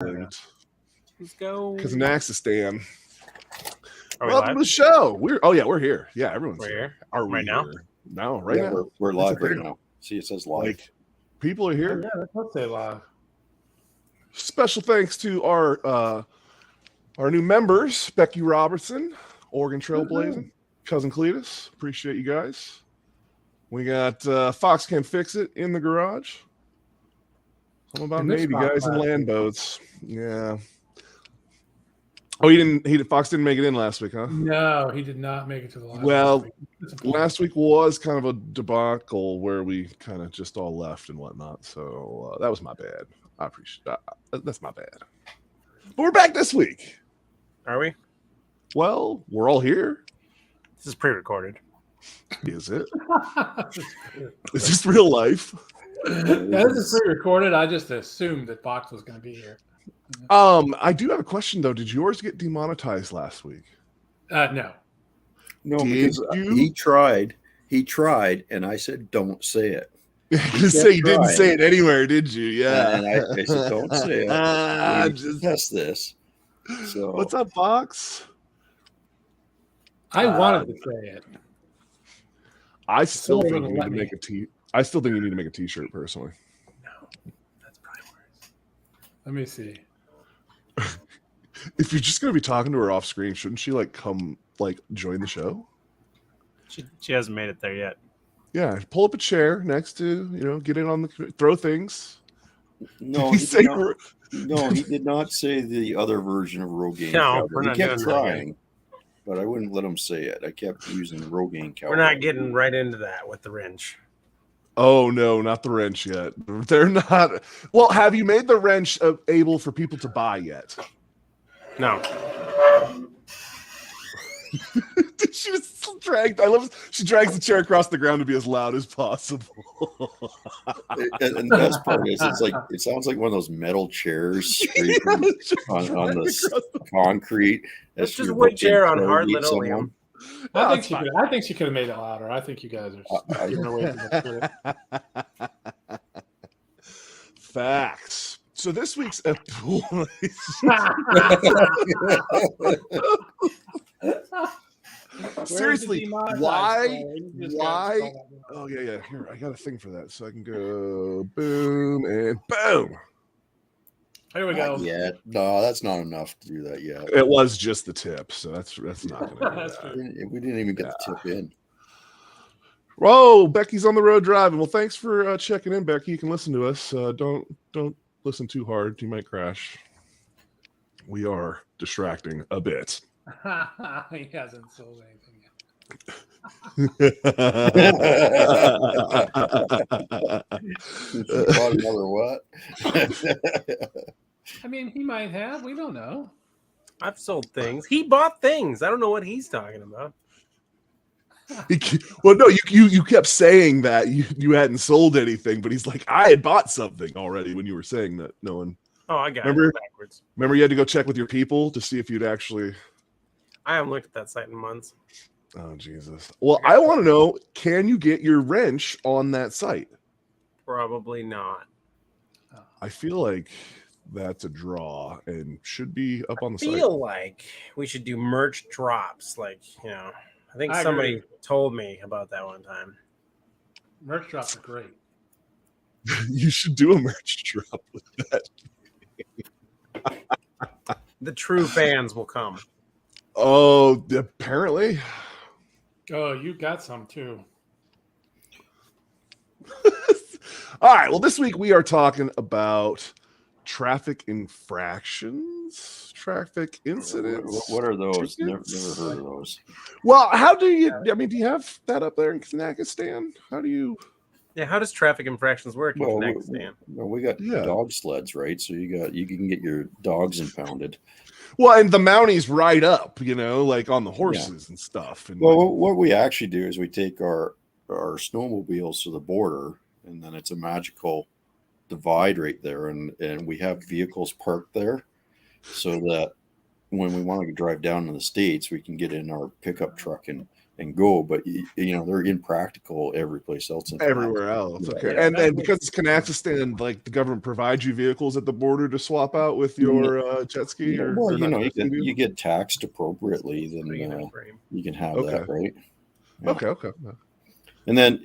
Let's go. Kazakhstan. Are we Welcome live? to the show. We're here. Yeah, everyone's We're here. Are we Right now? here? No, right now. We're live It's a right big- now. See, it says live. Like, people are here. Yeah, let's say live. Special thanks to our new members, Becky Robertson, Oregon Trailblazing, Cousin Cletus. Appreciate you guys. We got Fox Can Fix It in the garage. Something about And this Navy Fox guys and last land week. boats. Yeah. Oh, Fox didn't make it in last week, huh? No, he did not make it to the live. Well, Disappointing. Last week was kind of a debacle where we kind of just all left and whatnot. So that was my bad. I appreciate that. That's my bad. But we're back this week. Are we? Well, we're all here. This is pre-recorded. Is it? Is this real life? Yeah, this is pre-recorded. I just assumed that Fox was going to be here. I do have a question though. Did yours get demonetized last week? No. No, Did because you? he tried, and I said, "Don't say it." You say you didn't trying. say it anywhere, did you? Yeah. And I said, "Don't say it." We need to test this. So What's up, Fox? I wanted to say it. I still Someone think wouldn't you need let to me. make a t. I still think you need to make a T-shirt personally. No, that's probably worse. Let me see. If you're just gonna be talking to her off screen, shouldn't she come join the show? She hasn't made it there yet. Yeah, pull up a chair next to get in on the throw things. no, He he say did not, we're- no, he did not say the other version of Rogaine. No, Cowboy. we're He not kept doing that trying, but I wouldn't let him say it. I kept using Rogaine Cowboy. We're not getting right into that with the wrench. Oh no, not the wrench yet. They're not. Well, have you made the wrench able for people to buy yet? No. She was dragged. I love. She drags the chair across the ground to be as loud as possible. And the best part is, it sounds like one of those metal chairs scraping on the concrete. It's as just you're wood chair about to on hard interrogate linoleum. I think it's she fine. could. I think she could have made it louder. I think you guys are giving away too much credit. Facts. So this week's episode. Seriously, why? Oh yeah. Here, I got a thing for that, so I can go boom and boom. Here we go. Not yet. No, that's not enough to do that yet. It was just the tip, so that's not going to That's do true. that. We didn't even get the tip in. Whoa, Becky's on the road driving. Well, thanks for checking in, Becky. You can listen to us. Don't listen too hard; you might crash. We are distracting a bit. He hasn't sold anything yet. Bought another what? I mean, he might have. We don't know. I've sold things. He bought things. I don't know what he's talking about. Well, no, you kept saying that you hadn't sold anything, but he's like, I had bought something already when you were saying that. No one. Oh, I got Remember? it backwards. Remember, you had to go check with your people to see if you'd actually. I haven't looked at that site in months. Oh Jesus! Well, I want to know: can you get your wrench on that site? Probably not. I feel like that's a draw and should be up on the site. Feel like we should do merch drops. I think I somebody agree. told me about that one time. Merch drops are great. You should do a merch drop with that. The true fans will come. Oh, apparently. Oh, you got some too. All right. Well, this week we are talking about traffic infractions, traffic incidents. What are those? Tickets? Never heard of those. Well, how do you? I mean, do you have that up there in Kazakhstan? How do you? Yeah, how does traffic infractions work in Well, Kazakhstan? we got Yeah. dog sleds, right? So you can get your dogs impounded. Well, and the Mounties ride up, like on the horses and stuff. And Well, what we actually do is we take our snowmobiles to the border, and then it's a magical divide right there, and we have vehicles parked there, so that when we want to drive down to the States, we can get in our pickup truck and and go, but they're impractical every place else. Everywhere else. Yeah. Okay. Yeah, And then because it's Kazakhstan, like the government provides you vehicles at the border to swap out with your jet ski you get taxed appropriately, then you can have that, right? Yeah. Okay. And then,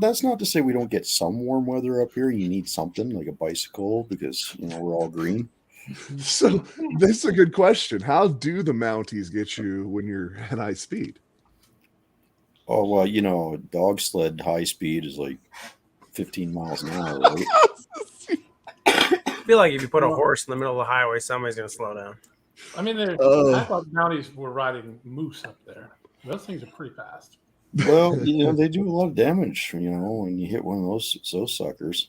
that's not to say we don't get some warm weather up here. You need something like a bicycle because, we're all green. So this is a good question. How do the Mounties get you when you're at high speed? Oh, well, dog sled high speed is like 15 miles an hour, right? I feel like if you put a horse in the middle of the highway, somebody's going to slow down. I mean, I thought Mounties were riding moose up there. Those things are pretty fast. Well, they do a lot of damage, when you hit one of those suckers.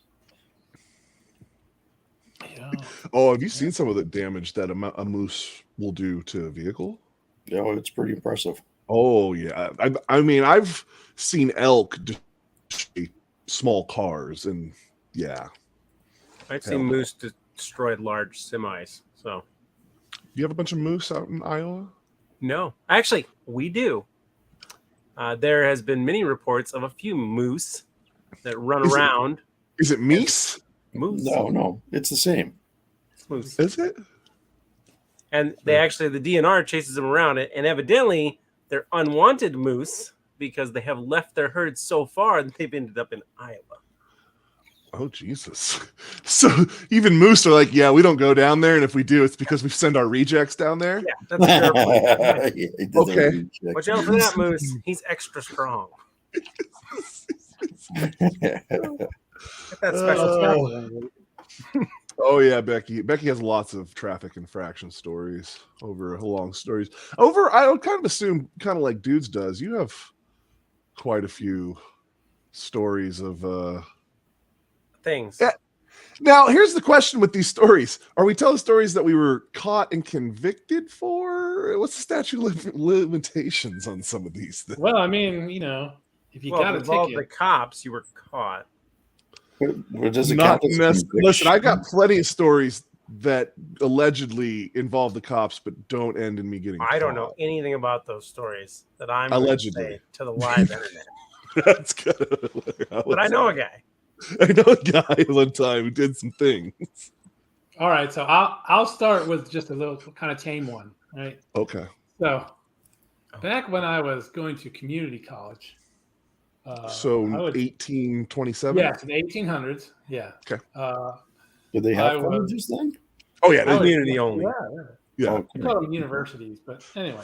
Yeah. Oh, have you seen some of the damage that a moose will do to a vehicle? Yeah, it's pretty impressive. Oh, yeah. I mean, I've seen elk destroy small cars, and yeah. I've seen moose destroyed large semis, so. Do you have a bunch of moose out in Iowa? No. Actually, we do. There has been many reports of a few moose that run around. Is it meese? Moose. No, it's the same. It's moose. Is it? And the DNR chases them around, and evidently they're unwanted moose because they have left their herd so far that they've ended up in Iowa. Oh, Jesus. So even moose are like, yeah, we don't go down there, and if we do, it's because we send our rejects down there? Yeah, that's a fair point. Yeah, okay. Watch out for that moose. He's extra strong. Get that special Oh yeah, Becky. Becky has lots of traffic infraction stories over long stories. I would kind of assume, kind of like Dudes does, you have quite a few stories of things. Yeah. Now, here's the question with these stories. Are we telling stories that we were caught and convicted for? What's the statute of limitations on some of these things? Well, I mean, if you got a ticket. The cops, you were caught. What does it Not count? Listen, I got plenty of stories that allegedly involve the cops, but don't end in me getting I don't know anything about those stories that I'm allegedly going to say to the live internet. That's good. But I know a guy. I know a guy one time who did some things. All right, so I'll start with just a little kind of tame one, right? Okay. So back when I was going to community college. So 1827? Yeah, in the 1800s. Yeah. Okay. Did they have colleges then? Oh, yeah. They community only. Yeah. We call them universities, but anyway.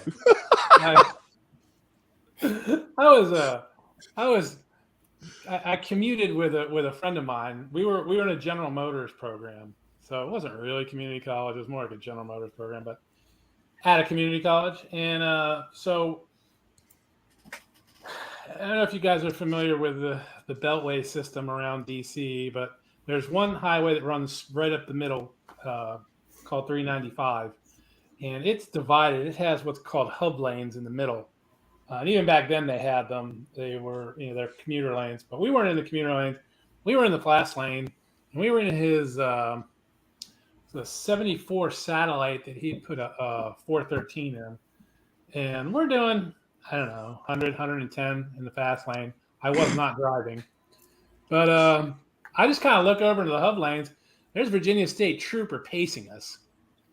I commuted with a friend of mine. We were in a General Motors program, so it wasn't really community college. It was more like a General Motors program, but at a community college. And so I don't know if you guys are familiar with the Beltway system around DC, but there's one highway that runs right up the middle called 395, and it's divided. It has what's called hub lanes in the middle. And even back then they had them. They were, they're commuter lanes, but we weren't in the commuter lanes. We were in the fast lane, and we were in his the 74 Satellite that he put a 413 in. And we're doing, I don't know, 100, 110 in the fast lane. I was not driving. But I just kind of look over to the hub lanes. There's Virginia State Trooper pacing us.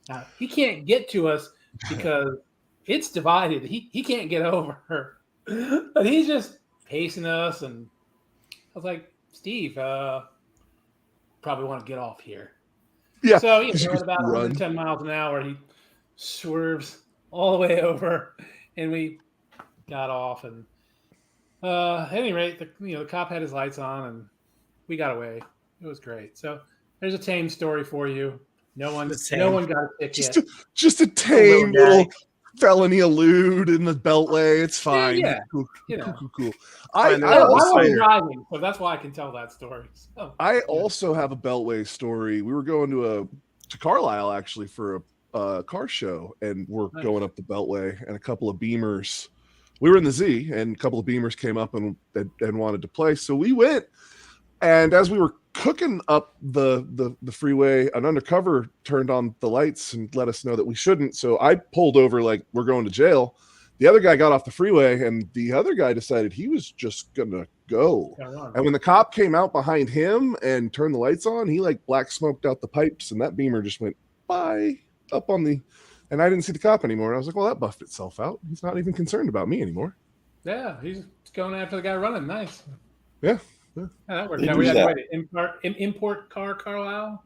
Now, he can't get to us because it's divided. He can't get over. But he's just pacing us. And I was like, Steve, probably want to get off here. Yeah. So, at about 110 miles an hour, he swerves all the way over, and we got off. And at any rate, the cop had his lights on, and we got away. It was great. So there's a tame story for you. No one got a ticket. Just a tame little felony elude in the Beltway. It's fine. Yeah. Cool. I wasn't driving, so that's why I can tell that story. So, I also have a Beltway story. We were going to Carlisle actually for a car show, and we're going up the Beltway, and a couple of Beamers. We were in the Z, and a couple of Beamers came up and wanted to play, so we went. And as we were cooking up the freeway, an undercover turned on the lights and let us know that we shouldn't. So I pulled over like we're going to jail. The other guy got off the freeway, and the other guy decided he was just gonna go. And when the cop came out behind him and turned the lights on, he like black smoked out the pipes, and that Beamer just went bye up on the. And I didn't see the cop anymore. And I was like, well, that buffed itself out. He's not even concerned about me anymore. Yeah, he's going after the guy running. Nice. Yeah. That worked out. We had to import car Carlisle.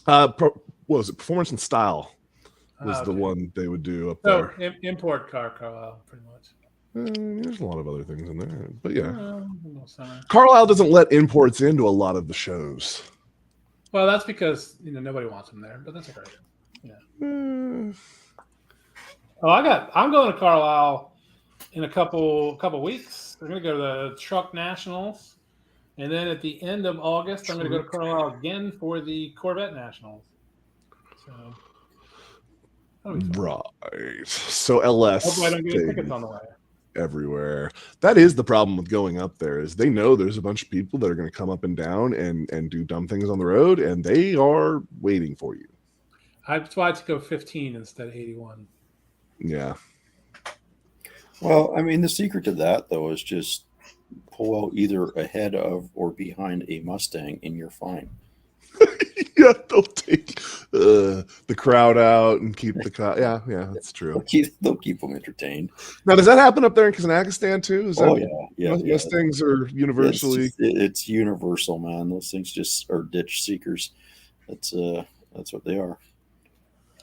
What was it? Performance and Style was the one they would do up there. Import car Carlisle, pretty much. There's a lot of other things in there, but yeah. Carlisle doesn't let imports into a lot of the shows. Well, that's because nobody wants them there, but that's okay. Yeah. I'm going to Carlisle in a couple weeks. I'm going to go to the Truck Nationals, and then at the end of August, I'm going to go to Carlisle again for the Corvette Nationals. So, right. So LS. Hopefully, I don't get tickets on the way. Everywhere. That is the problem with going up there, is they know there's a bunch of people that are going to come up and down and do dumb things on the road, and they are waiting for you. That's why I had to go 15 instead of 81. Yeah. Well, I mean, the secret to that, though, is just pull out either ahead of or behind a Mustang and you're fine. Yeah, they'll take the crowd out and keep the car. Yeah, that's true. They'll keep them entertained. Now, does that happen up there in Kazakhstan too? Yeah. Mustangs are universally. It's universal, man. Those things just are ditch seekers. That's what they are.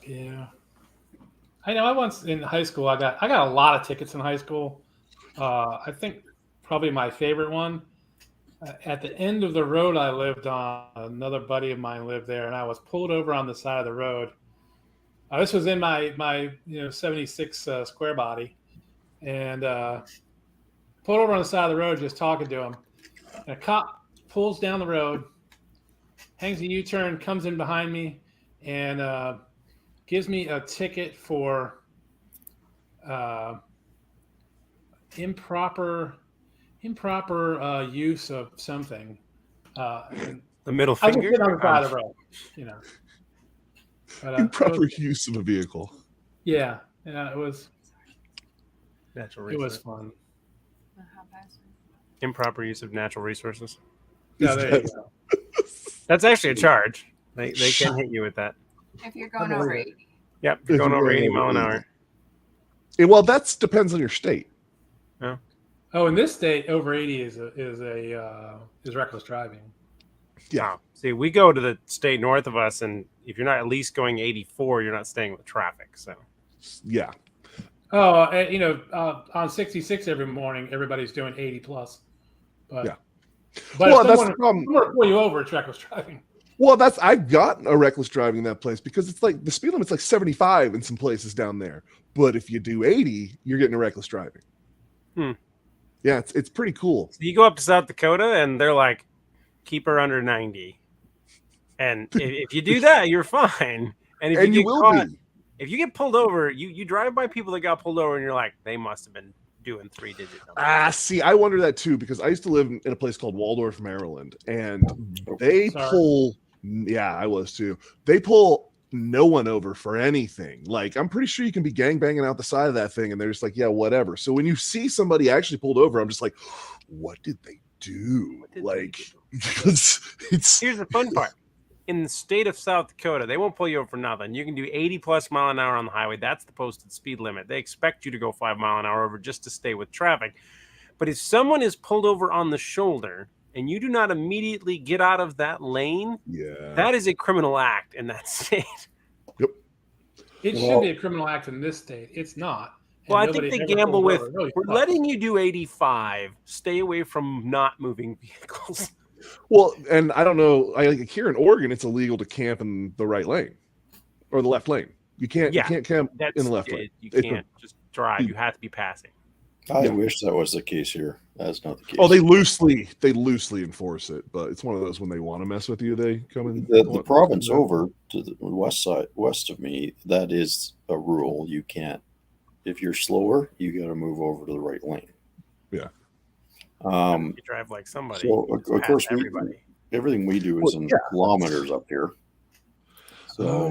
Yeah. I know. I once in high school, I got a lot of tickets in high school. I think probably my favorite one. At the end of the road I lived on, another buddy of mine lived there, and I was pulled over on the side of the road. This was in my 76 square body, and pulled over on the side of the road just talking to him. And a cop pulls down the road, hangs a U-turn, comes in behind me, and gives me a ticket for improper use of something. The middle I finger. just on the side of the road, But, improper use of a vehicle. Yeah, it was Natural it was resources. fun. Improper use of natural resources. Yeah, there you go. That's actually a charge. They can hit you with that. If you're going over 80. Yep, you're going over 80 mile an hour. Well, that depends on your state. Oh, in this state, over 80 is reckless driving. Yeah. See, we go to the state north of us, and if you're not at least going 84, you're not staying with traffic. So, yeah. Oh, on 66 every morning, everybody's doing 80 plus. But, yeah. But well, if that's the problem. Someone pull you over, it's reckless driving. Well, I've got a reckless driving in that place because it's like the speed limit's like 75 in some places down there. But if you do 80, you're getting a reckless driving. Yeah, it's pretty cool. So you go up to South Dakota, and they're like, keep her under 90. And if you do that, you're fine. And if you will be. If you get pulled over, you drive by people that got pulled over, and you're like, they must have been doing 3-digit numbers. See, I wonder that too, because I used to live in a place called Waldorf, Maryland, and they pull. Yeah, I was too. They pull no one over for anything. Like, I'm pretty sure you can be gangbanging out the side of that thing, and they're just like, yeah, whatever. So when you see somebody actually pulled over, I'm just like, what did they do? It's here's the fun part. In the state of South Dakota, they won't pull you over for nothing. You can do 80 plus mile an hour on the highway. That's the posted speed limit. They expect you to go 5 mile an hour over just to stay with traffic. But if someone is pulled over on the shoulder and you do not immediately get out of that lane, that is a criminal act in that state. Yep. It should be a criminal act in this state. It's not. Well, I think they gamble with, we're letting you do 85. Stay away from not moving vehicles. Well, and I don't know. Here in Oregon, it's illegal to camp in the right lane or the left lane. You can't camp in the left lane. You can't just drive. You have to be passing. I wish that was the case here. That's not the case. Oh, they loosely enforce it, but it's one of those when they want to mess with you, they come in. The province over to the west of me, that is a rule. You can't. If you're slower, you got to move over to the right lane. Yeah. You drive like somebody. So of course, everything we do is in kilometers up here. So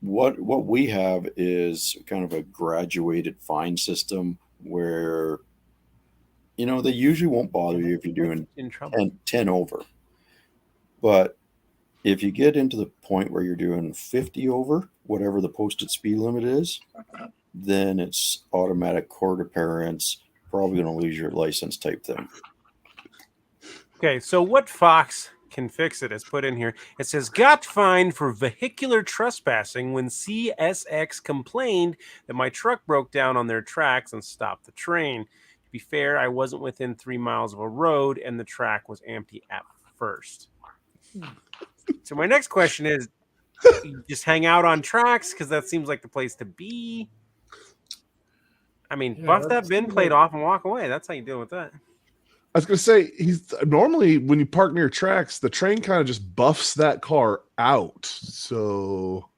what we have is kind of a graduated fine system where, you know, they usually won't bother you if you're doing in trouble. 10 over. But if you get into the point where you're doing 50 over, whatever the posted speed limit is, then it's automatic court appearance, probably going to lose your license type thing. Okay, so what Fox can fix it is put in here. It says, got fined for vehicular trespassing when CSX complained that my truck broke down on their tracks and stopped the train. To be fair, I wasn't within 3 miles of a road and the track was empty at first. So my next question is, you just hang out on tracks because that seems like the place to be. I mean, Yeah, buff that's that bin plate like- off and walk away. That's how you deal with that. I was gonna say he's normally when you park near tracks, the train kind of just buffs that car out. So,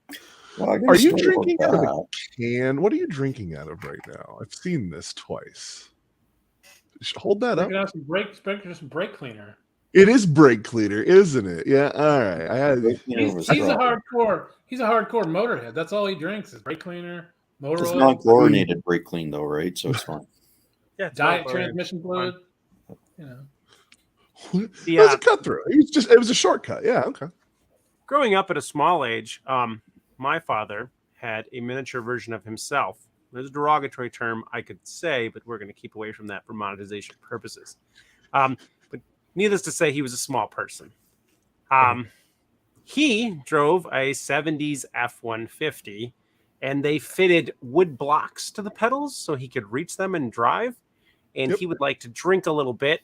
Well, I got are a you story about drinking out of a that. can? What are you drinking out of right now? I've seen this twice. Hold that up. Break it out some brake cleaner. It is brake cleaner, isn't it? Yeah. All right. I had. He's a hardcore motorhead. That's all he drinks is brake cleaner, motor It's oil, non-chlorinated brake clean though, right? So it's fine. Yeah, it's diet not transmission fluid. You know. It was a cut through. It was a shortcut. Yeah. Okay. Growing up at a small age, my father had a miniature version of himself. There's a derogatory term I could say, but we're going to keep away from that for monetization purposes. But needless to say, he was a small person. He drove a 70s F-150, and they fitted wood blocks to the pedals so he could reach them and drive. And he would like to drink a little bit.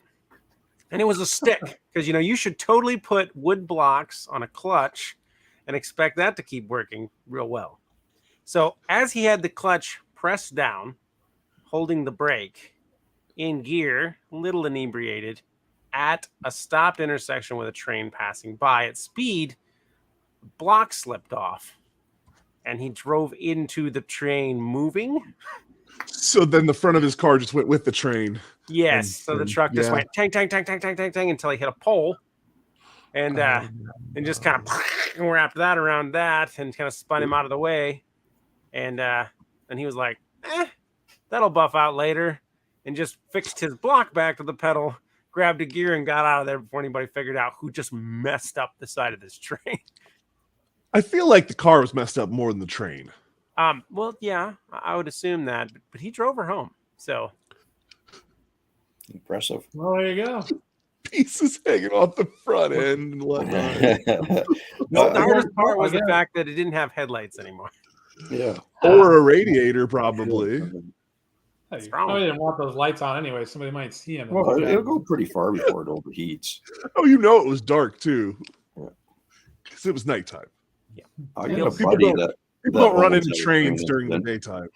And it was a stick because, you know, you should totally put wood blocks on a clutch and expect that to keep working real well. So as he had the clutch pressed down, holding the brake in gear, a little inebriated, at a stopped intersection with a train passing by at speed, the block slipped off and he drove into the train moving. So then the front of his car just went with the train. Yes. So the truck just went tang, tang, tang, tang, tang, tang, tang until he hit a pole. And just kind of wrapped that around that and kind of spun him out of the way. And he was like, that'll buff out later. And just fixed his block back to the pedal, grabbed a gear and got out of there before anybody figured out who just messed up the side of this train. I feel like the car was messed up more than the train. Well, yeah, I would assume that, but he drove her home. So Impressive. Well, there you go. Pieces hanging off the front end and whatnot. no, the hardest part was the fact that it didn't have headlights anymore. Yeah. Or a radiator, probably. Hey, probably didn't want those lights on anyway. Somebody might see him. Well, it'll go pretty far before it overheats. Oh, you know it was dark too. Because it was nighttime. Yeah. I You got know, a people buddy don't- that People don't run owns into a trains train during the incident. daytime.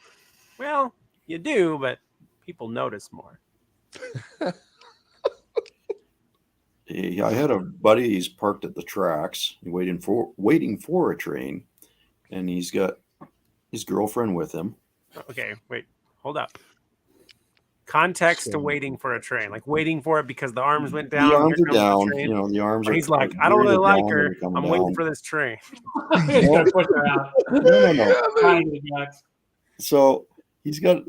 Well, you do, but people notice more. I had a buddy. He's parked at the tracks, waiting for a train, and he's got his girlfriend with him. Okay, wait, hold up. Context to waiting for a train, like waiting for it because the arms went down. The arms here are comes the down. train. You know, the arms are. He's like, I don't really like her. I'm waiting for this train. He's gonna push her out. No. Trying to get So he's got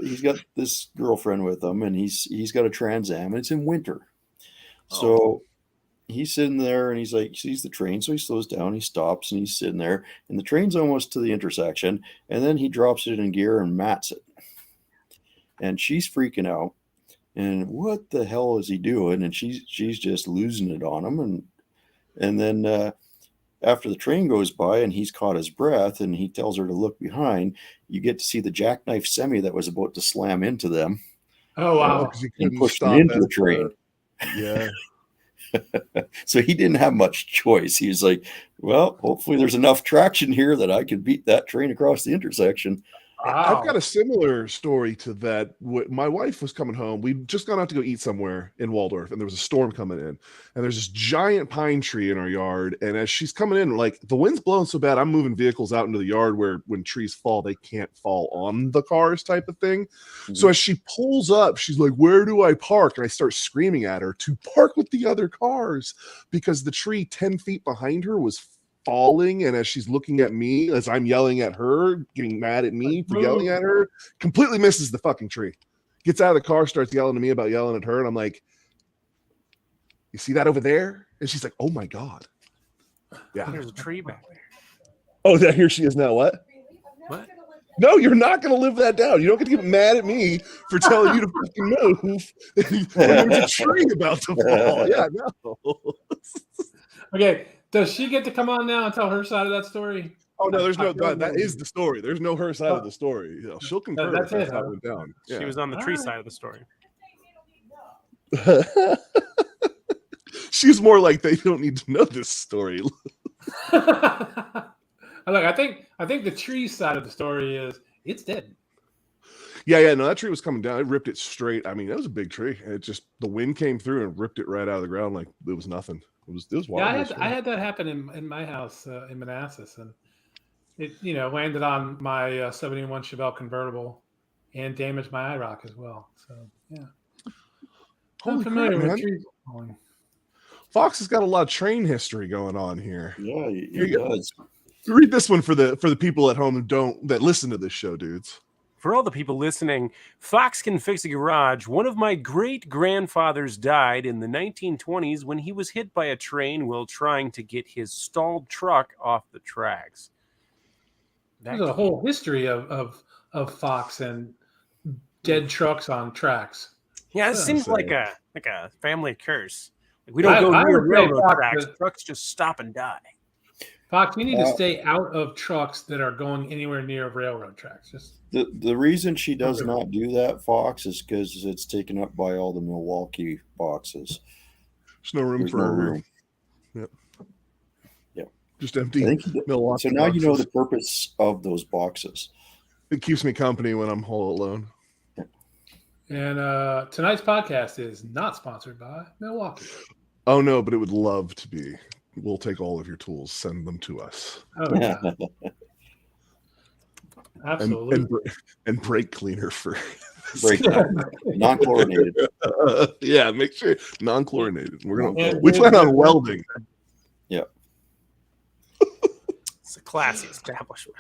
this girlfriend with him, and he's got a Trans Am, and it's in winter. So he's sitting there, and he's like, sees the train, so he slows down, he stops, and he's sitting there, and the train's almost to the intersection, and then he drops it in gear and mats it, and she's freaking out, and what the hell is he doing? And she's just losing it on him, and then after the train goes by and he's caught his breath and he tells her to look behind, you get to see the jackknife semi that was about to slam into them. Oh wow! Because he And couldn't pushed stop it into at the train. Yeah. So he didn't have much choice. He was like, well, hopefully there's enough traction here that I could beat that train across the intersection. I've got a similar story to that. My wife was coming home. We'd just gone out to go eat somewhere in Waldorf, and there was a storm coming in. And there's this giant pine tree in our yard. And as she's coming in, like the wind's blowing so bad, I'm moving vehicles out into the yard where when trees fall, they can't fall on the cars type of thing. Mm-hmm. So as she pulls up, she's like, where do I park? And I start screaming at her to park with the other cars because the tree 10 feet behind her was falling, and as she's looking at me, as I'm yelling at her, getting mad at me for yelling at her, completely misses the fucking tree. Gets out of the car, starts yelling to me about yelling at her, and I'm like, "You see that over there?" And she's like, "Oh my god, yeah, There's a tree back there. oh, here she is now." What? What? No, you're not going to live that down. You don't get to get mad at me for telling you to fucking move when there's a tree about to fall. Yeah, no. Okay, does she get to come on now and tell her side of that story? Oh no, there's no that is the story. There's no her side of the story. You know, she'll concur That's that's it, how huh? it went down. She was on the tree side of the story. She's more like they don't need to know this story. Look, I think the tree side of the story is it's dead. Yeah, no, that tree was coming down. It ripped it straight. I mean, that was a big tree. It just the wind came through and ripped it right out of the ground like it was nothing. It was wild. Yeah, I had that happen in my house in Manassas, and it landed on my 71 Chevelle convertible and damaged my IROC as well. So yeah, Holy I'm familiar crap, with man. trees falling. Fox has got a lot of train history going on here. Yeah, he does. Read this one for the people at home that listen to this show, dudes. For all the people listening, Fox can fix a garage. One of my great-grandfathers died in the 1920s when he was hit by a train while trying to get his stalled truck off the tracks. There's a whole history of Fox and dead trucks on tracks. Yeah, it seems like a family curse. Like we don't go I near would say railroad Fox tracks. is- Trucks just stop and die. Fox, you need to stay out of trucks that are going anywhere near railroad tracks. Just The reason she does not do that, Fox, is because it's taken up by all the Milwaukee boxes. There's no room There's for no room. Yep. Yep. Just empty I think Milwaukee so now you know boxes. the purpose of those boxes. It keeps me company when I'm all alone. and tonight's podcast is not sponsored by Milwaukee. Oh no, but it would love to be. We'll take all of your tools, send them to us. Oh yeah, absolutely. And brake cleaner for Non-chlorinated. yeah, make sure non-chlorinated. And We plan on welding. Yeah. It's a classy establishment.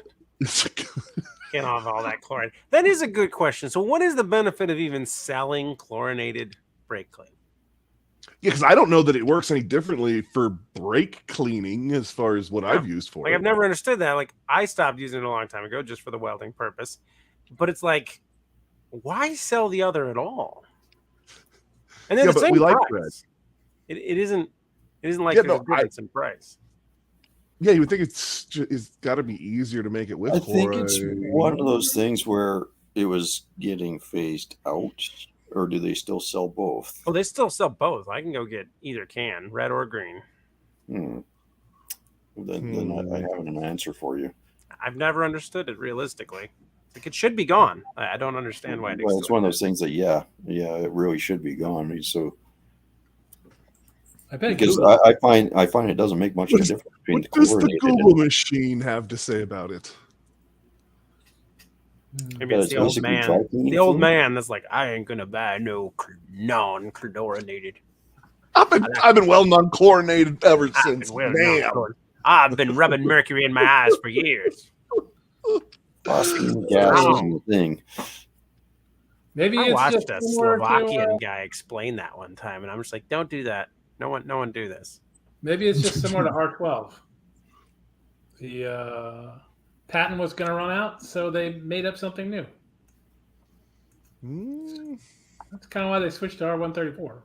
Can't have all that chlorine. That is a good question. So what is the benefit of even selling chlorinated brake clean? Yeah, because I don't know that it works any differently for brake cleaning as far as what I've used for Like it. I've never understood that. Like I stopped using it a long time ago just for the welding purpose. But it's like, why sell the other at all? And then Yeah, the but same we like price. It isn't like Yeah, there's no, a difference in price. Yeah, you would think it's got to be easier to make it with I think chloride. it's one of those things where it was getting phased out, or do they still sell both? Oh, they still sell both. I can go get either can, red or green. Then I have an answer for you. I've never understood it realistically. Like it should be gone. I don't understand why it Well, it's exists. one of those things that it really should be gone. So I bet because Google. I find it doesn't make much of a difference between What does the chlorinated Google machine have to say about it? Maybe it's the But old basically man. dry cleaning The old fluid? man that's like, I ain't gonna buy no non-chlorinated. I've been well non-chlorinated ever since. I've been rubbing mercury in my eyes for years. Phosphine gas isn't the thing. Maybe I it's watched just a similar Slovakian to, guy explain that one time, and I'm just like, don't do that. No one do this. maybe it's just similar to R12. The patent was going to run out, so they made up something new. That's kind of why they switched to R134.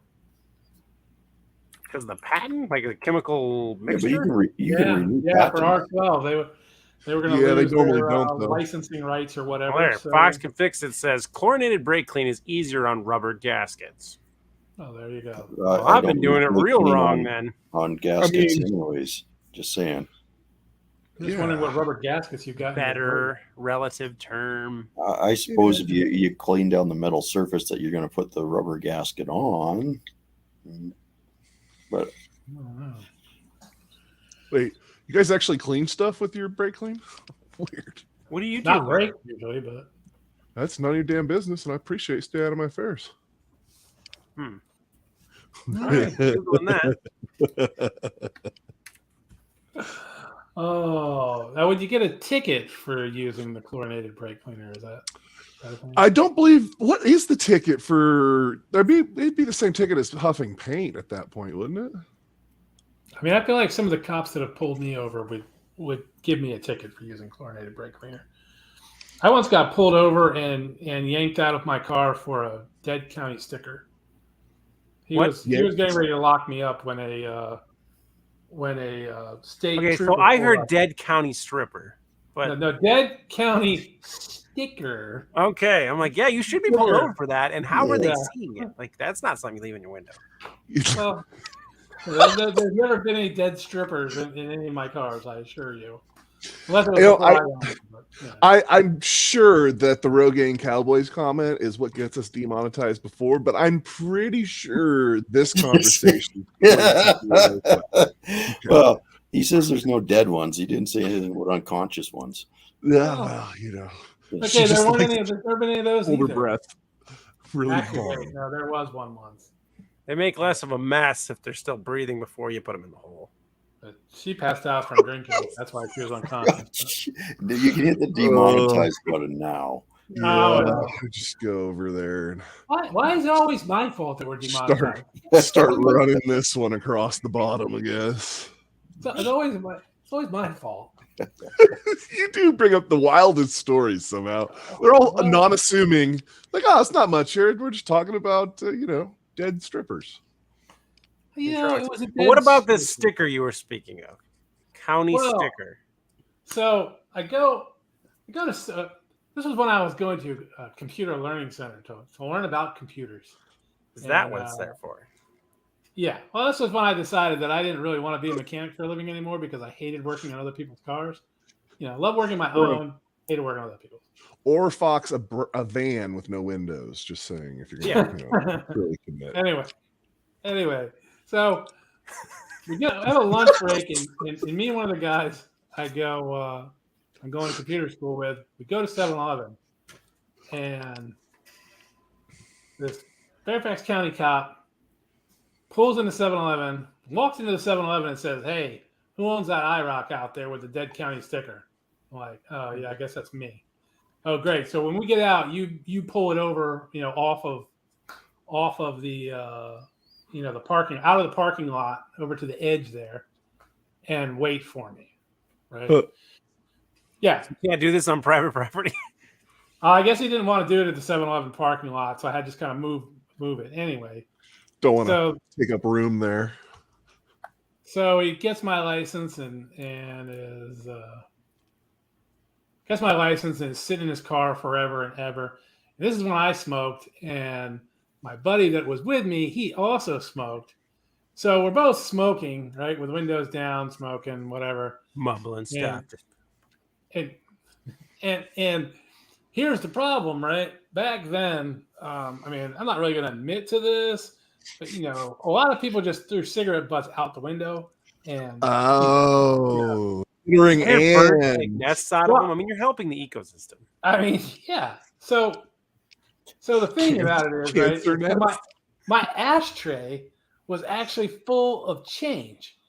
Because the patent, like a chemical Yeah, but mixture. you can renew Yeah, for patents. R12, they were going to Yeah, they lose normally their don't, though. licensing rights or whatever. Well, there, so- Fox Can Fix It says chlorinated brake clean is easier on rubber gaskets. Oh, there you go. Well, I I've been don't doing it really real clean wrong then. on gaskets, anyways. Just saying. Just wondering what rubber gaskets you got. in your Better relative term. I suppose if you clean down the metal surface that you're going to put the rubber gasket on, but I don't know. Wait, you guys actually clean stuff with your brake clean? Weird. What do you do? Not brake usually, but That's none of your damn business, and I appreciate you stay out of my affairs. All right, Googling that. Oh, now would you get a ticket for using the chlorinated brake cleaner? Is that a thing? I don't believe. What is the ticket for? It'd be the same ticket as huffing paint at that point, wouldn't it? I mean, I feel like some of the cops that have pulled me over would give me a ticket for using chlorinated brake cleaner. I once got pulled over and yanked out of my car for a dead county sticker. He was getting ready to lock me up when a state Okay, trooper so I pulled heard up. dead county stripper, but No, dead county sticker. okay, I'm like, yeah, you should be pulled Sticker. over for that. And how are they Yeah. seeing it? Like, that's not something you leave in your window. Well, there's never been any dead strippers in any of my cars, I assure you. Unless it was before I owned them, but, yeah. I'm sure that the Rogaine Cowboys comment is what gets us demonetized before, but I'm pretty sure this conversation. Well, he says there's no dead ones. He didn't say anything about unconscious ones. Yeah, well, you know. Okay, there weren't any. There been any of those Hold her either. breath. Really Actually, hard. no, there was one once. They make less of a mess if they're still breathing before you put them in the hole. But she passed out from drinking. That's why she was unconscious. You can hit the demonetize button now. Yeah, just go over there and Why is it always my fault that we're demonetized? start running this one across the bottom, I guess. It's always my fault. You do bring up the wildest stories somehow. They're all non-assuming. Like, oh, it's not much here. We're just talking about, dead strippers. Yeah, it was a But what dead about this stripper. sticker you were speaking of? County sticker. So I go to. This was when I was going to a computer learning center to learn about computers. Is that what it's there for? Yeah. Well, this was when I decided that I didn't really want to be a mechanic for a living anymore because I hated working on other people's cars. I love working my own, hated working on other people's. Or Fox a van with no windows. Just saying, if you're gonna really commit. Anyway, so I have a lunch break, and me and one of the guys I'm going to computer school with, we go to 7-Eleven, and this Fairfax County cop pulls into 7-Eleven, walks into the 7-Eleven and says, "Hey, who owns that IROC out there with the dead county sticker?" I'm like, "Oh, yeah, I guess that's me." "Oh, great. So when we get out, you pull it over, off of the the parking, out of the parking lot over to the edge there and wait for me." Right? Yeah. You can't do this on private property. I guess he didn't want to do it at the 7-Eleven parking lot, so I had to just kind of move it anyway. Don't want to take up room there. So he gets my license and is sitting in his car forever and ever. And this is when I smoked, and my buddy that was with me, he also smoked. So we're both smoking, right, with windows down, smoking, whatever, mumbling stuff. And here's the problem, right? Back then, I'm not really going to admit to this, but a lot of people just threw cigarette butts out the window, and and nests out of them. You're helping the ecosystem. Yeah. So the thing about it is, right? My ashtray was actually full of change,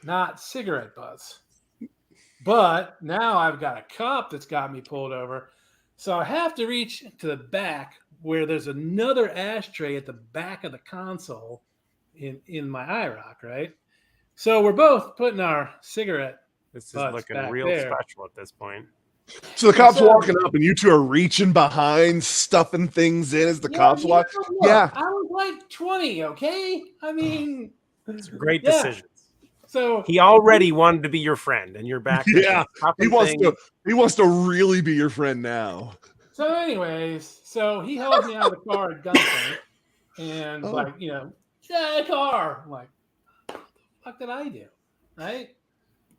not cigarette butts. But now I've got a cop that's got me pulled over. So I have to reach to the back where there's another ashtray at the back of the console in my IROC, right? So we're both putting our cigarette This is looking real special at this point. So the cop's walking up and you two are reaching behind, stuffing things in as the cops walk. Yeah. I was like 20, okay? It's a great decision. So he already wanted to be your friend, and you're back. Yeah, he wants to really be your friend now. So, anyways, he held me out of the car at gunpoint, and get out of the car. I'm like, what the fuck did I do, right?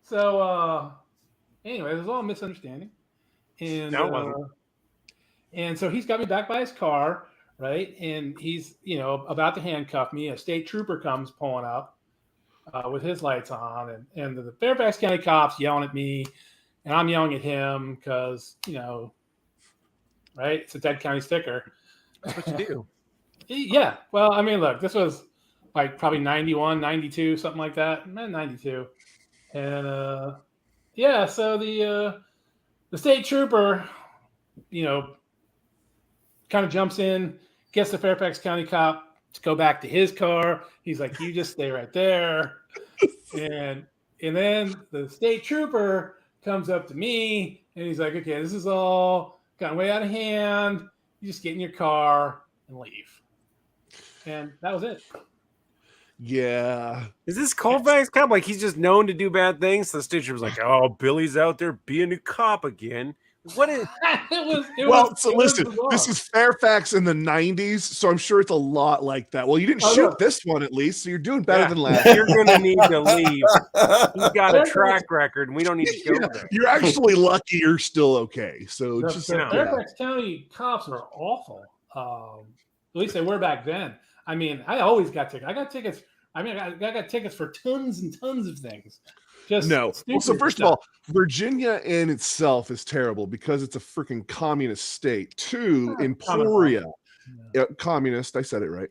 So, anyway, it was all a misunderstanding, and no, it wasn't. And so he's got me back by his car, right? And he's about to handcuff me. A state trooper comes pulling up. With his lights on, and the Fairfax County cops yelling at me, and I'm yelling at him because, right? It's a dead county sticker. That's what you do. Yeah. Well, look, this was like probably 91, 92, something like that. 92. And Yeah, so the state trooper, kind of jumps in, gets the Fairfax County cop to go back to his car. He's like, "You just stay right there," and then the state trooper comes up to me and he's like, "Okay, this is all gotten way out of hand. You just get in your car and leave." And that was it. Yeah. Is this Colfax cop? Like he's just known to do bad things? So the state trooper's like, "Oh, Billy's out there being a cop again." What is? Listen, this is Fairfax in the 90s, so I'm sure it's a lot like that. Well, you didn't shoot this one at least, so you're doing better than last. You're going to need to leave. He's got a track record, and we don't need to go there. You're actually lucky you're still okay. So the just Fairfax County cops are awful. At least they were back then. I mean, I always got tickets. I got tickets. I mean, I got tickets for tons and tons of things. Well, so first of all, Virginia in itself is terrible because it's a freaking communist state. Two, Emporia, communist. I said it right.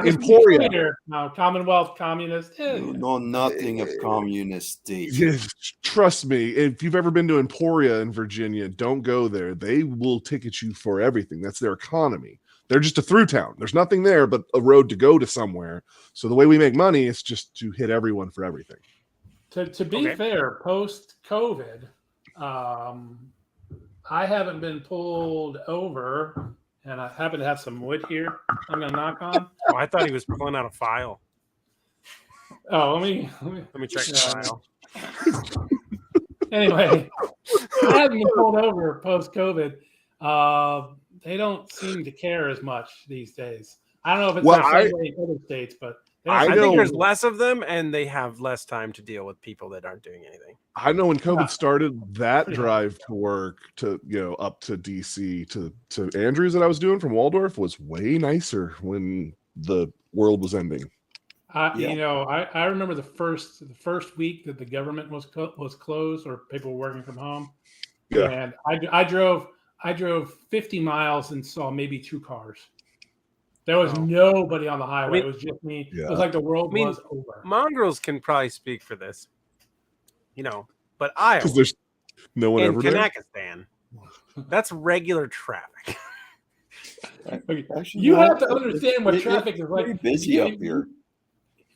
Emporia, Commonwealth, communist. You know nothing of communist states. Trust me, if you've ever been to Emporia in Virginia, don't go there. They will ticket you for everything. That's their economy. They're just a through town. There's nothing there but a road to go to somewhere. So the way we make money is just to hit everyone for everything. To be fair, post-COVID, I haven't been pulled over, and I happen to have some wood here I'm going to knock on. Oh, I thought he was pulling out a file. Oh, let me check the file. Anyway, I haven't been pulled over post-COVID. They don't seem to care as much these days. I don't know if it's the same way in other states, but I think there's less of them, and they have less time to deal with people that aren't doing anything. I know when COVID started, that drive to work to up to DC to Andrews that I was doing from Waldorf was way nicer when the world was ending. I remember the first week that the government was closed or people were working from home. Yeah. And I drove 50 miles and saw maybe 2 cars. There was nobody on the highway. It was just me. Yeah. It was like the world was over. Mongrels can probably speak for this, but Iowa, because there's no one ever Kazakhstan, that's regular traffic. You have to understand what traffic is like. Pretty busy up here.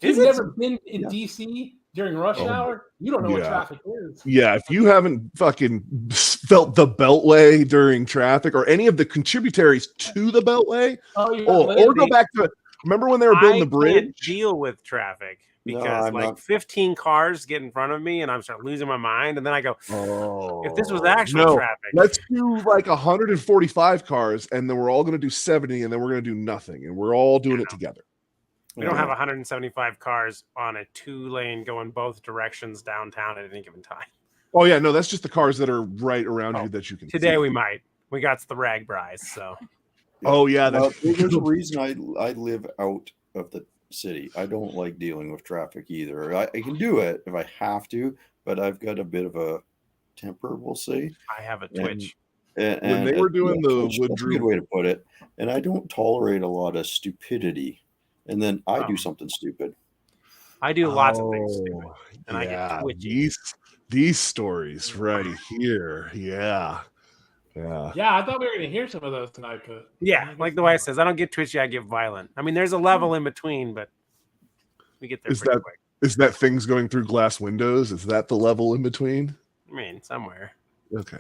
If you've never been in DC during rush hour, you don't know what traffic is. Yeah, if you haven't fucking felt the Beltway during traffic or any of the contributaries to the Beltway, or go back to remember when they were building the bridge? I can't deal with traffic because 15 cars get in front of me and I'm starting losing my mind, and then I go, if this was actual traffic, let's do like 145 cars, and then we're all going to do 70, and then we're going to do nothing, and we're all doing it together. We don't have 175 cars on a 2-lane going both directions downtown at any given time. Oh, yeah. No, that's just the cars that are right around you that you can Today see. we might. We got the rag bries, so. Oh, yeah. There's a reason I live out of the city. I don't like dealing with traffic either. I can do it if I have to, but I've got a bit of a temper, we'll say. I have a twitch. And when they were doing the Woodrow, that's a good way to put it. And I don't tolerate a lot of stupidity. And then I do something stupid. I do lots of things stupid. And I get twitchy. These stories right here. Yeah. Yeah, I thought we were going to hear some of those tonight. But like the wife says, I don't get twitchy, I get violent. I mean, there's a level in between, but we get there pretty quick. Is that things going through glass windows? Is that the level in between? I mean, somewhere. Okay.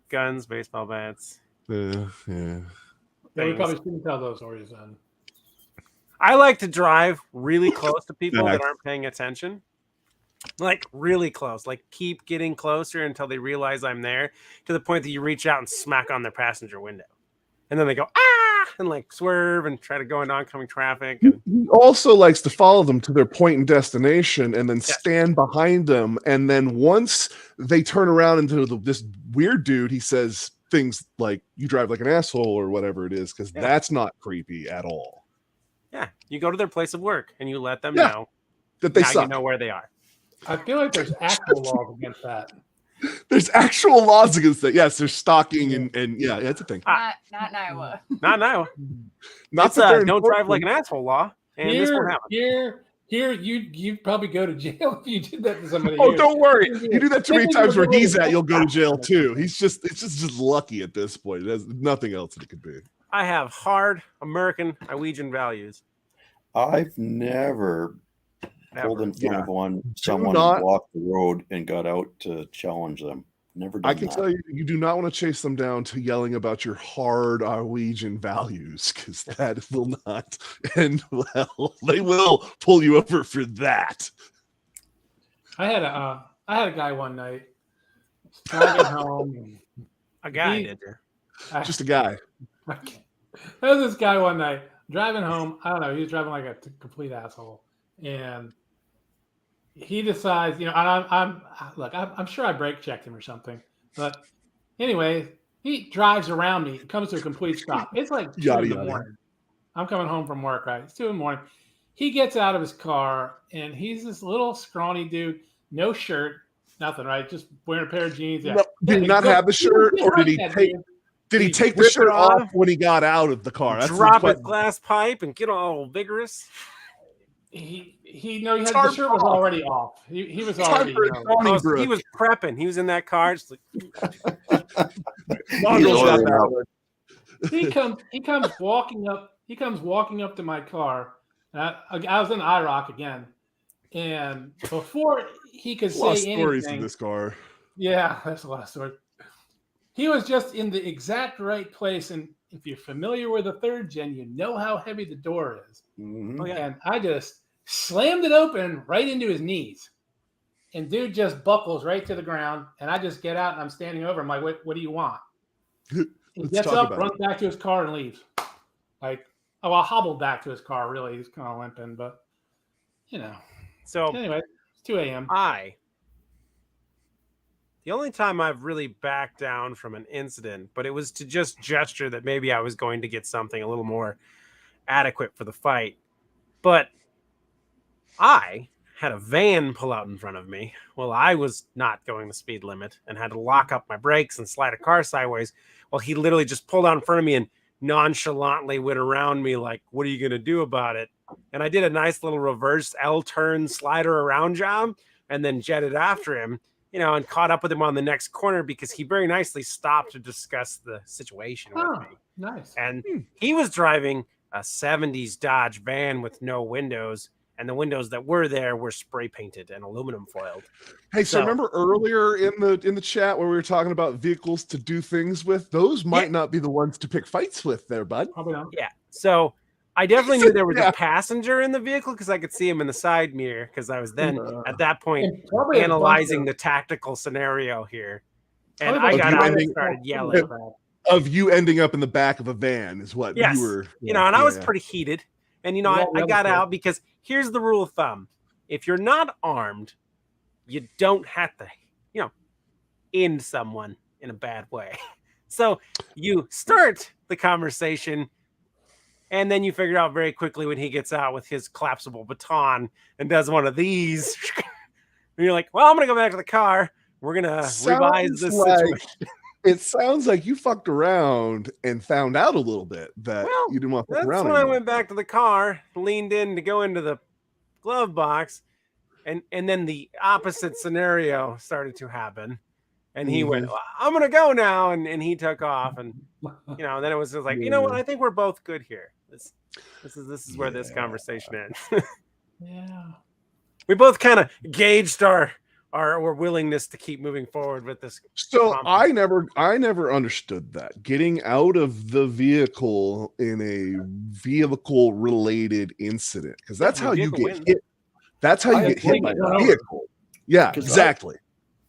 Guns, baseball bats. Yeah. We probably shouldn't tell those stories then. I like to drive really close to people that aren't paying attention. Like really close. Like keep getting closer until they realize I'm there, to the point that you reach out and smack on their passenger window. And then they go, and like swerve and try to go into oncoming traffic. And he also likes to follow them to their point and destination and then stand behind them. And then once they turn around into this weird dude, he says things like, you drive like an asshole or whatever it is, because that's not creepy at all. Yeah, you go to their place of work and you let them know that they suck. You know where they are. I feel like there's actual laws against that. There's actual laws against that. Yes, there's stalking and that's a thing. Not in Iowa. Not in Iowa. Not don't drive like an asshole law. And this won't happen. Here, you'd probably go to jail if you did that to somebody. Oh, here. don't worry. You do that too many Maybe times we'll where go he's with at, you'll go to jail that. too. It's just lucky at this point. There's nothing else that it could be. I have hard American Norwegian values. I've never pulled in front of someone not- who walked the road and got out to challenge them. Never done I can that. tell you, you do not want to chase them down to yelling about your hard Norwegian values, because that will not end well. They will pull you over for that. I had a guy one night driving home. A guy did there. Just a guy. There was this guy one night driving home. I don't know. He was driving like a complete asshole, and he decides, I'm sure I brake checked him or something, but anyway, he drives around me, comes to a complete stop. It's like 2 in the morning. I'm coming home from work, right? It's 2 in the morning. He gets out of his car, and he's this little scrawny dude, no shirt, nothing, right? Just wearing a pair of jeans. Yeah. No, did he not have the shirt, or did he take? Did he take the shirt off when he got out of the car? That's drop his glass pipe and get all vigorous. The shirt was already off. He was already. He was prepping. He was in that car. Just like, he comes walking up. He comes walking up to my car. I was in IROC again, and before he could say anything, stories in this car. Yeah, that's a lot of stories. He was just in the exact right place, and if you're familiar with a 3rd gen, you know how heavy the door is. Mm-hmm. And I just slammed it open right into his knees, and dude just buckles right to the ground. And I just get out, and I'm standing over him like, "What do you want?" He gets up, runs back to his car, and leaves. I hobbled back to his car. Really, he's kind of limping, but So anyway, it's 2 a.m. The only time I've really backed down from an incident, but it was to just gesture that maybe I was going to get something a little more adequate for the fight. But I had a van pull out in front of me while I was not going the speed limit and had to lock up my brakes and slide a car sideways. Well, he literally just pulled out in front of me and nonchalantly went around me like, "What are you going to do about it?" And I did a nice little reverse L-turn slider around job and then jetted after him, and caught up with him on the next corner because he very nicely stopped to discuss the situation with me. Nice. And he was driving a 70s Dodge van with no windows, and the windows that were there were spray painted and aluminum foiled. Hey, so remember earlier in the chat where we were talking about vehicles to do things with? Those might not be the ones to pick fights with there, bud. Probably not. Yeah. So I definitely knew there was a passenger in the vehicle because I could see him in the side mirror because I was then at that point analyzing the tactical scenario here. And I got out and started yelling. Of you ending up in the back of a van is what you were. And I was pretty heated. And, I got out because here's the rule of thumb. If you're not armed, you don't have to, end someone in a bad way. So you start the conversation, and then you figure out very quickly when he gets out with his collapsible baton and does one of these. And you're like, well, I'm going to go back to the car. We're going to revise this situation. It sounds like you fucked around and found out a little bit that you didn't want to fuck around. That's when I went back to the car, leaned in to go into the glove box, and then the opposite scenario started to happen. And he went, well, I'm going to go now. And he took off. And, then it was just like, you know what? I think we're both good here. This is where this conversation ends. We both kind of gauged our willingness to keep moving forward with this. So I never understood that. Getting out of the vehicle in a vehicle related incident, because that's how you get hit. That's how you get hit by a vehicle. Yeah, exactly.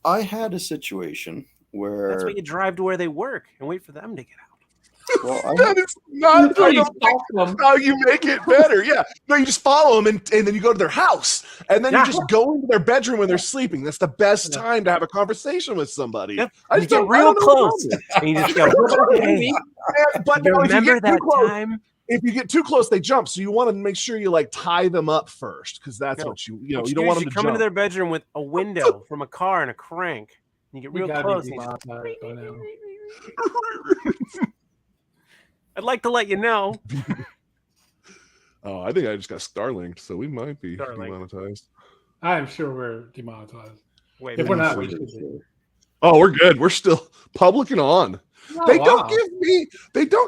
I had a situation where that's why you drive to where they work and wait for them to get out. Well, that is not how you make it better. Yeah, no, you just follow them and then you go to their house and then you just go into their bedroom when they're sleeping. That's the best time to have a conversation with somebody. Yep. I just get real close. And you just go, hey, but you remember that time? If you get too close, they jump. So you want to make sure you tie them up first, because that's what you don't want them to come into their bedroom with a window from a car and a crank. And you get real close. I'd like to let you know. Oh, I think I just got Starlinked, so we might be Starlinked. demonetized. I'm sure we're demonetized. Wait, If we're not, For we should be. sure. Oh, we're good. We're still public and on. Oh, They wow. don't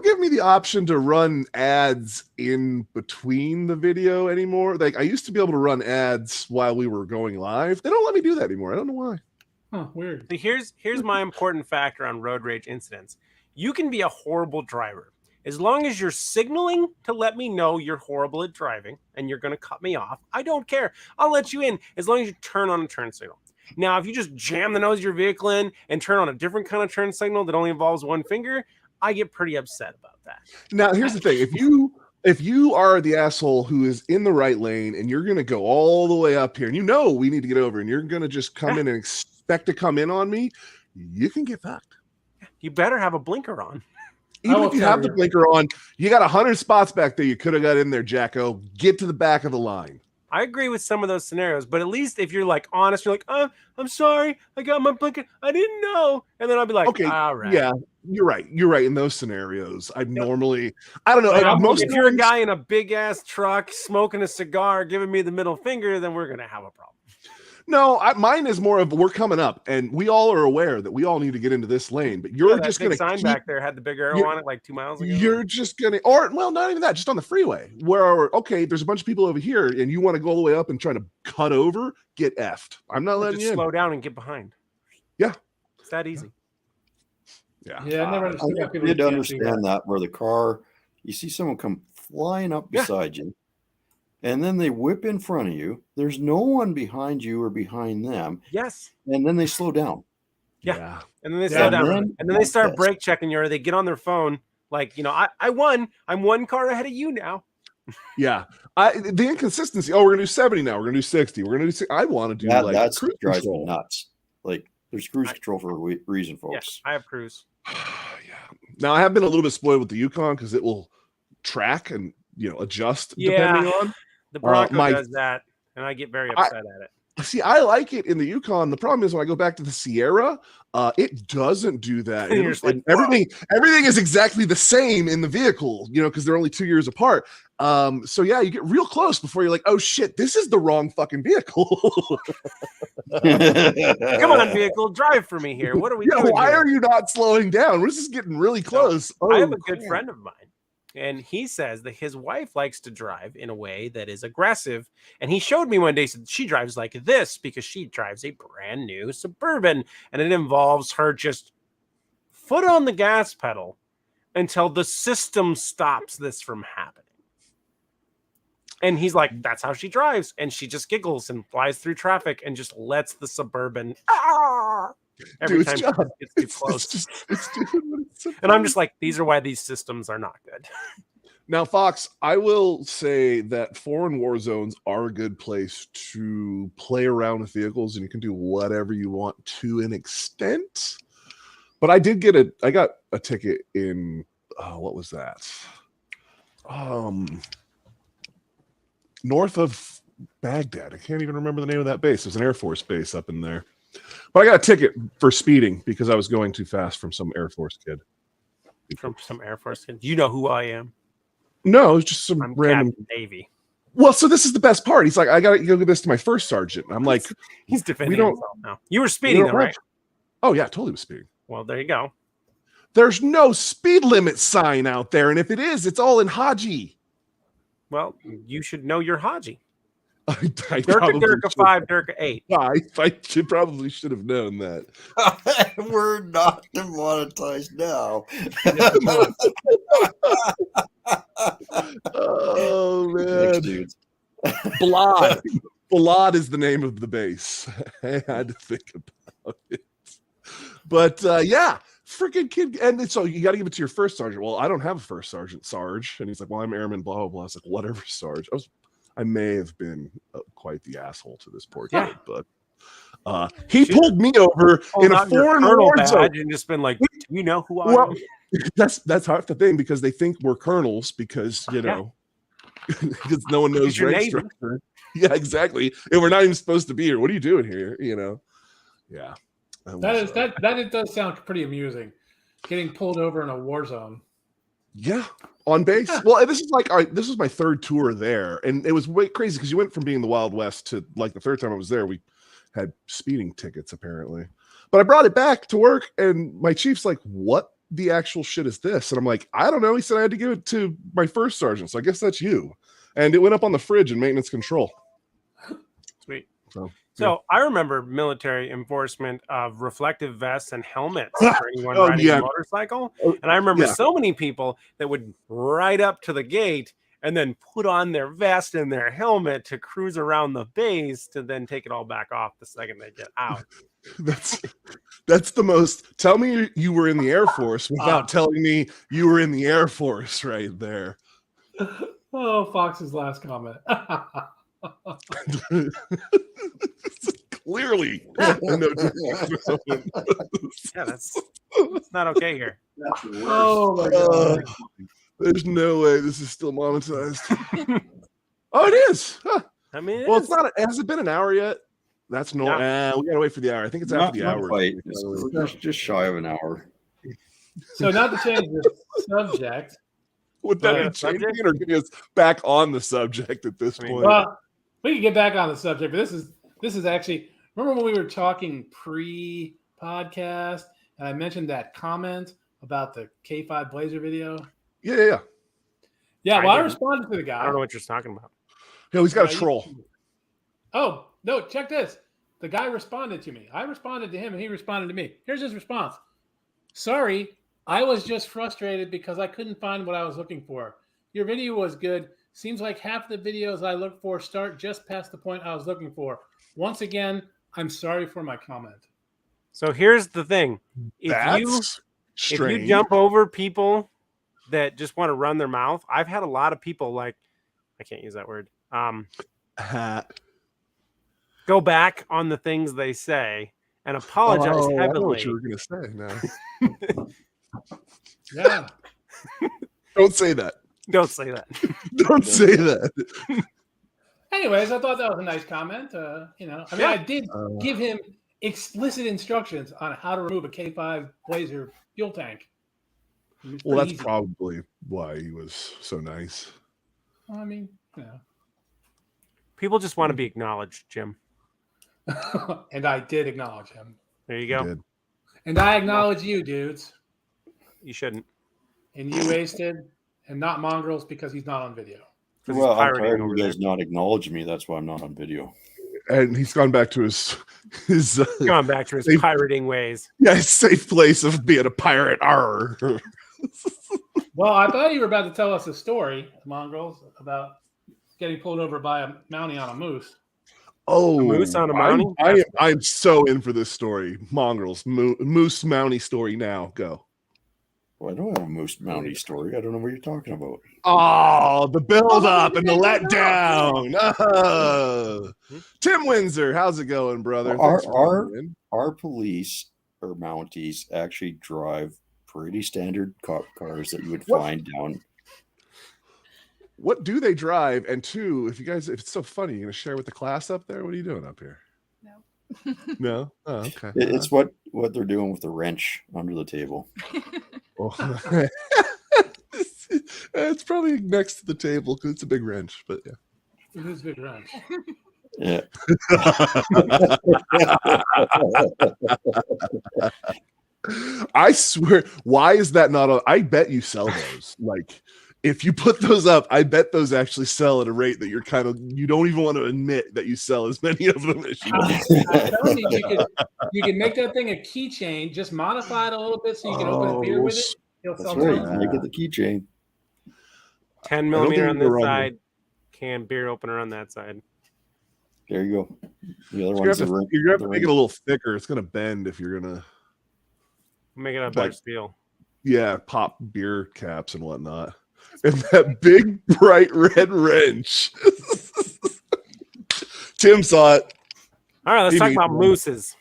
give me the option to run ads in between the video anymore. Like I used to be able to run ads while we were going live. They don't let me do that anymore. I don't know why. Huh, weird. So here's my important factor on road rage incidents. You can be a horrible driver. As long as you're signaling to let me know you're horrible at driving and you're going to cut me off, I don't care. I'll let you in as long as you turn on a turn signal. Now, if you just jam the nose of your vehicle in and turn on a different kind of turn signal that only involves one finger, I get pretty upset about that. Now, here's the thing. If you are the asshole who is in the right lane and you're going to go all the way up here and you know we need to get over and you're going to just come in and expect to come in on me, you can get fucked. You better have a blinker on. Even if you have the blinker on, you got 100 spots back there. You could have got in there, Jacko. Get to the back of the line. I agree with some of those scenarios, but at least if you're like honest, you're like, I'm sorry, I got my blinker, I didn't know, and then I'll be like, okay, all right. Yeah, you're right. You're right. In those scenarios, I normally, I don't know. Like, if you're a guy in a big ass truck smoking a cigar, giving me the middle finger, then we're gonna have a problem. No, mine is more of we're coming up, and we all are aware that we all need to get into this lane. But you're just going to sign back there had the big arrow on it like 2 miles ago. You're just going to, or well, not even that, just on the freeway where okay, there's a bunch of people over here, and you want to go all the way up and try to cut over. Get effed. I'm not letting you slow down and get behind. Yeah, it's that easy. Yeah. I never understood how people did understand that where the car, you see someone come flying up beside you. And then they whip in front of you. There's no one behind you or behind them. Yes. And then they slow down. Yeah. And then they slow down. And then they start brake checking you, or they get on their phone. Like, I won. I'm one car ahead of you now. Yeah. The inconsistency. Oh, we're going to do 70 now. We're going to do 60. We're going to do 60. I want to do that's drives me nuts. Like, there's cruise control for a reason, folks. Yeah, I have cruise. Yeah. Now, I have been a little bit spoiled with the Yukon because it will track and, adjust depending on. The Bronco does that, and I get very upset at it. See, I like it in the Yukon. The problem is when I go back to the Sierra, it doesn't do that. Everything is exactly the same in the vehicle, because they're only 2 years apart. So yeah, you get real close before you're like, oh shit, this is the wrong fucking vehicle. Come on, vehicle, drive for me here. What are we doing? Why are you not slowing down? We're just getting really close. I have a good friend of mine. And he says that his wife likes to drive in a way that is aggressive. And he showed me one day, said she drives like this because she drives a brand new Suburban. And it involves her just foot on the gas pedal until the system stops this from happening. And he's like, that's how she drives. And she just giggles and flies through traffic and just lets the Suburban every time it gets too close. And I'm just like, these are why these systems are not good. Now, Fox, I will say that foreign war zones are a good place to play around with vehicles, and you can do whatever you want to an extent. But I got a ticket in, what was that? North of Baghdad. I can't even remember the name of that base. There's an Air Force base up in there. But I got a ticket for speeding because I was going too fast from some Air Force kid. From some Air Force kid? Do you know who I am? No, it's just some random Captain Navy. Well, so this is the best part. He's like, I got to go give this to my first sergeant. I'm like, he's defending himself now. You were speeding though, right? Oh yeah, totally was speeding. Well, there you go. There's no speed limit sign out there, and if it is, it's all in Haji. Well, you should know your Haji. Durka 5, Durka 8. I probably should have known that. We're not demonetized now. Oh man, Balad. Balad is the name of the base. I had to think about it, but yeah. Freaking kid, and so you got to give it to your first sergeant. Well, I don't have a first sergeant, Sarge, and he's like, "Well, I'm airman." Blah blah blah. I was like, "Whatever, Sarge." I may have been quite the asshole to this poor kid, but he pulled me over in a foreign war zone and just been like, "Do you know who I am?" That's half the thing because they think we're colonels because because no one knows rank structure. Yeah, exactly. And we're not even supposed to be here. What are you doing here? Yeah. That does sound pretty amusing. Getting pulled over in a war zone. Yeah, on base. Well, this is like this was my third tour there, and it was way crazy because you went from being the Wild West to like the third time I was there, we had speeding tickets apparently. But I brought it back to work, and my chief's like, "What the actual shit is this?" And I'm like, "I don't know." He said I had to give it to my first sergeant, so I guess that's you. And it went up on the fridge in maintenance control. Sweet. So So I remember military enforcement of reflective vests and helmets for anyone Oh, riding yeah. a motorcycle. Oh, And I remember yeah. so many people that would ride up to the gate and then put on their vest and their helmet to cruise around the base to then take it all back off the second they get out. That's the most. Tell me you were in the Air Force without telling me you were in the Air Force right there. Oh, Fox's last comment. Clearly. Yeah, that's not okay here. Oh my god. There's no way this is still monetized. Oh, it is. Huh. I mean, Well, it's not. Has it been an hour yet? That's no. We gotta wait for the hour. I think it's after the hour. Quite. It's just shy of an hour. So not to change the subject. Would that be changing it or getting us back on the subject at this point? Well, we can get back on the subject, but this is actually. Remember when we were talking pre-podcast, and I mentioned that comment about the K5 Blazer video? Yeah. Yeah, well, I responded to the guy. I don't know what you're talking about. Yeah, he's got a troll. Oh, no, check this. The guy responded to me. I responded to him, and he responded to me. Here's his response. Sorry, I was just frustrated because I couldn't find what I was looking for. Your video was good. Seems like half the videos I look for start just past the point I was looking for. Once again, I'm sorry for my comment. So here's the thing. If you jump over people that just want to run their mouth, I've had a lot of people like, I can't use that word. Go back on the things they say and apologize heavily. I know what you were going to say now. Yeah. Don't say that. Don't say that. Don't say that. Anyways, I thought that was a nice comment. I did give him explicit instructions on how to remove a K5 Blazer fuel tank. Well, that's probably why he was so nice. I mean, people just want to be acknowledged, Jim. And I did acknowledge him. There you go. And I acknowledge you, dudes. You shouldn't. And you wasted, and not Mongrels because he's not on video. Well, I'm tired of you guys not acknowledging me. That's why I'm not on video. And he's gone back to his pirating ways. Yeah, his safe place of being a pirate. Arr. Well, I thought you were about to tell us a story, Mongrels, about getting pulled over by a Mountie on a moose. Oh, a moose on a Mountie? I'm so in for this story. Mongrels, moose Mountie story now. Go. Well, I don't have a moose Mountie story. I don't know what you're talking about. Oh, the build up and the letdown. Tim Windsor, how's it going, brother? Our police or Mounties actually drive pretty standard cop cars that you would find down. What do they drive? And two, if it's so funny, you're gonna share with the class up there. What are you doing up here? No. No? Oh, okay. It's what they're doing with the wrench under the table. It's probably next to the table because it's a big wrench, but yeah. It is a big wrench. Yeah. I swear, why is that not I bet you sell those. Like, if you put those up, I bet those actually sell at a rate that you don't even want to admit that you sell as many of them as you do. I'm telling you can make that thing a keychain, just modify it a little bit so you can open a beer with it. That's right. Make it the keychain. 10 millimeter on this side, can beer opener on that side. There you go. The other one's you're gonna have to make it a little thicker. It's gonna bend if you're gonna make it a better steel. Yeah, pop beer caps and whatnot. And that big bright red wrench. Tim saw it. All right, let's talk about mooses.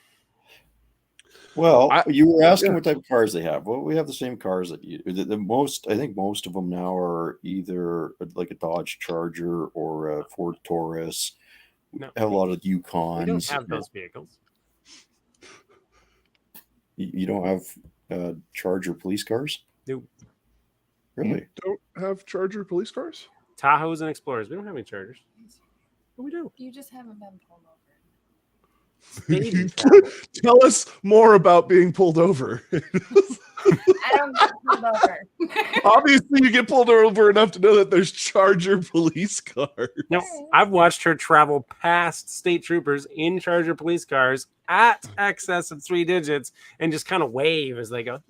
Well, you were asking what type of cars they have. Well, we have the same cars that you. I think most of them now are either like a Dodge Charger or a Ford Taurus. No, have a lot of Yukons. We don't have those vehicles. You don't have Charger police cars? Nope. Really? Don't have Charger police cars? Tahoes and Explorers. We don't have any Chargers. But we do. You just haven't been pulled over. Baby travel. Tell us more about being pulled over. I don't get pulled over. Obviously, you get pulled over enough to know that there's Charger police cars. No, I've watched her travel past state troopers in Charger police cars at excess of 3 digits and just kind of wave as they go.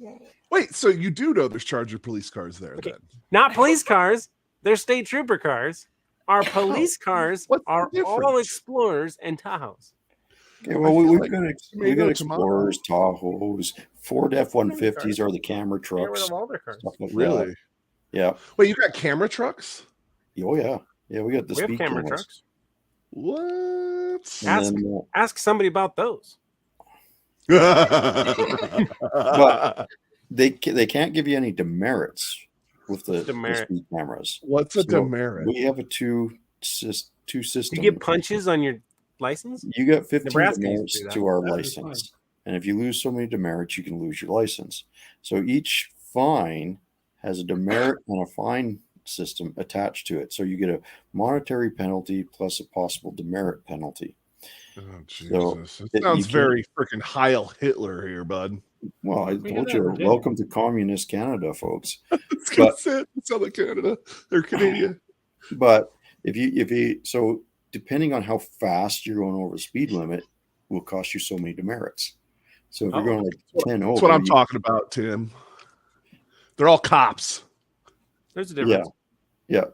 Wait, so you do know there's Charger police cars there Okay. then? Not police cars. They're state trooper cars. Our police cars What's the are all difference? Explorers and Tahoes. Okay, well, I feel we've like got, you we may got know Explorers, Tahoes, Ford F-150s are the camera Get rid trucks. of all their cars. Stuff like Really? that. Yeah. Wait, you got camera trucks? Oh, yeah. Yeah, we got the We have speed camera cameras. trucks. What? And then, Ask somebody about those. but they can't give you any demerits with the Demerit. speed cameras. What's a So demerit? We have a two system. You get punches on your license? You get 15 Nebraska used demerits to do that. to our That'd be license. And if you lose so many demerits, you can lose your license. So each fine has a demerit and a fine system attached to it. So you get a monetary penalty plus a possible demerit penalty. Oh, So, Jesus. you It sounds can't- very freaking Heil Hitler here, bud. Well, I We told got you, that, Virginia. welcome to communist Canada, folks. It's gonna But- say it's not like Canada. They're Canadian. But if you so depending on how fast you're going over the speed limit will cost you so many demerits. So if you're going like 10 over, That's what I'm you- talking about, Tim. They're all cops. There's a difference. Yeah.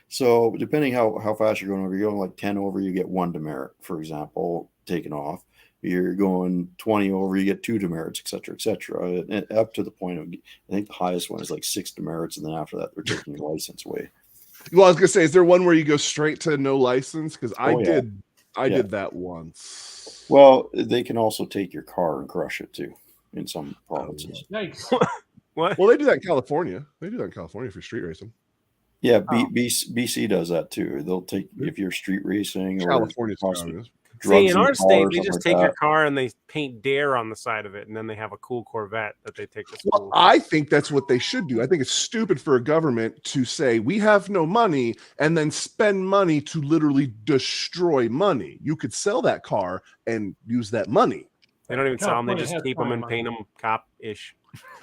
So depending how fast you're going over, you're going like 10 over, you get 1 demerit, for example, taken off. You're going 20 over, you get 2 demerits, et cetera, and up to the point of, I think the highest one is like 6 demerits, and then after that, they're taking your license away. Well, I was gonna say, is there one where you go straight to no license? Because I Oh, yeah. I Yeah. did that once. Well, they can also take your car and crush it too in some provinces. Yikes. What? Well, they do that in California. They do that in California for street racing. Yeah, Oh. BC does that too. They'll take if you're street racing or California's possibly communist. drugs See, in in our the car state, or they something just like take your that. car and they paint Dare on the side of it, and then they have a cool Corvette that they take to Well, school. I think that's what they should do. I think it's stupid for a government to say we have no money and then spend money to literally destroy money. You could sell that car and use that money. They don't even sell them; they California just has keep them plenty and of paint them cop-ish.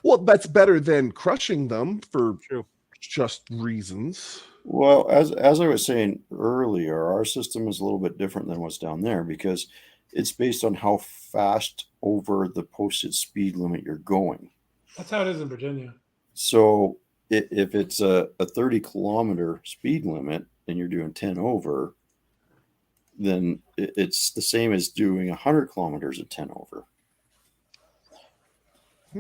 Well, that's better than crushing them for True. just reasons. Well, as I was saying earlier, our system is a little bit different than what's down there because it's based on how fast over the posted speed limit you're going. That's how it is in Virginia. So if it's a 30-kilometer speed limit and you're doing 10 over, then it's the same as doing 100 kilometers at 10 over.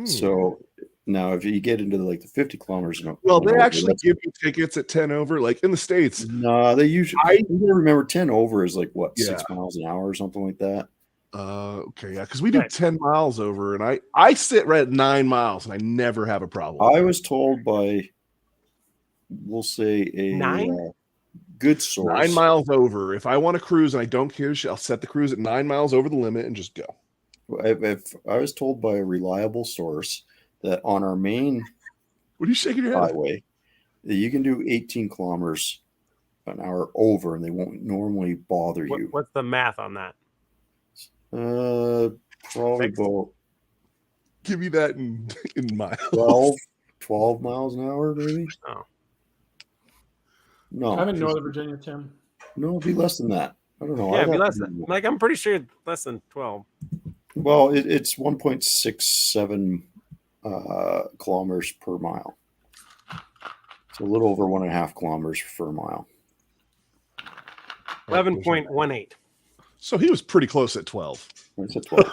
So now if you get into like the 50 kilometers, Well, they over, actually that's- give you tickets at 10 over, like in the States. no, they usually. I- You gotta remember 10 over is like what, Yeah. 6 miles an hour or something like that. Okay, yeah, because we do Right. 10 miles over, and I sit right at 9 miles, and I never have a problem. I was told by, we'll say a 9? good source. 9 miles over. If I want to cruise and I don't care, I'll set the cruise at 9 miles over the limit and just go. If I was told by a reliable source that on our main What are you shaking your head? highway, that you can do 18 kilometers an hour over, and they won't normally bother you. What's the math on that? Probably Fixed. about Give me that in miles. 12 miles an hour, maybe. Oh. No, I'm in Northern Virginia, Tim. no, it'd be less than that. I don't know. Yeah, I'd it'd be have less to than. do- Like, I'm pretty sure less than 12. Well, it's 1.67 kilometers per mile. So a little over 1.5 kilometers per mile. 11.18. So he was pretty close at 12. I said 12.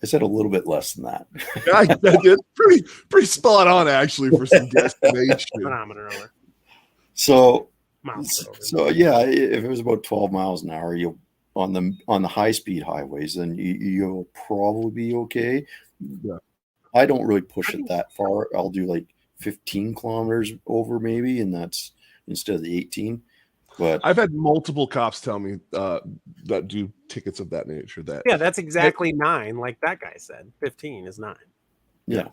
I said a little bit less than that. I did pretty spot on actually for some guesstimation. Phenometer over. So Miles per hour. So yeah, if it was about 12 miles an hour, you'll on the high speed highways, then you'll probably be okay. Yeah. I don't really push it that far. I'll do like 15 kilometers over maybe, and that's instead of the 18. But I've had multiple cops tell me that do tickets of that nature. That Yeah, that's exactly 9, like that guy said. 15 is 9. yeah.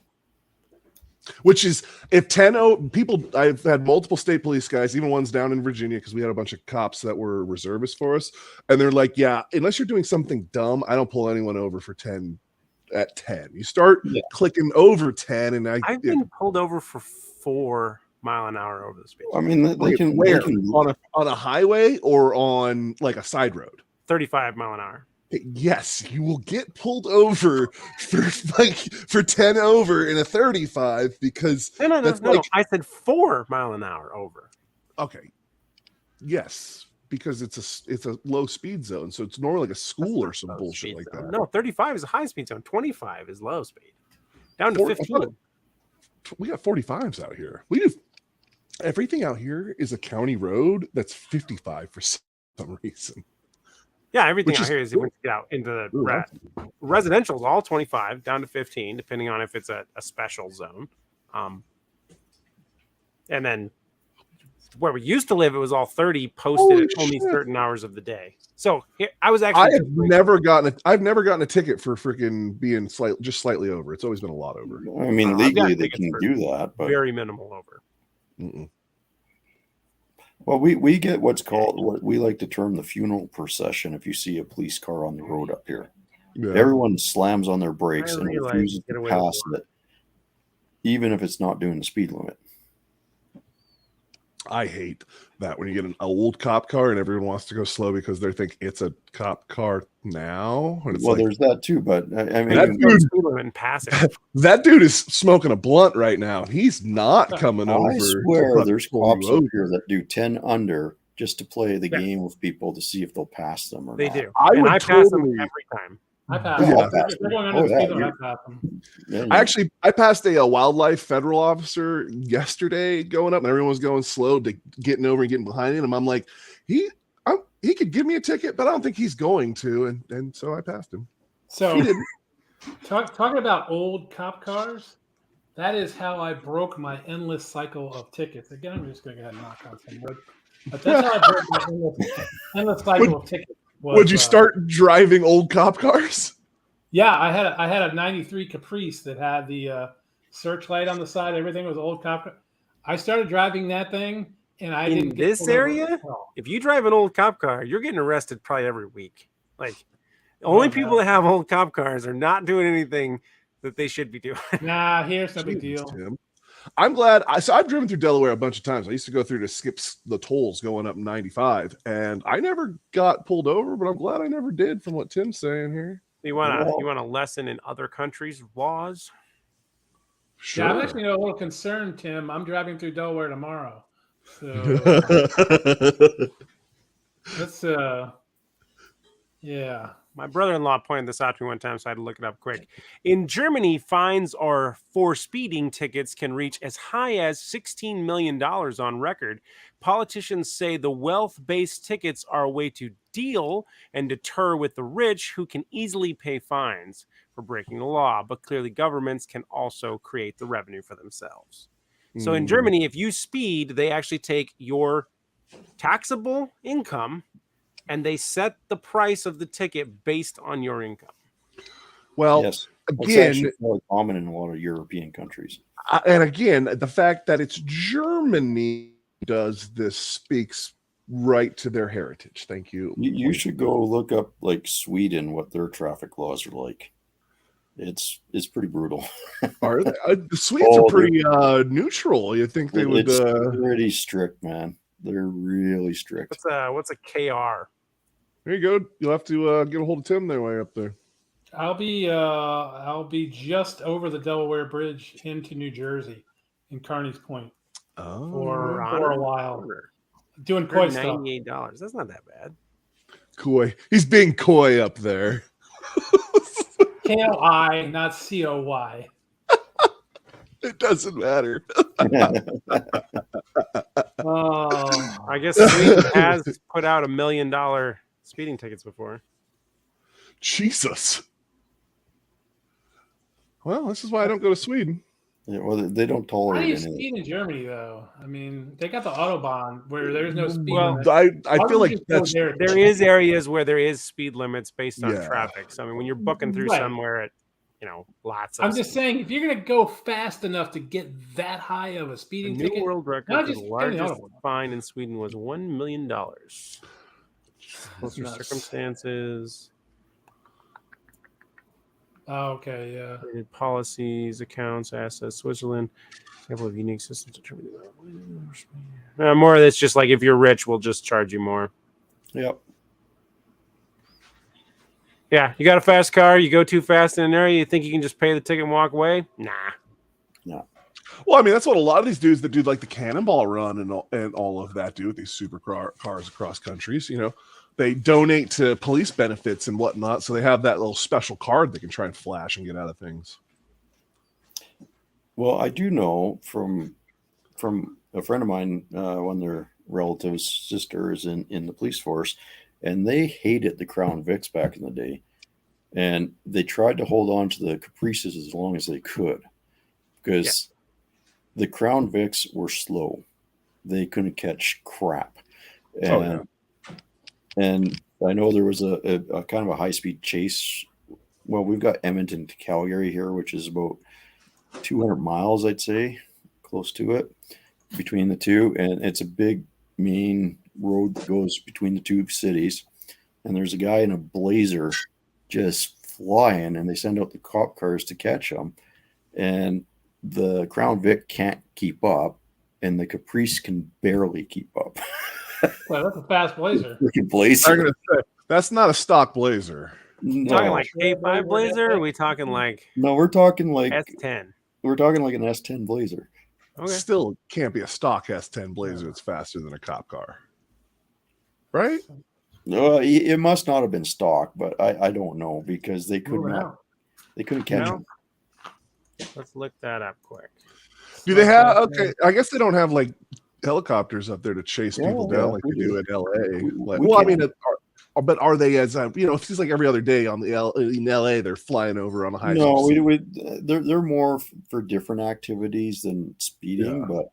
Which is if 10 people, I've had multiple state police guys, even ones down in Virginia, because we had a bunch of cops that were reservists for us, and they're like, yeah, unless you're doing something dumb, I don't pull anyone over for 10 at 10. You start clicking over 10, and I've been pulled over for 4 mile an hour over the speed. I mean, they can on a highway or on like a side road. 35 mile an hour. Yes, you will get pulled over for 10 over in a 35 because no. I said 4 mile an hour over. Okay. Yes, because it's a low speed zone, so it's normally like a school or some bullshit like that. No, 35 is a high speed zone. 25 is low speed. Down to 15. We got 45s out here. We do everything out here is a county road that's 55 for some reason. Yeah, everything out here is when you get out into the residential is all 25 down to 15, depending on if it's a special zone. And then where we used to live, it was all 30 posted at only certain hours of the day. So I was actually. I've never gotten a ticket for freaking being slightly over. It's always been a lot over. I mean, legally they can do that, but very minimal over. Well, we get what's called what we like to term the funeral procession. If you see a police car on the road up here, everyone slams on their brakes and refuses to pass it, even if it's not doing the speed limit. I hate that when you get an old cop car and everyone wants to go slow because they think it's a cop car now. Well, there's that too, but I mean, that dude is smoking a blunt right now. He's not coming over. I swear there's cops up here that do 10 under just to play the game with people to see if they'll pass them or not. They do. I pass them every time. I pass them. I passed a wildlife federal officer yesterday going up, and everyone was going slow to getting over and getting behind him. And I'm like, he could give me a ticket, but I don't think he's going to. And so I passed him. So he didn't. Talking about old cop cars, that is how I broke my endless cycle of tickets. Again, I'm just going to go ahead and knock on some wood. But that's how I broke my endless cycle of tickets. Would you start driving old cop cars? Yeah, I had a 93 Caprice that had the searchlight on the side. Everything was old cop car. I started driving that thing, and I didn't get this area. If you drive an old cop car, you're getting arrested probably every week. Like the only people that have old cop cars are not doing anything that they should be doing. Nah, here's no big deal. Tim. I'm glad. I've driven through Delaware a bunch of times. I used to go through to skip the tolls going up 95, and I never got pulled over. But I'm glad I never did. From what Tim's saying here, you want a lesson in other countries' laws? Sure. Yeah, I'm actually a little concerned, Tim. I'm driving through Delaware tomorrow, so let's yeah. My brother-in-law pointed this out to me one time, so I had to look it up quick. In Germany, fines for speeding tickets can reach as high as $16 million on record. Politicians say the wealth-based tickets are a way to deal and deter with the rich who can easily pay fines for breaking the law, but clearly governments can also create the revenue for themselves. So in Germany, if you speed, they actually take your taxable income and they set the price of the ticket based on your income. Well, yes. Again, it's more common in a lot of European countries. And again, the fact that it's Germany does this speaks right to their heritage. Thank you. You should go look up like Sweden, what their traffic laws are like. It's pretty brutal. Are they? The Swedes are pretty neutral. You think they would? It's pretty strict, man. They're really strict. What's a KR? There you go. You'll have to get a hold of Tim their way up there. I'll be just over the Delaware Bridge into New Jersey in Kearney's Point for a while. Doing coy stuff. $98. That's not that bad. Coy. He's being coy up there. KOI, not COY. It doesn't matter. I guess Sweden has put out $1 million speeding tickets before. Jesus. Well, this is why I don't go to Sweden. Yeah, well, they don't tolerate How do you anything. speed in Germany, though? I mean, they got the Autobahn where there's no speed limit. limit. I feel like there is areas where there is speed limits based on traffic. So I mean, when you're booking through somewhere at lots of. I'm just saying, if you're going to go fast enough to get that high of a The speeding new ticket, world record not for the just getting the largest auto. fine in Sweden was $1 million. Closer nuts. circumstances, Oh, okay, yeah. rated policies, accounts, assets, Switzerland. Example of unique systems determining more of that's just like if you're rich, we'll just charge you more. Yep. Yeah, you got a fast car, you go too fast in an area, you think you can just pay the ticket and walk away? Nah. No. Well, I mean, that's what a lot of these dudes that do like the cannonball run and all of that do with these super cars across countries. They donate to police benefits and whatnot, so they have that little special card they can try and flash and get out of things. Well, I do know from a friend of mine, one of their relatives' sisters in the police force, and they hated the Crown Vics back in the day, and they tried to hold on to the Caprices as long as they could, because the Crown Vics were slow; they couldn't catch crap, and and I know there was a kind of a high speed chase. Well, we've got Edmonton to Calgary here, which is about 200 miles, I'd say, close to it, between the two. And it's a big main road that goes between the two cities. And there's a guy in a Blazer just flying, and they send out the cop cars to catch him. And the Crown Vic can't keep up, and the Caprice can barely keep up. Well, that's a fast Blazer. Freaking Blazer. I'm gonna say, that's not a stock Blazer. No. Talking like K5 Blazer, or are we talking like No, we're talking like S10? We're talking like an S10 Blazer. Okay. Still can't be a stock S10 Blazer that's faster than a cop car, right? No, it must not have been stock, but I don't know because they couldn't catch him. Let's look that up quick. Do they have? Okay, I guess they don't have like helicopters up there to chase people down like they do in LA. But are they as it feels like every other day in LA they're flying over on a high. No, they're more for different activities than speeding. But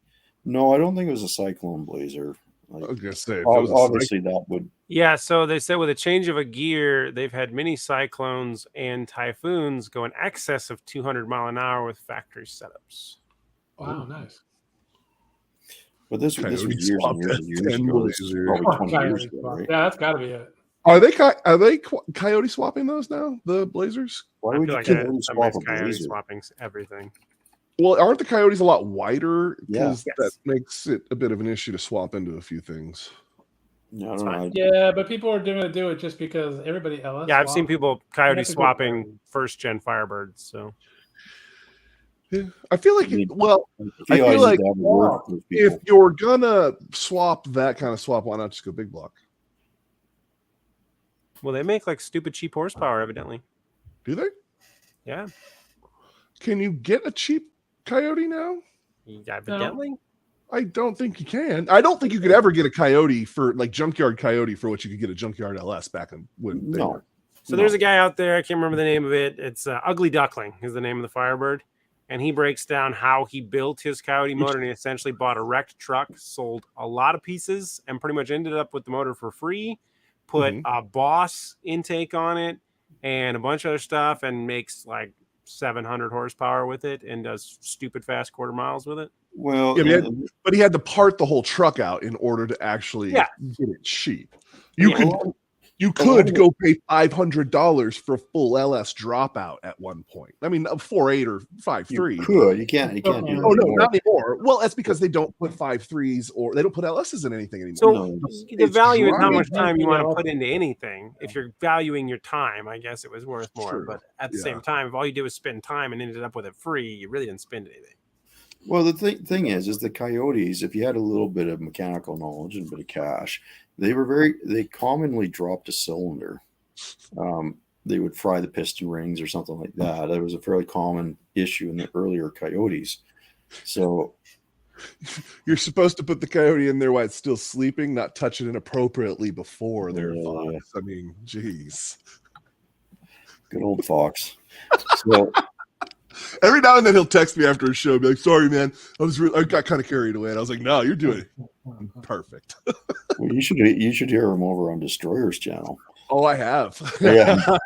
no, I don't think it was a Cyclone Blazer. I was gonna say obviously that would. Yeah, so they said with a change of a gear, they've had many cyclones and typhoons go in excess of 200 mile an hour with factory setups. Wow, nice. But this was years and years ago. Probably 20 years ago, right? Yeah, that's got to be it. Are they coyote swapping those now? The Blazers? Why would you coyote swap a Blazer? Swapping everything. Well, aren't the coyotes a lot wider? Yes. That makes it a bit of an issue to swap into a few things. Yeah, I don't know. Yeah, but people are going to do it just because everybody else. Yeah, I've seen people coyote swapping first gen Firebirds. So yeah, I feel like if you're gonna swap that kind of swap, why not just go big block? Well, they make like stupid cheap horsepower, evidently. Do they? Yeah. Can you get a cheap coyote now? Evidently. No. I don't think you can. I don't think you could ever get a coyote for like junkyard coyote for what you could get a junkyard LS back in when they were. So there's a guy out there, I can't remember the name of it. It's Ugly Duckling is the name of the Firebird. And he breaks down how he built his coyote motor, and he essentially bought a wrecked truck, sold a lot of pieces, and pretty much ended up with the motor for free, put a Boss intake on it and a bunch of other stuff, and makes like 700 horsepower with it and does stupid fast quarter miles with it. Well, but he had to part the whole truck out in order to actually get it cheap. You could go pay $500 for a full LS dropout at one point. I mean, 4.8 or 5.3. You can't. You can't do that. Oh no, not anymore. Well, that's because they don't put 5.3s or they don't put LSs in anything anymore. So the value is how much time you want to put into anything. If you're valuing your time, I guess it was worth more. True. But at the same time, if all you do is spend time and ended up with it free, you really didn't spend anything. Well, the thing is the coyotes, if you had a little bit of mechanical knowledge and a bit of cash, they commonly dropped a cylinder. They would fry the piston rings or something like that. That was a fairly common issue in the earlier coyotes. So you're supposed to put the coyote in there while it's still sleeping, not touch it inappropriately before they're fox. I mean, geez. Good old fox. So every now and then he'll text me after a show and be like, sorry, man, I got kind of carried away. And I was like, no, you're doing it perfect. Well, you should hear him over on Destroyer's channel. Oh, I have. Yeah.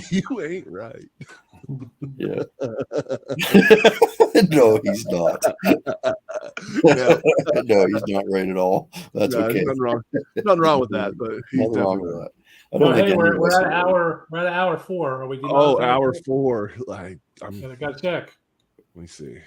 You ain't right. Yeah. No, he's not. No, No, he's not right at all. That's no, okay. nothing wrong. Nothing wrong with that, but he's Nothing wrong definitely with not. that. I don't Well, think hey, any of we're us at are right. hour 4. Are we? Oh, demonetized? hour 4. Like, I gotta check. let me see.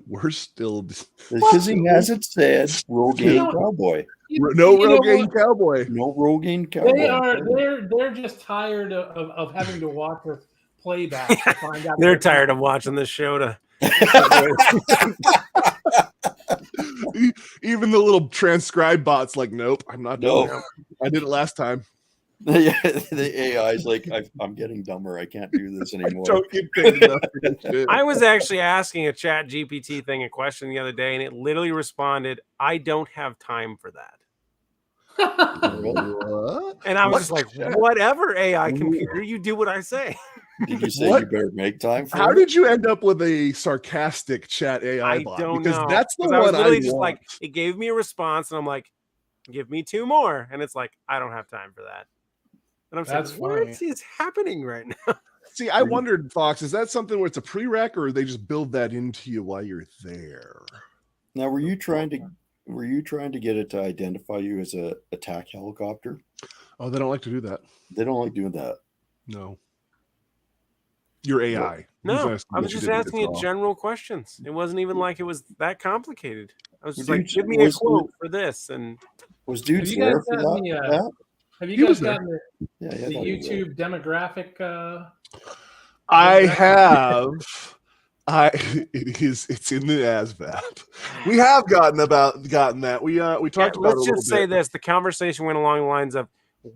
We're still Because he hasn't said Rogaine You know- Cowboy. no You know Rogaine what? Cowboy. No Rogaine Cowboy. They are. They're just tired of having to watch us playback to find out. They're tired of watching this show to Even the little transcribe bots, like, nope, I'm not doing No. it. I did it last time. The AI is like, I'm getting dumber. I can't do this I anymore. don't get paid enough for this shit. I was actually asking a chat GPT thing a question the other day, and it literally responded, I don't have time for that. What? And I was What just like, chat? whatever, AI computer, you do what I say. Did you say What? you better make time for How it? did you end up with a sarcastic chat AI I bot? don't Because know. that's the 'Cause one I was literally I just want. like, it gave me a response, and I'm like, give me 2 more. And it's like, I don't have time for that. And I'm That's saying, what funny. is happening right now? See, I wondered, Fox, is that something where it's a prereq or they just build that into you while you're there? Now, were you trying to get it to identify you as a attack helicopter? Oh, they don't like to do that. They don't like doing that. No. Your AI. No, I was just asking it general questions. It wasn't even like it was that complicated. I was just like, Dude, give me a was- quote for this. And Was Have dudes you guys there for gotten that? the, Have He you was guys there. gotten the, Yeah, the I thought he was there. YouTube demographic? I Exactly. have. It's in the ASVAB. We have gotten that. We talked about it a let's little just say bit. this: the conversation went along the lines of,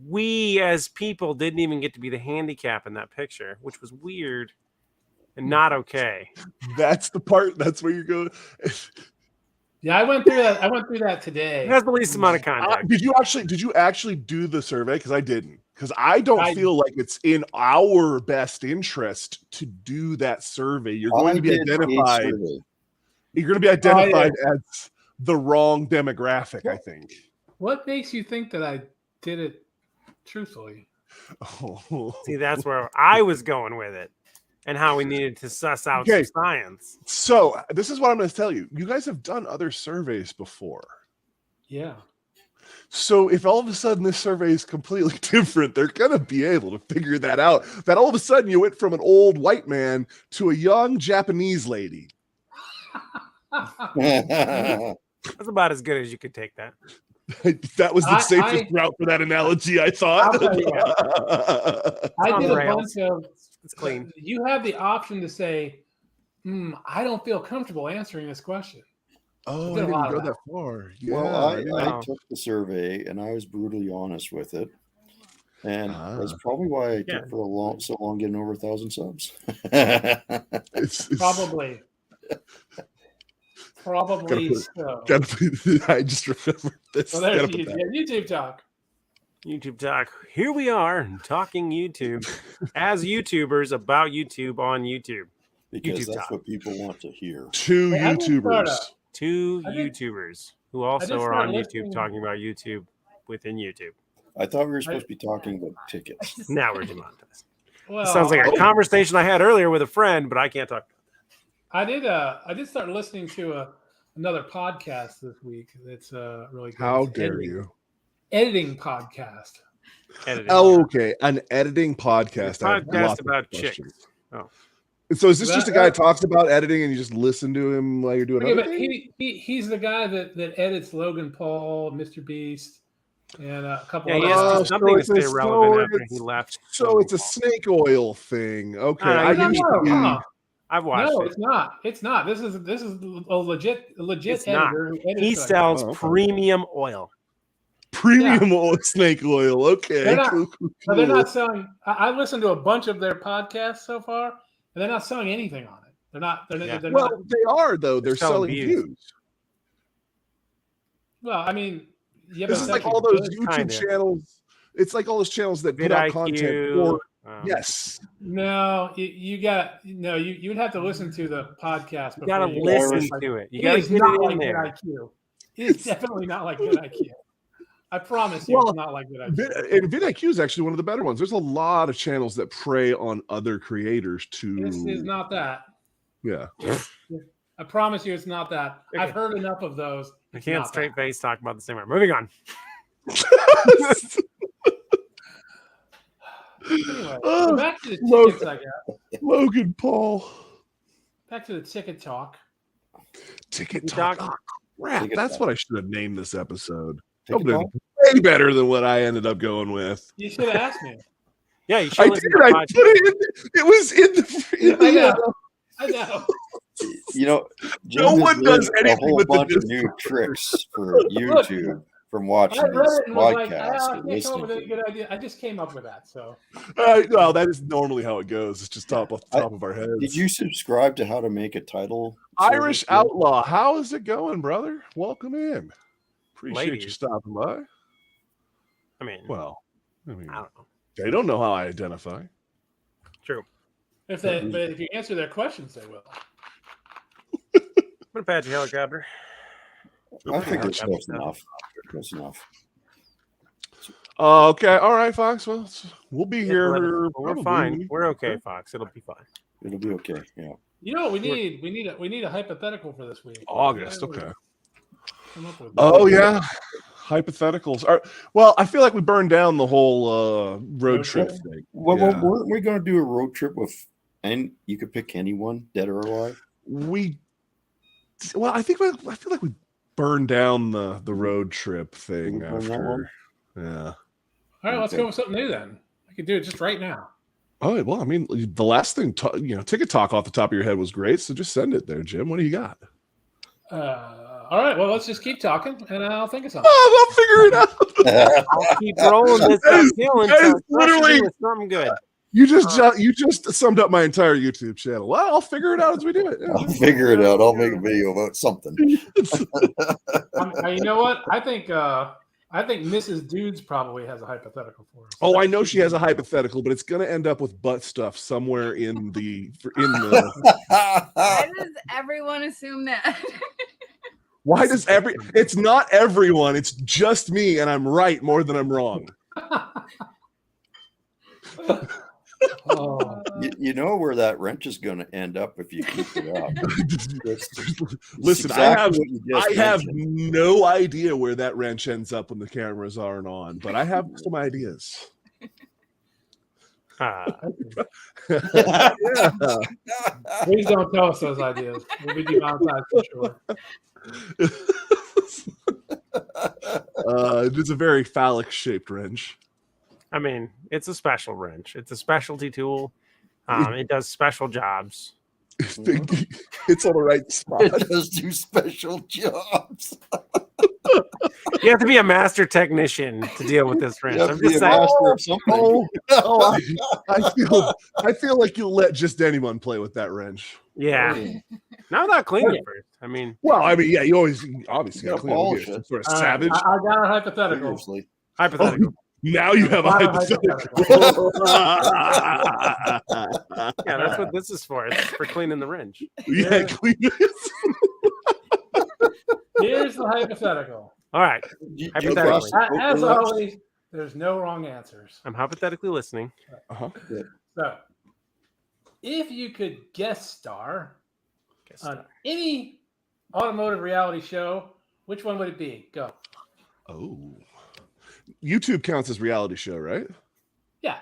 we as people didn't even get to be the handicap in that picture, which was weird and not okay. That's the part. That's where you go. Yeah, I went through that. I went through that today. It has the least amount of context. Did you actually do the survey? Because I didn't. Because I don't I- feel like it's in our best interest to do that survey. You're going I to be did a identified. survey. You're going to be identified as the wrong demographic, I think. What makes you think that I did it truthfully? Oh. See, that's where I was going with it, and how we needed to suss out Okay. some science. So this is what I'm going to tell you. You guys have done other surveys before. Yeah. So if all of a sudden this survey is completely different, they're going to be able to figure that out. That all of a sudden you went from an old white man to a young Japanese lady. That's about as good as you could take that. That was the I- safest route for that analogy, I thought. I'll tell you I on did the a rails. bunch of. It's clean. You have the option to say, I don't feel comfortable answering this question. Oh, did I a lot didn't of go that. that far. Well, I know. took the survey and I was brutally honest with it. And that's Ah. probably why I Yeah. took so long getting over 1,000 subs. It's Probably. Probably so. I just remembered this. So there's Gotta put that. YouTube talk. YouTube talk. Here we are talking YouTube as YouTubers about YouTube on YouTube. because YouTube that's talk. what people want to hear. Two Hey, I didn't start YouTubers. Two I did- YouTubers who also did are start on listening- YouTube talking about YouTube within YouTube. I thought we were supposed to be talking about tickets. Now we're demonetized. Well, It sounds like a conversation I had earlier with a friend, but I can't talk. I did start listening to another podcast this week. That's really good. How It's dare editing- you? Editing podcast. Editing. Oh, okay. An editing podcast. I have Podcast lots of about questions. chicks. Oh. And so is this just a guy That- that talks about editing and you just listen to him while you're doing Okay, other but things? he's the guy that edits Logan Paul, Mr. Beast, and a couple Yeah, he of has to Oh, do something to so it's stay a- relevant so after he it's- left. So it's a snake oil thing. Okay. I no, used no, to be. I've watched No, it. it's not. It's not. This is a legit It's not. editor. Who edits He like sells Oh, okay. premium oil. Premium oil, snake oil. Okay. They're not- cool. But they're not selling. I listened to a bunch of their podcasts so far, and they're not selling anything on it. They're not. They're, Yeah. they're Well, not. they are though. They're selling selling views. views. Well, I mean, yeah, This but is that's like all those good. YouTube kinda. channels. It's like all those channels that put out content vidIQ, for Yes. No, you would have to listen to the podcast. You gotta before listen like, to it. You it gotta is get not it in like there. VidIQ. It is definitely not like VidIQ. I promise you, Well, it's not like VidIQ. And vidIQ is actually one of the better ones. There's a lot of channels that prey on other creators to. This is not that. Yeah. I promise you, it's not that. Okay. I've heard enough of those. I It's can't not straight that. face talk about the same way. Moving on. Anyway, Oh, so back to the Logan. tickets, I guess. Logan Paul. Back to the ticket talk. Ticket Talk. talk. Oh, crap. Ticket That's talk. what I should have named this episode. Take That it would have been way better than what I ended up going with. You should have asked me. Yeah, you should I listen did. to the I podcast. put it in. It was in the. I know. I know. You know, Jim No has one does learned anything a whole with the bunch of new Discord. tricks for YouTube from watching I read these it and was like, podcasts I and can't come up listening with to any them. good idea. I just came up with that. So Well, that is normally how it goes. It's just top of our heads. Did you subscribe to how to make a title? Irish service yet? Outlaw? How is it going, brother? Welcome in. Appreciate you Ladies. stopping by. I mean, Well, I mean, I don't know. they don't know how I identify. True. but if you answer their questions, they will. I'm gonna patch a helicopter. I think it's close enough. Close enough. Okay, all right, Fox. Well, we'll be here. We're probably. fine. We're okay, Fox. It'll be fine. It'll be okay. Yeah. You know what we need? We need a hypothetical for this week. August. What do Okay. we come up with? Oh yeah, hypotheticals. Well, I feel like we burned down the whole road trip thing. Well, Yeah. weren't we going to do a road trip with, and you could pick anyone, dead or alive? I feel like we burned down the road trip thing Burn that after. Yeah. All right, let's Okay. go with something new then. I could do it just right now. Oh well, I mean, the last thing, ticket talk off the top of your head was great. So just send it there, Jim. What do you got? All right, well, let's just keep talking, and I'll think of something. Oh, I'll figure it out. I'll keep rolling this That is- uphill that is until literally- with something good. You just summed up my entire YouTube channel. Well, I'll figure it out as we do it. I'll figure it out. I'll make a video about something. You know what? I think Mrs. Dudes probably has a hypothetical for us. Oh, I know she has a hypothetical, but it's going to end up with butt stuff somewhere in the. Why does everyone assume that? Why does It's not everyone. It's just me, and I'm right more than I'm wrong. Oh. You know where that wrench is going to end up if you keep it up. Listen, exactly what you just I have mentioned. no idea where that wrench ends up when the cameras aren't on, but I have some ideas. Ah, Yeah. Please don't tell us those ideas. We'll be demonetized for sure. It's a very phallic shaped wrench. I mean, it's a special wrench. It's a specialty tool. It does special jobs. It's on the right spot. It does do special jobs. You have to be a master technician to deal with this wrench. You have I'm to be just a saying. master of something. I feel like you let just anyone play with that wrench. Yeah. Not without cleaning it first. I mean, Well, I mean, yeah, you obviously got to Yeah, clean polish it. Some it. sort of All right, savage. I got a hypothetical. Seriously. hypothetical. Now you have a Not a hypothetical. Yeah, that's what this is for. It's for cleaning the wrench. Yeah, clean it. Here's the hypothetical. All right. You Hypothetically. cross the As open always, there's no wrong answers. I'm hypothetically listening. Uh-huh. So, if you could guest star Guess on any automotive reality show, which one would it be? Go. Oh. YouTube counts as reality show, right? Yeah.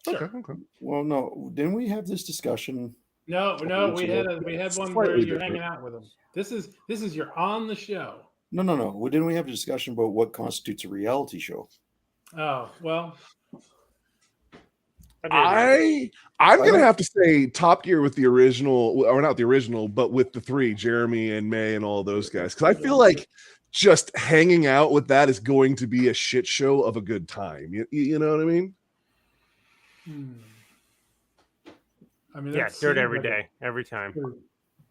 Sure. Okay. Well, no, didn't we have this discussion? No, we had one where Slightly you're different. hanging out with them. This is you're on the show. No. Well, didn't we have a discussion about what constitutes a reality show? Oh well. I'm gonna have to say Top Gear with the original, or not the original, but with the three, Jeremy and May and all those guys, because I feel like just hanging out with that is going to be a shit show of a good time. You know what I mean? I mean, Yeah, that do it seems every like a day, every time.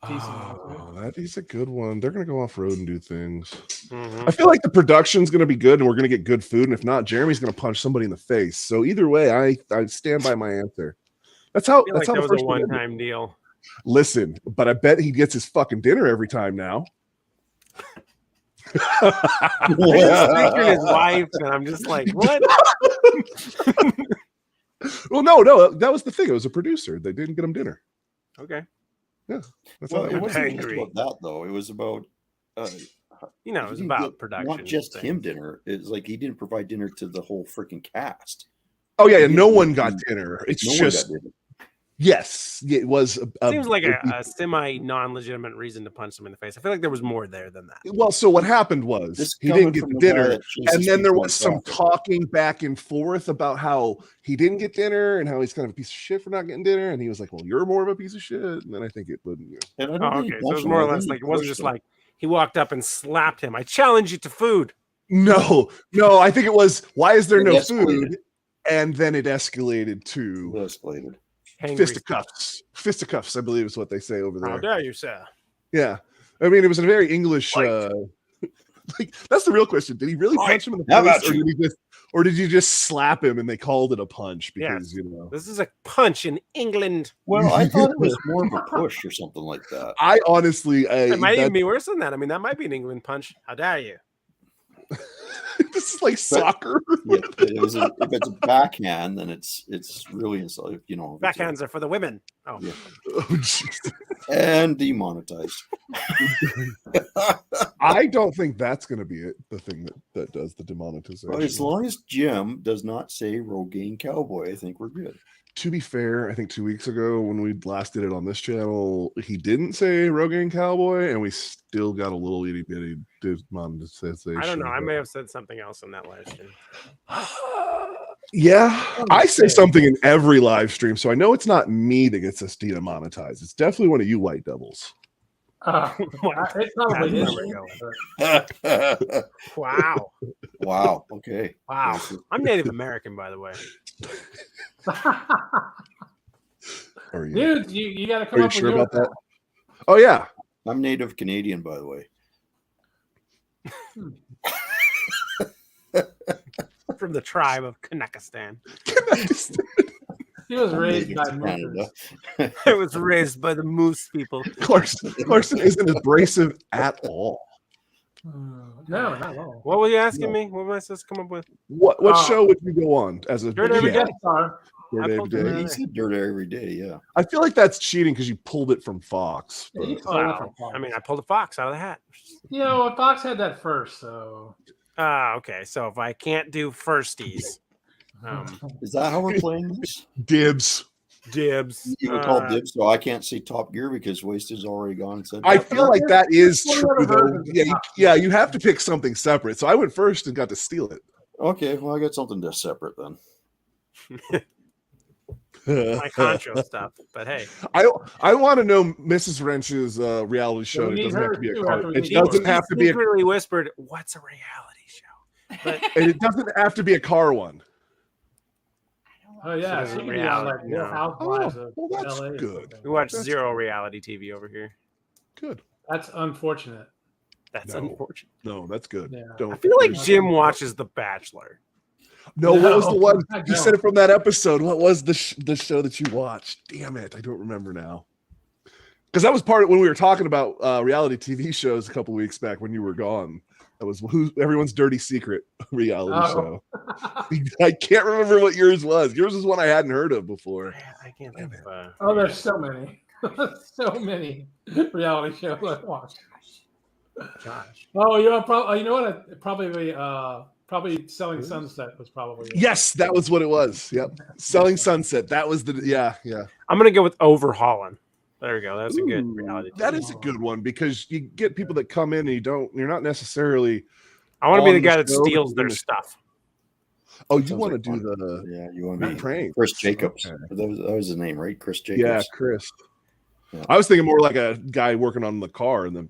Decent Oh, that is a good one. They're gonna go off road and do things. Mhm. I feel like the production's gonna be good, and we're gonna get good food. And if not, Jeremy's gonna punch somebody in the face. So either way, I stand by my answer. That's how. I feel That's like how that the was a first one ended. one-time deal. Listen, but I bet he gets his fucking dinner every time now. I just pictured his wife, and I'm just like, what? Well, no, that was the thing. It was a producer. They didn't get him dinner. Okay. That's Well, how it it wasn't just angry. about that though. It was about You know, it he was didn't about get production. not just things. him dinner. It's like he didn't provide dinner to the whole freaking cast. Oh yeah, He no didn't- one got dinner. It's No one got just dinner. yes, it was. Seems like a semi non-legitimate reason to punch him in the face. I feel like there was more there than that. Well, so what happened was This he coming didn't get from the the guy dinner, that chases and then there people was in some traffic. talking back and forth about how he didn't get dinner and how he's kind of a piece of shit for not getting dinner. And he was like, "Well, you're more of a piece of shit." And then I think it wouldn't. You know. And I don't Oh, think he okay, so it was punched him. more or I think less he like it wasn't pushed just him. like he walked up and slapped him. I challenge you to food. No, I think it was why is there It no escalated. food? And then it escalated It to escalated. Hangry. fisticuffs. Fisticuffs, I believe, is what they say over How there. dare you, sir? Yeah, I mean, it was a very English. Fight. Like that's the real question. Did he really Fight. punch him in the How face, about or you? did you just slap him and they called it a punch because Yes. you know? This is a punch in England. Well, I thought it was more of a push or something like that. I honestly, It might that- even be worse than that. I mean, that might be an England punch. How dare you? this is like soccer. Yeah, if it's a backhand, then it's really insult. You know, if it's a- Backhands are for the women. Oh, Yeah. Oh, jeez. and demonetized. I don't think that's going to be it. The thing that does the demonetization. Well, as long as Jim does not say Rogaine Cowboy, I think we're good. To be fair, I think 2 weeks ago when we last did it on this channel, he didn't say Rogaine Cowboy, and we still got a little itty bitty demonetization. I don't know. I may have said something else in that live stream. Yeah, I say something in every live stream, so I know it's not me that gets us demonetized. It's definitely one of you white devils. It probably That's is. where we're going. Wow. Wow. Okay. Wow. I'm Native American, by the way. Are you? Dude, you got to Are come you up sure with your about that? Oh yeah. I'm Native Canadian, by the way. From the tribe of Kanakistan. He was I'm raised native by to Canada. movers. I was raised by the moose people. Clarkson isn't abrasive at all. No, not at all. What were you asking me? What am I supposed to come up with? What show would you go on as a Dirt every yeah, day. Star. Dirt I every pulled day? it He said dirt every day. Yeah. I feel like that's cheating because you pulled it from Fox. Yeah, you but- stole it Wow. from Fox. I mean, I pulled a fox out of the hat. You know, Fox had that first, so Okay. So if I can't do firsties, Is that how we're playing this? Dibs. dibs. You were called dibs, so I can't say Top Gear because Wasted is already gone and said. I Top feel Gear. like that is What true other though. versions of Yeah, Top yeah, you have to pick something separate. So I went first and got to steal it. Okay, well, I got something just separate then. My concho stuff. But hey, I want to know Mrs. Wrench's reality show. we It need doesn't have her to be a too car. after we It need doesn't yours. have to be a secretly whispered, "What's a reality show?" But and it doesn't have to be a car one. oh yeah, She she doesn't could be on like reality- Real no. Housewives Oh, of well, that's LA. or good. something. we watch That's zero reality TV over here. Good. That's unfortunate. That's No. unfortunate. No, that's good. Yeah. Don't. I feel like Jim watches The Bachelor. No, what was the No, one I you don't. said it from that episode? What was the show that you watched? Damn it, I don't remember now. Because that was part of when we were talking about reality TV shows a couple weeks back when you were gone. That was everyone's dirty secret reality Oh. show. I can't remember what yours was. Yours was one I hadn't heard of before. I can't think of. Oh, there's so many, so many reality shows I watched. Gosh. Oh, you know, you know what? Probably Selling Sunset was probably it. Yes, that was what it was. Yep, Selling Sunset. That was the yeah. I'm gonna go with Overhauling. There we go. That's a good Ooh, reality. That TV. is a good one because you get people that come in and you're not necessarily. I want to be on the the guy that show, steals but their then the- stuff. Oh, you Sounds want like to do fun. the Yeah, you want to be prank? Chris Jacobs. Okay. That was his name, right? Chris Jacobs. Yeah, Chris. Yeah. I was thinking more like a guy working on the car and then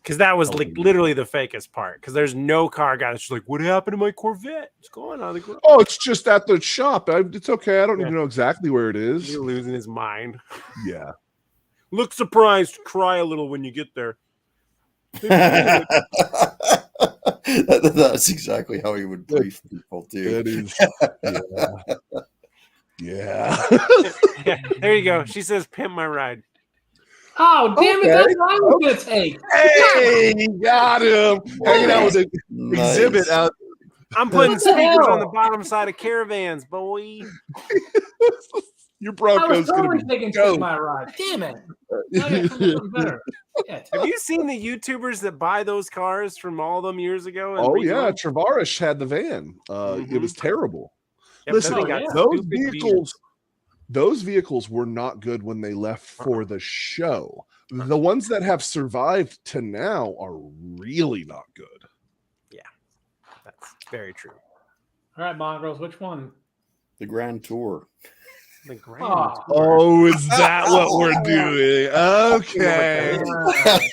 Because that was Oh, like yeah. literally the fakest part. Because there's no car guy that's just like, "What happened to my Corvette? What's going on?" Like, oh, it's just at the shop. It's okay. I don't need Yeah. to know exactly where it is. He's losing his mind. Yeah. Look surprised, cry a little when you get there. That's exactly how he would brief people too. That is, yeah. Yeah, there you go. She says, "Pimp my ride." Oh, damn it! Okay. That's what I was gonna take. Hey, got him. Hanging out with the Nice. exhibit out. I'm putting What the speakers hell? on the bottom side of caravans, boy. Your I was Bronco's gonna totally be taking dope. Pimp My Ride. Damn it! Now I gotta come up with something better. Shit. Have you seen the YouTubers that buy those cars from all them years ago? And Oh redo yeah, them? Travaris had the van. It was terrible. Yep, Listen, then they got those stupid vehicles were not good when they left for the show. The ones that have survived to now are really not good. That's very true. All right, Mongrels, which one? The Grand Tour. The Grand Oh. Tour. Oh, is that what we're doing? Okay.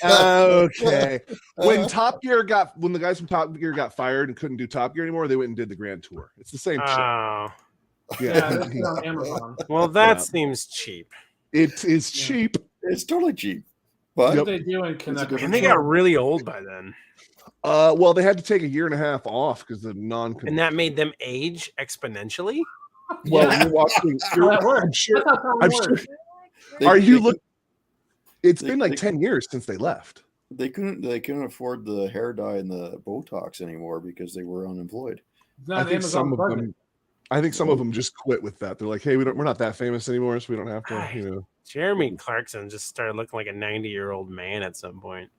Okay. When the guys from Top Gear got fired and couldn't do Top Gear anymore, they went and did the Grand Tour. It's the same shit. Oh, Yeah, this is on Amazon. well, that Yeah. seems cheap. It is cheap. It's totally cheap. But What they do in Connecticut? And they got really old by then. Well, they had to take a year and a half off because the And that made them age exponentially? Well, Yeah. you're watching. That's how that works. I'm sure. That's how I'm time sure. works. Are you they- look? It's they- been like they- 10 years since they left. They couldn't afford the hair dye and the Botox anymore because they were unemployed. It's not I an think some Amazon of budget. them. I think some of them just quit with that. They're like, "Hey, we're not that famous anymore, so we don't have to." You know. Jeremy Clarkson just started looking like a 90-year-old man at some point.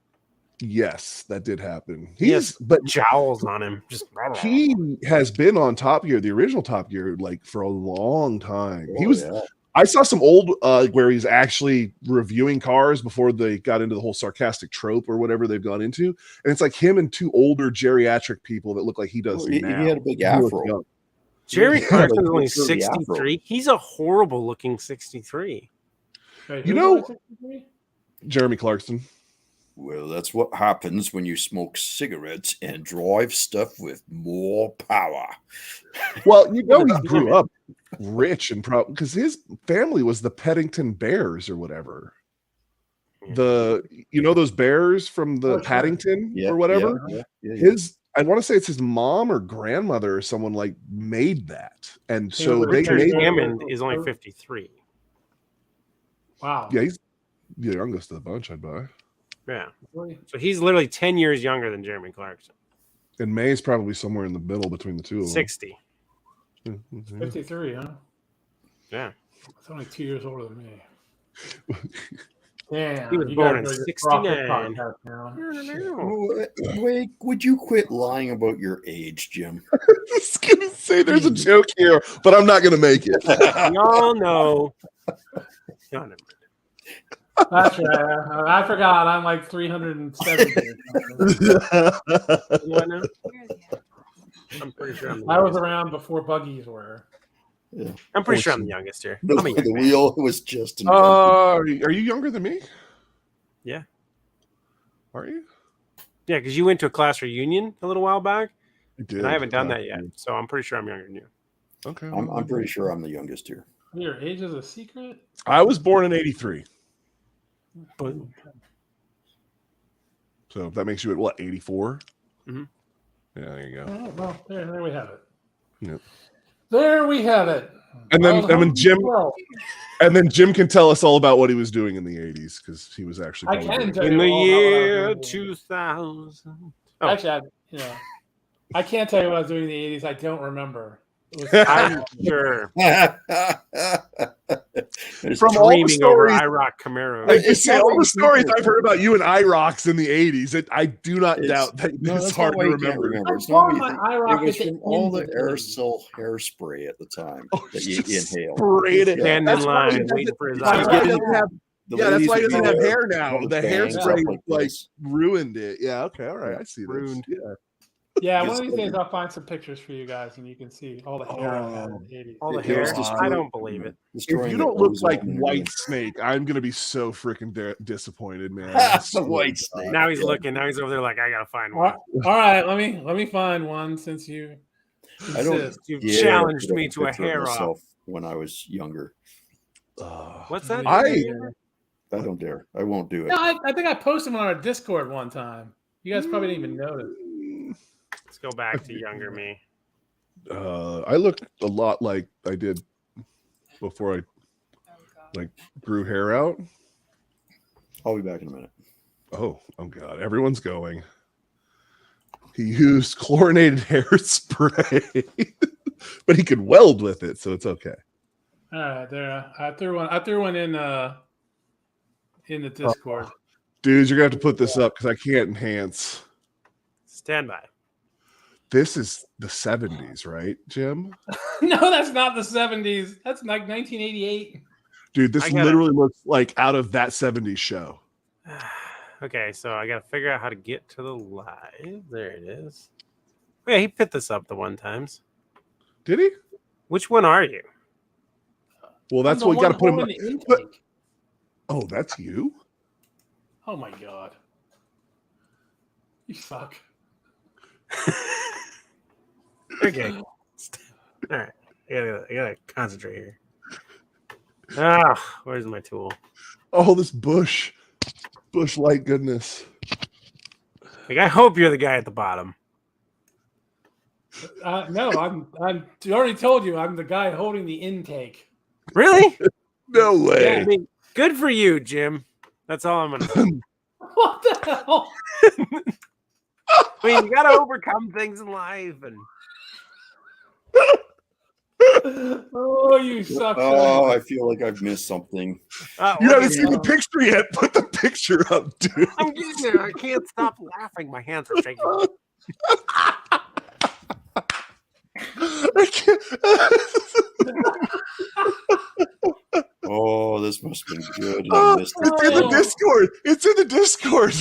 Yes, that did happen. He has But jowls on him. Just he has been on Top Gear, the original Top Gear, like for a long time. He was. Yeah. I saw some old where he's actually reviewing cars before they got into the whole sarcastic trope or whatever they've gone into, and it's like him and two older geriatric people that look like he does He now. had a big He looks afro. young. Jeremy Yeah, Clarkson's like only the afro. 63. He's a horrible looking 63. Wait, You who's know- on 63? Jeremy Clarkson. Well, that's what happens when you smoke cigarettes and drive stuff with more power. Well, you know, he grew up rich and because his family was the Peddington Bears or whatever. Those bears from the Oh, sure. Paddington Yeah, or whatever. Yeah. I want to say it's his mom or grandmother or someone like made that, and He so was they Richard made. Hammond is only 53. Wow. Yeah, he's the youngest of the bunch, I'd buy. Yeah. Really? So he's literally 10 years younger than Jeremy Clarkson. And May's probably somewhere in the middle between the two of them. 60. 53, huh? Yeah. It's only 2 years older than me. Damn. He was you born guys in are just rock this 69. podcast now. Wait, would you quit lying about your age, Jim? I was gonna say there's a joke here, but I'm not gonna make it. Y'all know. Y'all know. That's right. I forgot. I'm like 370. You what now? I'm pretty sure I was around before buggies were. Yeah. I'm pretty sure I'm the youngest here. The, I'm a young the man. wheel was just in Are you younger than me? Yeah. Are you? Yeah, because you went to a class reunion a little while back, I did. and I haven't done that yet. So I'm pretty sure I'm younger than you. Okay. I'm pretty sure I'm the youngest here. Your age is a secret? I was born in '83, Boom. so that makes you at what 84? Mhm. Yeah, there you go. Oh, well, there we have it. Yep. There we have it. And then- I was and then hungry Jim- as well. And then Jim can tell us all about what he was doing in the '80s because he was actually. I can tell In you the all about what I was year doing. 2000. Oh. Actually, I can't tell you what I was doing in the 80s. I don't remember. It was I'm sure. There's From all the Dreaming over stories, IROC Camaro. like you It's say, not all like the you stories think I've heard about you and IROCs in the '80s, I do not It's- doubt that No, it's that's hard not to why you can't remember. remember. I It's not what bought you my think. IROC It was at the from all the end of the aerosol hairspray at the time Oh, that you just inhale. sprayed it. Standing That's in why he line, doesn't- waiting for his that's why he IROC. doesn't have- The Yeah, that's ladies why he would doesn't be have there, hair now. all the The bangs up hairspray like like this. ruined it. Yeah. Okay. All right. I see this. Ruined. Yeah. Yeah, one It's- of these days I'll find some pictures for you guys and you can see all the hair I had in the 80s. All the It was hair. destroyed- I don't believe it. destroying If you the don't look ozone like in White the- Snake, I'm gonna be so freaking disappointed, man. The White Snake. Now he's looking. Now he's over there like, I gotta find All one. right, all right, let me find one since you I don't insist. You've dare challenged put me up to a picture of hair off. myself when I was younger. What's that? I I don't dare. I won't do it. No, I think I posted one on our Discord one time. You guys probably didn't even notice. Let's go back to younger me. I look a lot like I did before I grew hair out. I'll be back in a minute. Oh God! Everyone's going. He used chlorinated hairspray, but he could weld with it, so it's okay. All right, there. I threw one in the Discord. Dudes, you're gonna have to put this up because I can't enhance. Stand by. This is the 70s, right, Jim? No, that's not the 70s. That's like 1988. Dude, this literally looks like out of that 70s show. Okay, so I got to figure out how to get to the live. There it is. Oh, yeah, he put this up the one times. Did he? Which one are you? Well, that's what we got to put him in the intake. Oh, that's you? Oh my God. You suck. Okay. All right. I gotta concentrate here. Ah, where's my tool? Oh, this bush light goodness. Like, I hope you're the guy at the bottom. No, I'm already told you I'm the guy holding the intake. Really? No way. Yeah, I mean, good for you, Jim. That's all I'm gonna say. What the hell? I mean, you gotta overcome things in life, and oh, you suck. Oh, I feel like I've missed something. You haven't seen the picture yet. Put the picture up, dude. I'm getting there. I can't stop laughing. My hands are shaking. I can't. Oh, this must have been good. I missed it. It's in the Discord. It's in the Discord.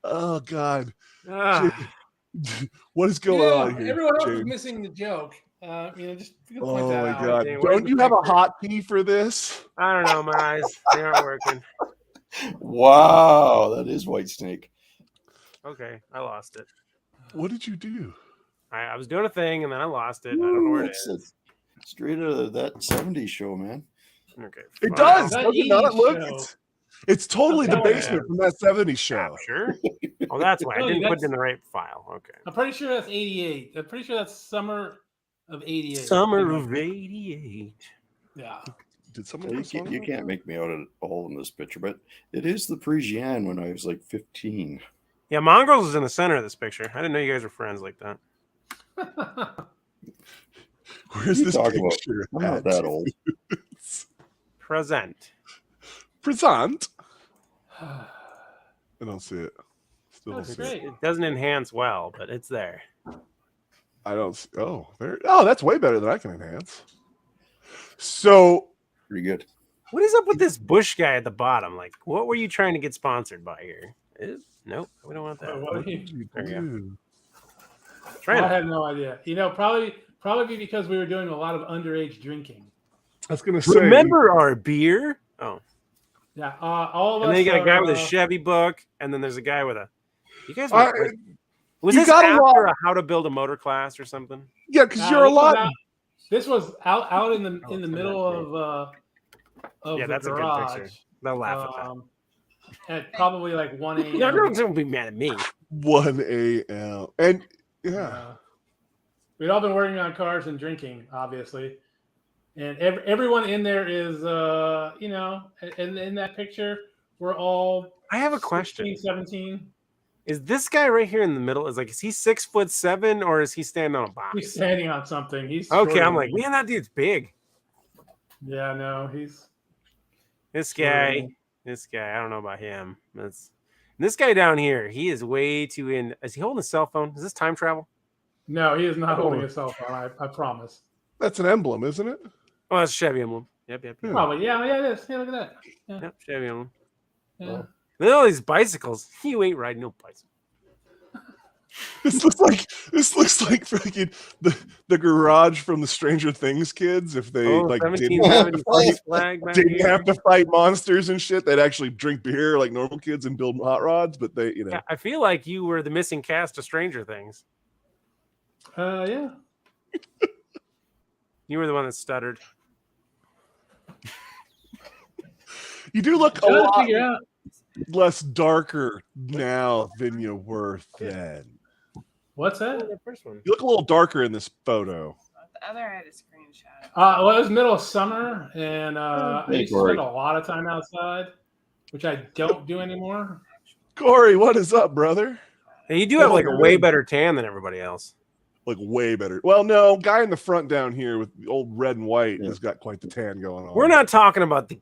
Oh God. What is going on here? Everyone else is James? missing the joke. Just point Oh that my out. God! Jane, Don't you have a hotkey for this? I don't know. My eyes, they aren't working. Wow, that is White Snake. Okay, I lost it. What did you do? I was doing a thing and then I lost it. I don't know where it is. Straight out of that 70s show, man. Okay, It fine. does. That Does it not? 80s Look, show. it's totally the Oh, basement from that 70s show. Sure. Oh, that's why I No, didn't put it that's- in the right file. Okay. I'm pretty sure that's 88. I'm pretty sure that's summer of 88. Summer of '88. Yeah. Did someone? Well, you can't make me out at all in this picture, but it is the Parisienne when I was like 15. Yeah, Mongrels is in the center of this picture. I didn't know you guys were friends like that. Where's You this talk about- picture? I'm not that old. Present. Present. I don't see it. Still don't That's see great. it. It doesn't enhance well, but it's there. I don't. See, oh, there. Oh, that's way better than I can enhance. So Pretty good. What is up with this Bush guy at the bottom? Like, what were you trying to get sponsored by here? Nope, we don't want that. What what do you- did you There you do? Trying I to- had no idea. Probably because we were doing a lot of underage drinking. I was gonna say. Remember our beer? Oh, Yeah, all of us. and then you got a guy with a are, Chevy book, and then there's a guy with a. You guys I- were, was you this got a after lot- a how to build a motor class or something? Yeah, because you're a this was lot. out- This was out in the Oh, in the it's middle not of Yeah, the that's a good garage. picture. They'll laugh at At probably like 1 that. a.m. No, don't be mad at me. 1 a.m. And yeah, We'd all been working on cars and drinking, obviously, and everyone in there is, in that picture, we're all. I have a question. 16, 17. Is this guy right here in the middle? Is he 6'7" or is he standing on a box? He's standing on something. He's Okay, shorter I'm than like, me. man, that dude's big. Yeah, no, he's. This shorter guy, than- I don't know about him. This guy down here. He is way too in. Is he holding a cell phone? Is this time travel? No, he is not Oh. holding a cell phone. I promise. that's an emblem, isn't it? Oh, that's a Chevy emblem. Yep. Yeah. Probably. Yeah, it is. Yeah, look at that. Yep, Chevy emblem. Yeah. Well, Look at all these bicycles. You ain't riding no bicycle. This looks like fucking the garage from the Stranger Things kids. If they Oh, like didn't 1770 flag back didn't here. have to fight monsters and shit, they'd actually drink beer like normal kids and build hot rods. But they, Yeah, I feel like you were the missing cast of Stranger Things. Yeah. You were the one that stuttered. You do look a Trying to lot figure out. less darker now than you were then. What's that? The first one. You look a little darker in this photo. The other I had a screenshot. Well, it was middle of summer, and I Hey, used to Corey. spend a lot of time outside, which I don't do anymore. Corey, what is up, brother? And you do have like a way better tan than everybody else. Like way better. Well, no, guy in the front down here with the old red and white Yeah. has got quite the tan going on. We're not talking about the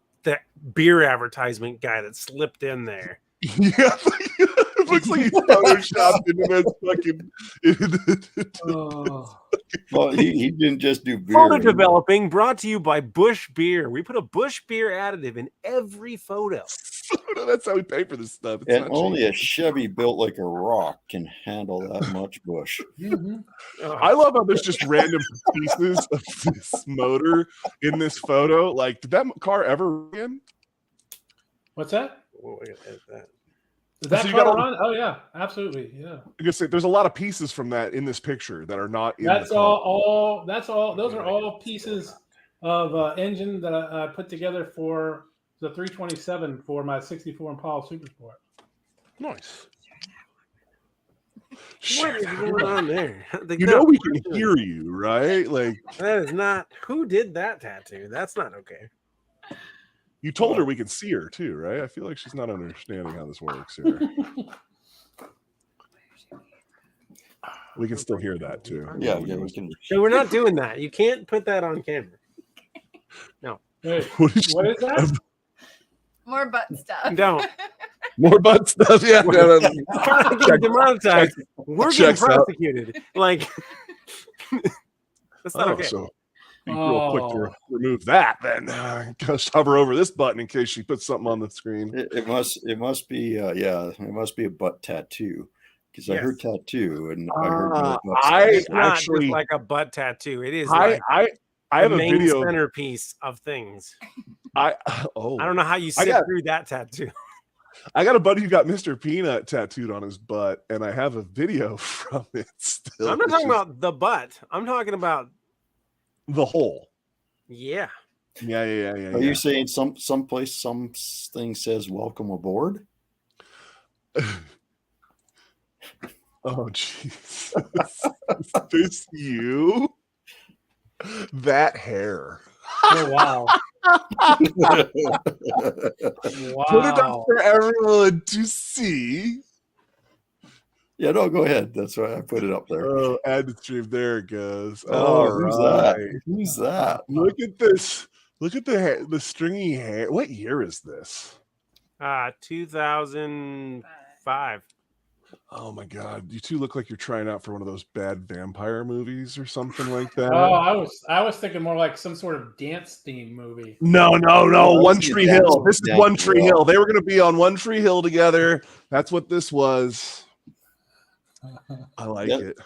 beer advertisement guy that slipped in there. Yeah, it looks like he's photoshopped into this fucking. Oh. Well, he didn't just do beer. Photo developing brought to you by Bush Beer. We put a Bush Beer additive in every photo. That's how we pay for this stuff. It's And not only cheap. a Chevy built like a rock can handle that much bush. Mhm. I love how there's just random pieces of this motor in this photo. Like, did that car ever win? What's that? Well, we gotta edit that. Did that So you car got all- run? Oh yeah, absolutely. Yeah. I guess there's a lot of pieces from that in this picture that are not in That's the car. all. That's all. Those are all pieces of engine that I put together for the 327 for my 64 Impala Supersport. Nice. What is going on there? You know we can hear you, right? Like, That is not. Who did that tattoo? That's not okay. you told her we can see her too, right? I feel like she's not understanding how this works here. We can still hear that too. Yeah, we can. No, we're not doing that. You can't put that on camera. Hey, What is what is that? More butt stuff. Don't. more butt stuff? Yeah. No. We're not getting demonetized. We're getting checks out. prosecuted. Like, that's not okay. So be real quick to remove that. Then just hover over this button in case she puts something on the screen. It must be it must be a butt tattoo because I Yes. heard tattoo and I heard no butt I stuff. It's not actually- just like a butt tattoo. It is I like have the a main video. centerpiece of things. I don't know how you sit through that tattoo. I got a buddy who got Mr. Peanut tattooed on his butt, and I have a video from it still. I'm not talking about the butt. I'm talking about the hole. yeah. Yeah. Are you saying someplace something says welcome aboard? Oh, jeez. Is this you? That hair. Oh wow! Put it up for everyone to see. Yeah, no, go ahead. That's why I put it up there. Oh, add the stream. There it goes. Oh, All who's right. that? Who's that? Look at this. Look at the hair, the stringy hair. What year is this? 2005. Oh my god, you two look like you're trying out for one of those bad vampire movies or something like that. Oh, I was thinking more like some sort of dance theme movie. No, Oh, One I see Tree that. Hill. This is Yeah, One Tree yeah. Hill. They were going to be on One Tree Hill together. That's what this was. I like Yep. it.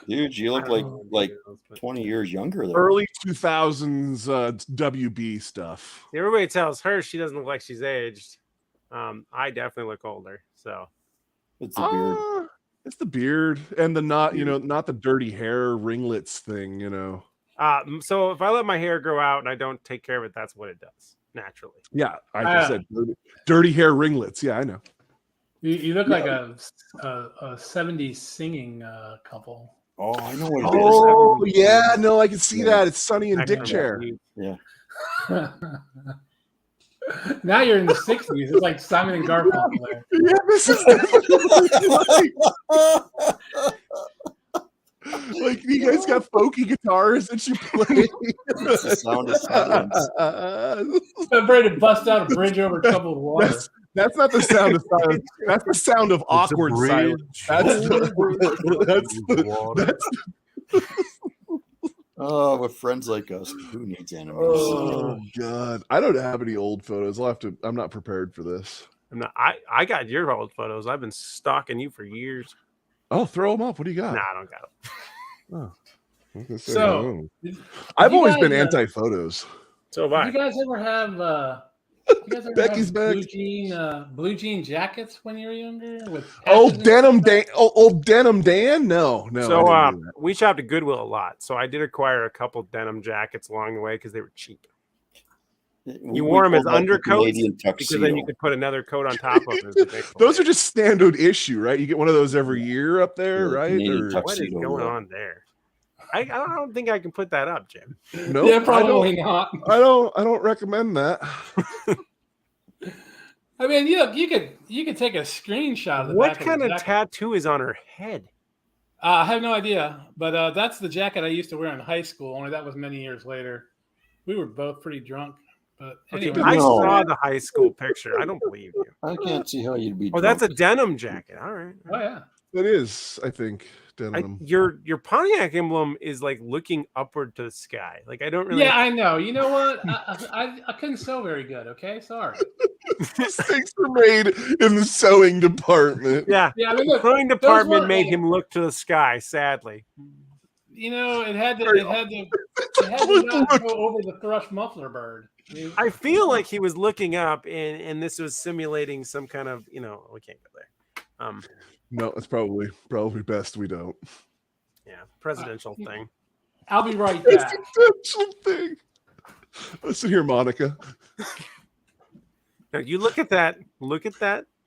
Dude, you look like 20 years younger there. Early 2000s WB stuff. Everybody tells her she doesn't look like she's aged. I definitely look older. So It's a beard. It's the beard and the not the dirty hair ringlets thing, so if I let my hair grow out and I don't take care of it, that's what it does naturally. Yeah, I just said dirty hair ringlets. Yeah, I know. You look like a 70s singing couple. Oh, I know what it is. Oh, yeah, no, I can see Yeah. that. It's Sonny and I Dick know Chair. that. Now you're in the 60s. It's like Simon and Garfunkel there. Yeah, this is like you guys got folky guitars that you play. It's the sound of silence. I'm ready to bust out a bridge over troubled water. That's not the sound of silence. That's the sound of awkward silence. That's Oh, with friends like us, who needs enemies? oh god. I don't have any old photos. I'm not prepared for this. I got your old photos. I've been stalking you for years. Oh, throw them up. What do you got? Nah, I don't got them. Okay, So, I've you always guys, been anti-photos. So have I. You guys ever have Becky's back. blue jean jackets when you were younger? With Oh, patches and denim stuff? Dan. Oh, denim Dan. No. So I didn't do that. we shopped at Goodwill a lot. So I did acquire a couple denim jackets along the way because they were cheap. You wore them as call that the undercoats Canadian because then you tuxedo. could put another coat on top of it. Those are just standard issue, right? You get one of those every year up there, Yeah, right? Canadian Or, tuxedo. What is going on there? I don't think I can put that up, Jim. no, Yeah, probably not. I don't recommend that. I mean, you could take a screenshot of the What back kind of the of jacket. tattoo is on her head? I have no idea, but that's the jacket I used to wear in high school. Only that was many years later. We were both pretty drunk, but Okay, anyway. I No. saw the high school picture. I don't believe you. I can't see how you'd be. Oh, that's a drunk. denim jacket. All right. Oh yeah. It is, I think, denim. Your Pontiac emblem is like looking upward to the sky. Like I don't really. Yeah, I know. You know what? I couldn't sew very good. Okay, sorry. These things were made in the sewing department. Yeah. Yeah, I mean, The look, sewing those department were, made like, him look to the sky. Sadly. You know, it had to not go over the thrush muffler bird. I mean, I feel like he was looking up, and this was simulating some kind of we can't go there. No, it's probably best we don't. Yeah, presidential thing. I'll be right back. Presidential thing. Listen here, Monica. Now you look at that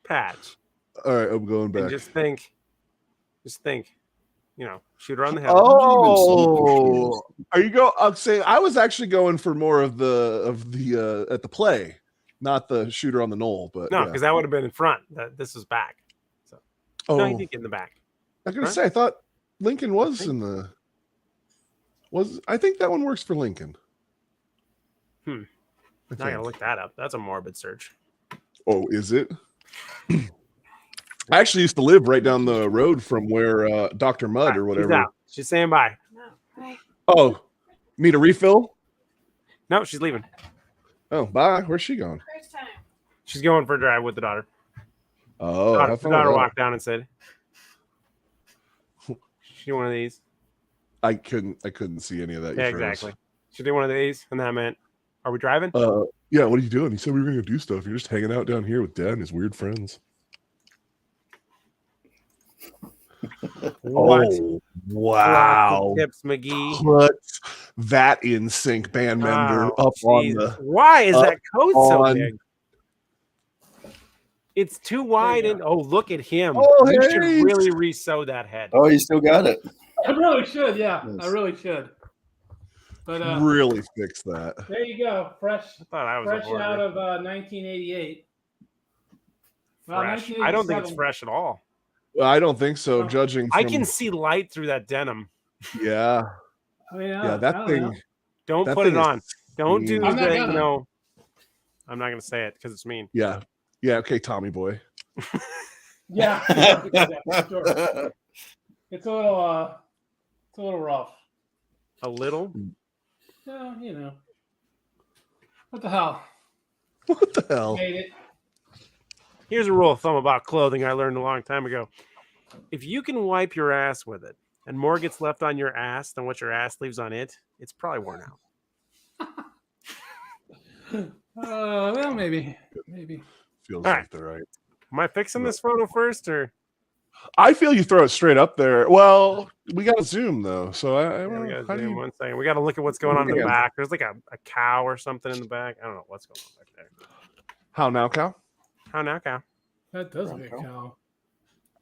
patch, All right, I'm going back. and just think, shoot her on the head. Oh, are you go? I'm saying I was actually going for more of the at the play, not the shooter on the knoll. But No, yeah. because that would have been in front. This was back. So no, he did get in the back. I'm gonna Right? say I thought Lincoln was in the. I think that one works for Lincoln. I I gotta think. look that up. That's a morbid search. Oh, is it? I actually used to live right down the road from where Dr. Mudd or She's whatever. out. She's saying bye. Oh, need a refill? No, she's leaving. Oh, bye. Where's she going? First time. She's going for a drive with the daughter. Oh, The have fun daughter with that. walked down and said, "She one of these." I couldn't see any of that. Yeah, You froze. exactly. She did one of these, and that meant, "Are we driving?" Yeah, what are you doing? He said we were gonna do stuff. You're just hanging out down here with Dad and his weird friends. What? Oh, wow. Tips, McGee. Put that in sync bandmender Oh, up on Jesus. the Why is that coat so on- big? It's too wide, and look at him. Oh, You should hey. really re-sew that head. Oh, you still got it. I really should. Yeah, Yes. I really should. But really fix that. there you go, fresh I thought I was fresh a hoarder. out of 1988. Well, Fresh. I don't think it's 1987. fresh at all. I don't think so, Oh. judging I from can see light through that denim. yeah. I mean, Yeah, I that don't thing know. Don't that put thing it is on. Don't do mean. I'm not the, gonna. I'm not going to say it because it's mean. Yeah. Yeah, okay, Tommy boy. Yeah, for sure. It's a little rough. A little? Yeah, you know. What the hell? What the hell? Made it. Here's a rule of thumb about clothing I learned a long time ago. If you can wipe your ass with it and more gets left on your ass than what your ass leaves on it, it's probably worn out. Well, maybe. Feels All like right. they're right. Am I fixing this photo first or? I feel you throw it straight up there. Well, we got to zoom though, so I Yeah, don't we know. gotta How do zoom you? one second. We got to look at what's going on in the Yeah. back. There's like a cow or something in the back. I don't know what's going on back there. How now, Cal? How now, cow? That does be a cow.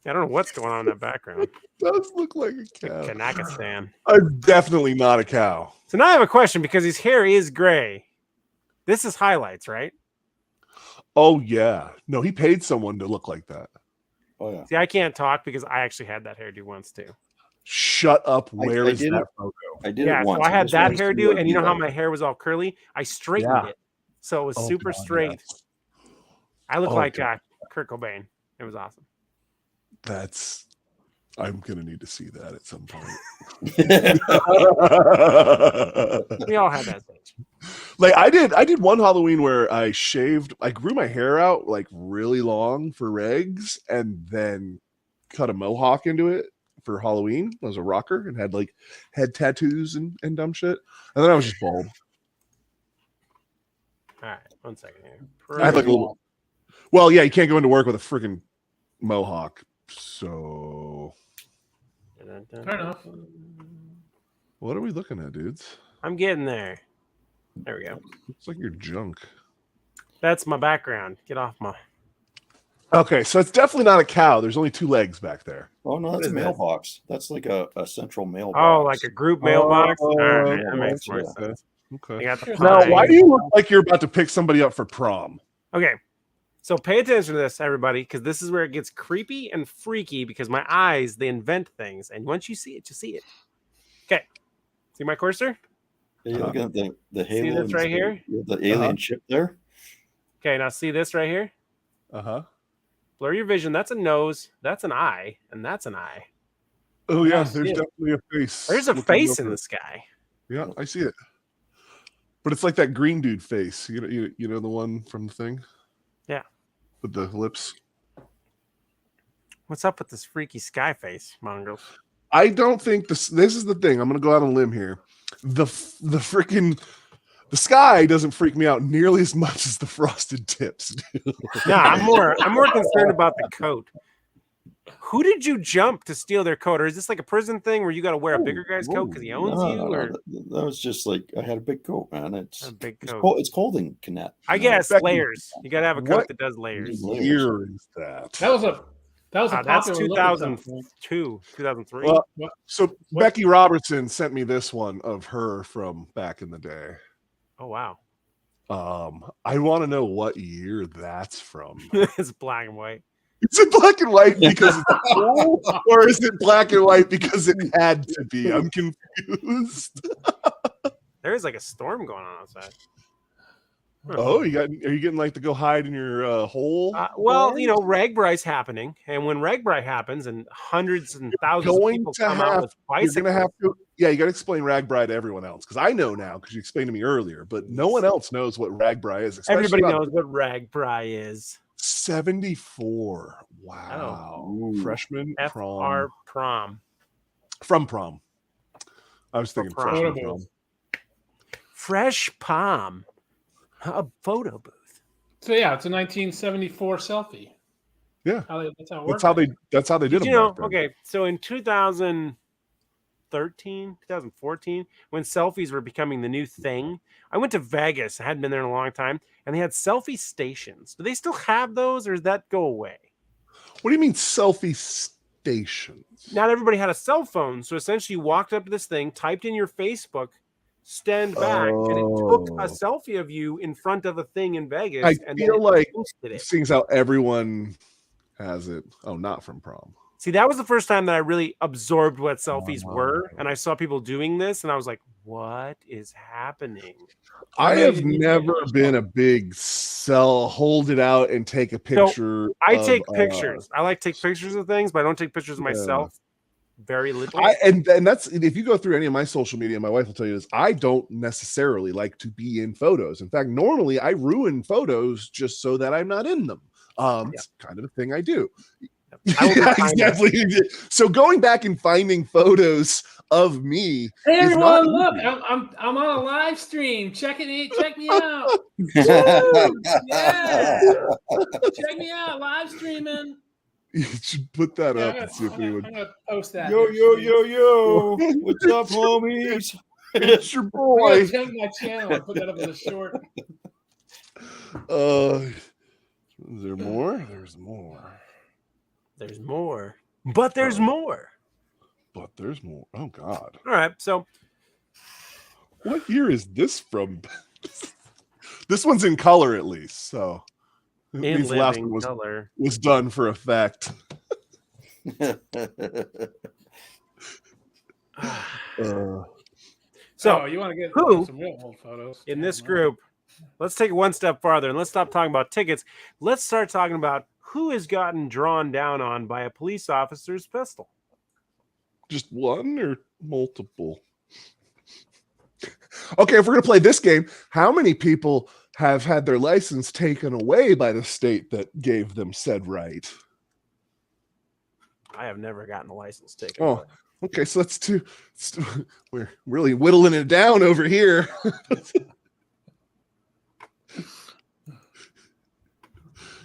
I don't know what's going on in that background. Does look like a cow. Kanakistan. I'm definitely not a cow. So now I have a question because his hair is gray. This is highlights, right? Oh yeah. No, he paid someone to look like that. Oh yeah. See, I can't talk because I actually had that hairdo once too. Shut up. I Where is did that it. photo? I did Yeah, it once. so I had just that wanted to see hairdo, what and you know how like. my hair was all curly? I straightened Yeah. it, so it was Oh, super God, straight. yes. I look Oh, like God. Kurt Cobain. It was awesome. I'm gonna need to see that at some point. We all had that stage. Like I did one Halloween where I grew my hair out like really long for regs and then cut a mohawk into it for Halloween. I was a rocker and had like head tattoos and dumb shit. And then I was just bald. All right, one second here. I had like a little. Well, yeah, you can't go into work with a freaking mohawk. So Fair enough. what are we looking at, dudes? I'm getting there. There we go. Looks like your junk. That's my background. Get off my. Okay, so it's definitely not a cow. There's only 2 legs back there. Oh no, What that's a is that? mailbox. That's like a central mailbox. Oh, like a group mailbox. All right, that yeah, makes more yeah. sense. Okay. I got the Sure. Now, pine. why do you look like you're about to pick somebody up for prom? Okay, so pay attention to this, everybody, because this is where it gets creepy and freaky. Because my eyes, they invent things, and once you see it, you see it. Okay, see my cursor? Yeah, you look at the See halo. this right here? The alien ship there. Okay, now see this right here? Uh-huh. Blur your vision. That's a nose. That's an eye, and that's an eye. Oh, Yeah, I yeah, see there's it. definitely a face. There's a looking face in over. the sky. Yeah, I see it. But it's like that green dude face. You know the one from the thing? Yeah. With the lips. What's up with this freaky sky face, mongrels? I don't think this is the thing. I'm going to go out on a limb here. The sky doesn't freak me out nearly as much as the frosted tips do. No, I'm more concerned about the coat. Who did you jump to steal their coat? Or is this like a prison thing where you got to wear a bigger guy's coat because he owns you? Or That was just like I had a big coat, man. It's a big it's coat? cold. It's cold in Connect. I guess Becky, layers. You got to have a coat what that does layers. Layers. year is that? That was a That's popular look at some point. 2002, 2003. Well, What- so what- Becky Robertson sent me this one of her from back in the day. Oh wow, I want to know what year that's from. it's black and white. Is it black and white because it's cool, or is it black and white because it had to be? I'm confused. There's like a storm going on outside. Oh, are you getting like to go hide in your hole? Well, you know, Ragbry's happening, and when Ragbry happens, and hundreds and thousands of going people to come out with you're bicycles, gonna have to. Yeah, you got to explain Ragbri to everyone else because I know now because you explained to me earlier, but no one else knows what Ragbri is. especially everybody not knows what Ragbry is. 74. Wow. Ooh. Freshman FR prom. from prom. I was thinking prom. freshman Photo prom. booth. Fresh palm. A photo booth. So yeah, it's a 1974 selfie. Yeah. That's how it works. That's how they did Did them. you know? back then. Okay, so in 2013, 2014, when selfies were becoming the new thing, I went to Vegas. I hadn't been there in a long time, and they had selfie stations. Do they still have those, or does that go away? What do you mean selfie stations? Not everybody had a cell phone, so essentially you walked up to this thing, typed in your Facebook, stand back, and it took a selfie of you in front of a thing in Vegas. I and feel then like posted it. seeing how everyone has it. Oh, not from prom. See, that was the first time that I really absorbed what selfies were, and I saw people doing this, and I was like, "What is happening?" I many have did you never take? been a big hold it out and take a picture. I of, take pictures. I like to take pictures of things, but I don't take pictures of myself. Very little. And that's if you go through any of my social media, my wife will tell you this. I don't necessarily like to be in photos. In fact, normally I ruin photos just so that I'm not in them. It's kind of a thing I do. Yeah, exactly. So going back and finding photos of me. Hey is not everyone, look! easy. I'm on a live stream. Check me out. Woo! Yeah, check me out. Live streaming. You should put that Yeah, up and see if I'm anyone. gonna post that. Yo, what's up, homies? It's your I'm boy. gonna check my channel and put that up as a short. Is there more? There's more. There's more, but there's more. But there's more. Oh God. All right, so What year is this from? This one's in color at least, so it in means the last living one color. was done for effect. So you want to get who some real old photos in this group, let's take it one step farther and let's stop talking about tickets. Let's start talking about who has gotten drawn down on by a police officer's pistol. Just one or multiple? Okay, if we're gonna play this game, how many people have had their license taken away by the state that gave them said right? I have never gotten a license taken. Oh, okay, so we're really whittling it down over here.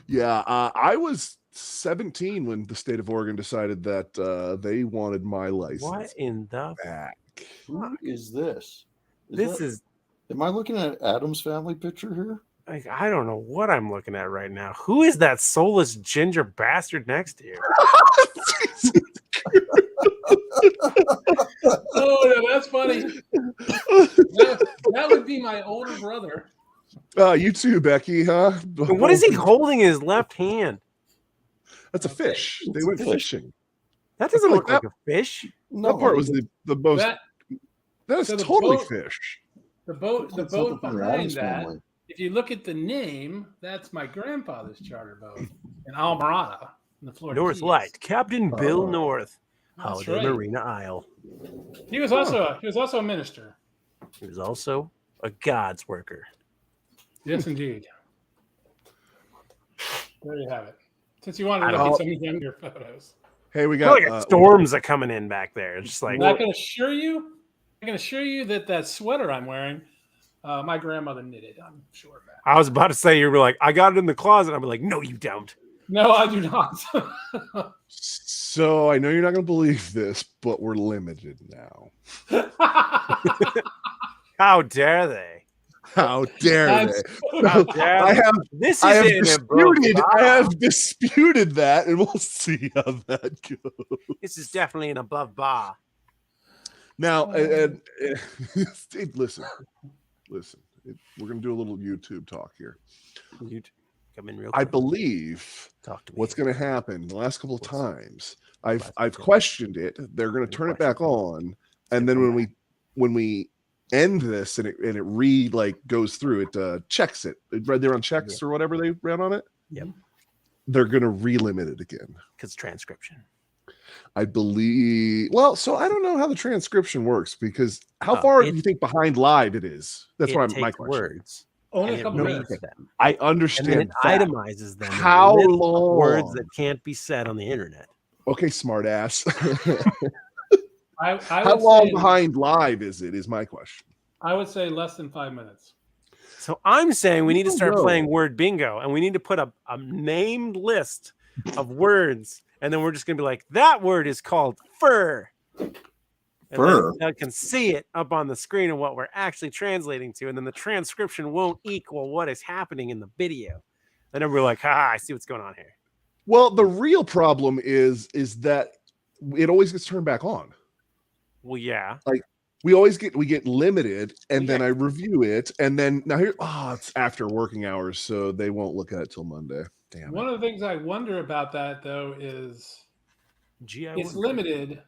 Yeah, I was 17 when the state of Oregon decided that they wanted my license What in the back. Who is this? this is Am I looking at Adam's family picture here? Like, I don't know what I'm looking at right now. Who is that soulless ginger bastard next to you? Oh, yeah, that's funny. That would be my older brother. You too, Becky, huh? And what is he holding in his left hand? That's a fish. They It's a went fish. fishing. That doesn't Oh, look like a fish. That part was the most. That That's so the totally boat- fish. the boat It's something from the behind Addams that. family. If you look at the name, that's my grandfather's charter boat in Almirada, in the Florida North Keys. Light, Captain Bill Oh. North, That's Holiday right. Marina Isle. He was also a minister. He was also a God's worker. Yes, indeed. There you have it. Since you wanted to I look at don't- some younger photos, Hey, we I feel got like storms are coming in back there. It's just like, I can assure you that sweater I'm wearing, my grandmother knitted. I'm sure of that. I was about to say, you were like, I got it in the closet. I'd be like, no, you don't. No, I do not. So I know you're not going to believe this, but we're limited now. How dare they? How dare That's- they? How dare I they? have This is I have an disputed. above I bar. have disputed that, and we'll see how that goes. This is definitely an above bar. Now, and listen. We're going to do a little YouTube talk here. You come in real I quick. believe Talk to me. what's going to happen the last couple of times. I've Last- questioned it. They're going to turn it back on, and then when we end this and it goes through, it checks it. They run checks or whatever they ran on it. Yep. They're going to relimit it again. Because transcription. I believe. Well, so I don't know how the transcription works because how Oh, far it- do you think behind live it is? That's It my takes question. words. Only And a it couple reads minutes. them. I And then understand it that. itemizes them. in a How list of long? words that can't be said on the internet. Okay, smart ass. I How would long say, behind live is it? Is my question. I would say less than 5 minutes. So I'm saying we need to start No. playing word bingo, and we need to put a named list of words, and then we're just gonna be like, that word is called fur. And Fur? then I can see it up on the screen of what we're actually translating to, and then the transcription won't equal what is happening in the video. And then we're like, I see what's going on here. Well, the real problem is that it always gets turned back on. Well, yeah. We get limited, and then I review it, and then now it's after working hours, so they won't look at it till Monday. Damn One it. of the things I wonder about that, though, is it's limited.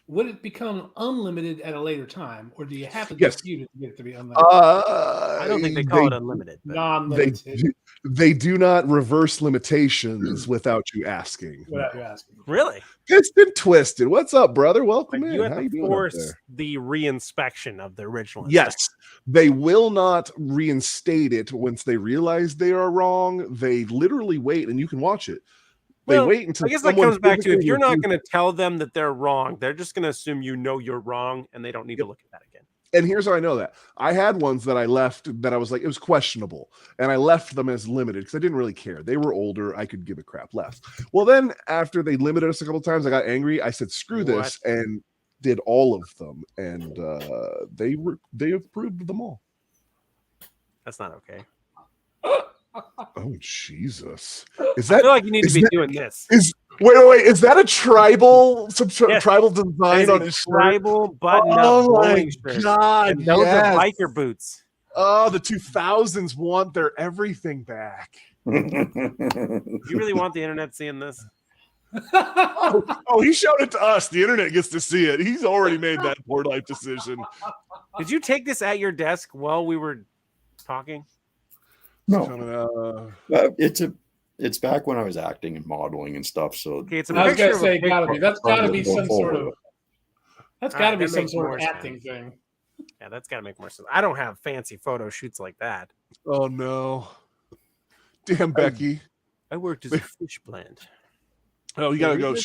Would it become unlimited at a later time, or do you have to Yes. dispute it to get it to be unlimited? I don't think they call it unlimited. But Non-limited. They do not reverse limitations without you asking. Without you asking. really? Piston twisted. What's up, brother? Welcome Like, in. you have How you to doing up force there? the reinspection of the original. Yes, they will not reinstate it once they realize they are wrong. They literally wait, and you can watch it. They Well, wait until I guess that someone comes back to if physically you're not reviews- going to tell them that they're wrong, they're just going to assume you know you're wrong, and they don't need to look at that again. And here's how I know that. I had ones that I left that I was like, it was questionable. And I left them as limited because I didn't really care. They were older. I could give a crap less. Well, then after they limited us a couple times, I got angry. I said, screw this, and did all of them. And they approved them all. That's not okay. Oh, Jesus. Is I that feel like you need to is be that- doing this. wait, is that a tribal Yes. tribal That design is on a his shirt? tribal button-up Oh my bowling shirt. God. And those yes. are biker boots. Oh, the 2000s want their everything back. Do you really want the internet seeing this? Oh, he showed it to us. The internet gets to see it. He's already made that poor life decision. Did you take this at your desk while we were talking? No, it's back when I was acting and modeling and stuff. So Okay, it's a I was picture gonna of a say, pig gotta be. farm. That's gotta be Go some sort forward. of. That's All gotta right, be that some makes sort more of sense. acting thing. Yeah, that's got to make more sense. I don't have fancy photo shoots like that. Oh no. Damn, Becky. I worked as a fish plant. Oh, you gotta go.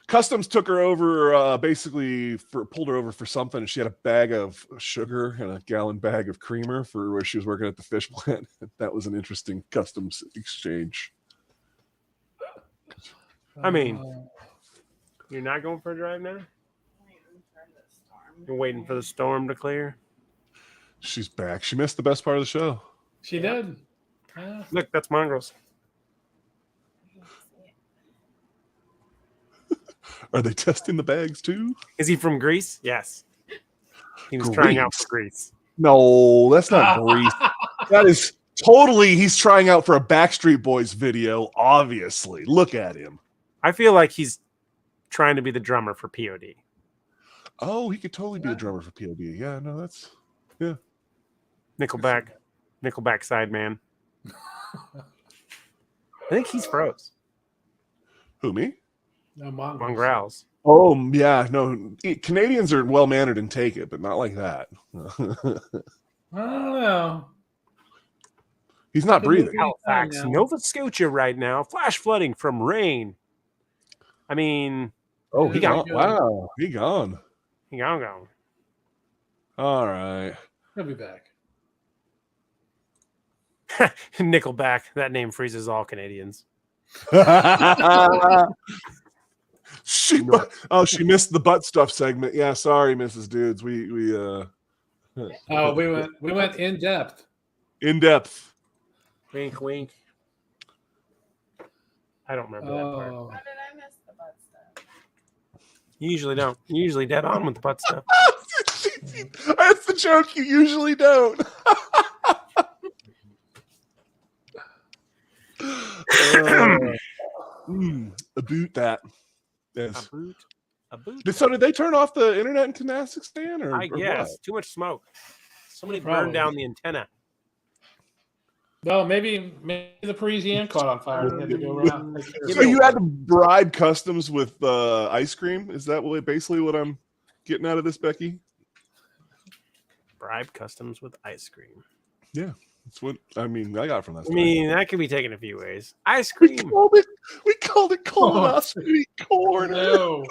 Customs took her over, basically pulled her over for something, and she had a bag of sugar and a gallon bag of creamer for where she was working at the fish plant. That was an interesting customs exchange. I mean, you're not going for a drive now? You're waiting for the storm to clear? She's back. She missed the best part of the show. She did. Yeah. Look, that's Mongrels. Are they testing the bags too? Is he from Greece? Yes. He was trying out for Greece. No, that's not Greece. That is totally. He's trying out for a Backstreet Boys video. Obviously, look at him. I feel like he's trying to be the drummer for POD. Oh, he could totally be a drummer for POD. Yeah, no, that's Nickelback sideman. I think he's froze. who, me? No, Mongrels. Mongrels. Oh, yeah, no. Canadians are well mannered and take it, but not like that. I don't know. He's not breathing. Halifax, now. Nova Scotia right now. Flash flooding from rain. I mean, Oh, He he got- gone. Wow, he gone. he gone. All right. He'll be back. Nickelback. That name freezes all Canadians. she missed the butt stuff segment. Yeah, sorry, Mrs. Dudes. We Oh, we went in depth. in depth. Wink, wink. I don't remember that part. Oh, How did I miss the butt stuff? You usually don't. You're usually dead on with the butt stuff. That's the joke. You usually don't. About that. Yes. A boot. So did they turn off the internet in Kazakhstan, or I or guess. what? Too much smoke. Somebody Probably. burned down the antenna. well, maybe the Parisienne caught on fire. And had to go around. and take care of So it. you had to bribe customs with ice cream? Is that basically what I'm getting out of this, Becky? Bribe customs with ice cream. That's what I mean. I got from that. I story. mean, that could be taken a few ways. Ice we cream. called it colonoscopy corner. No,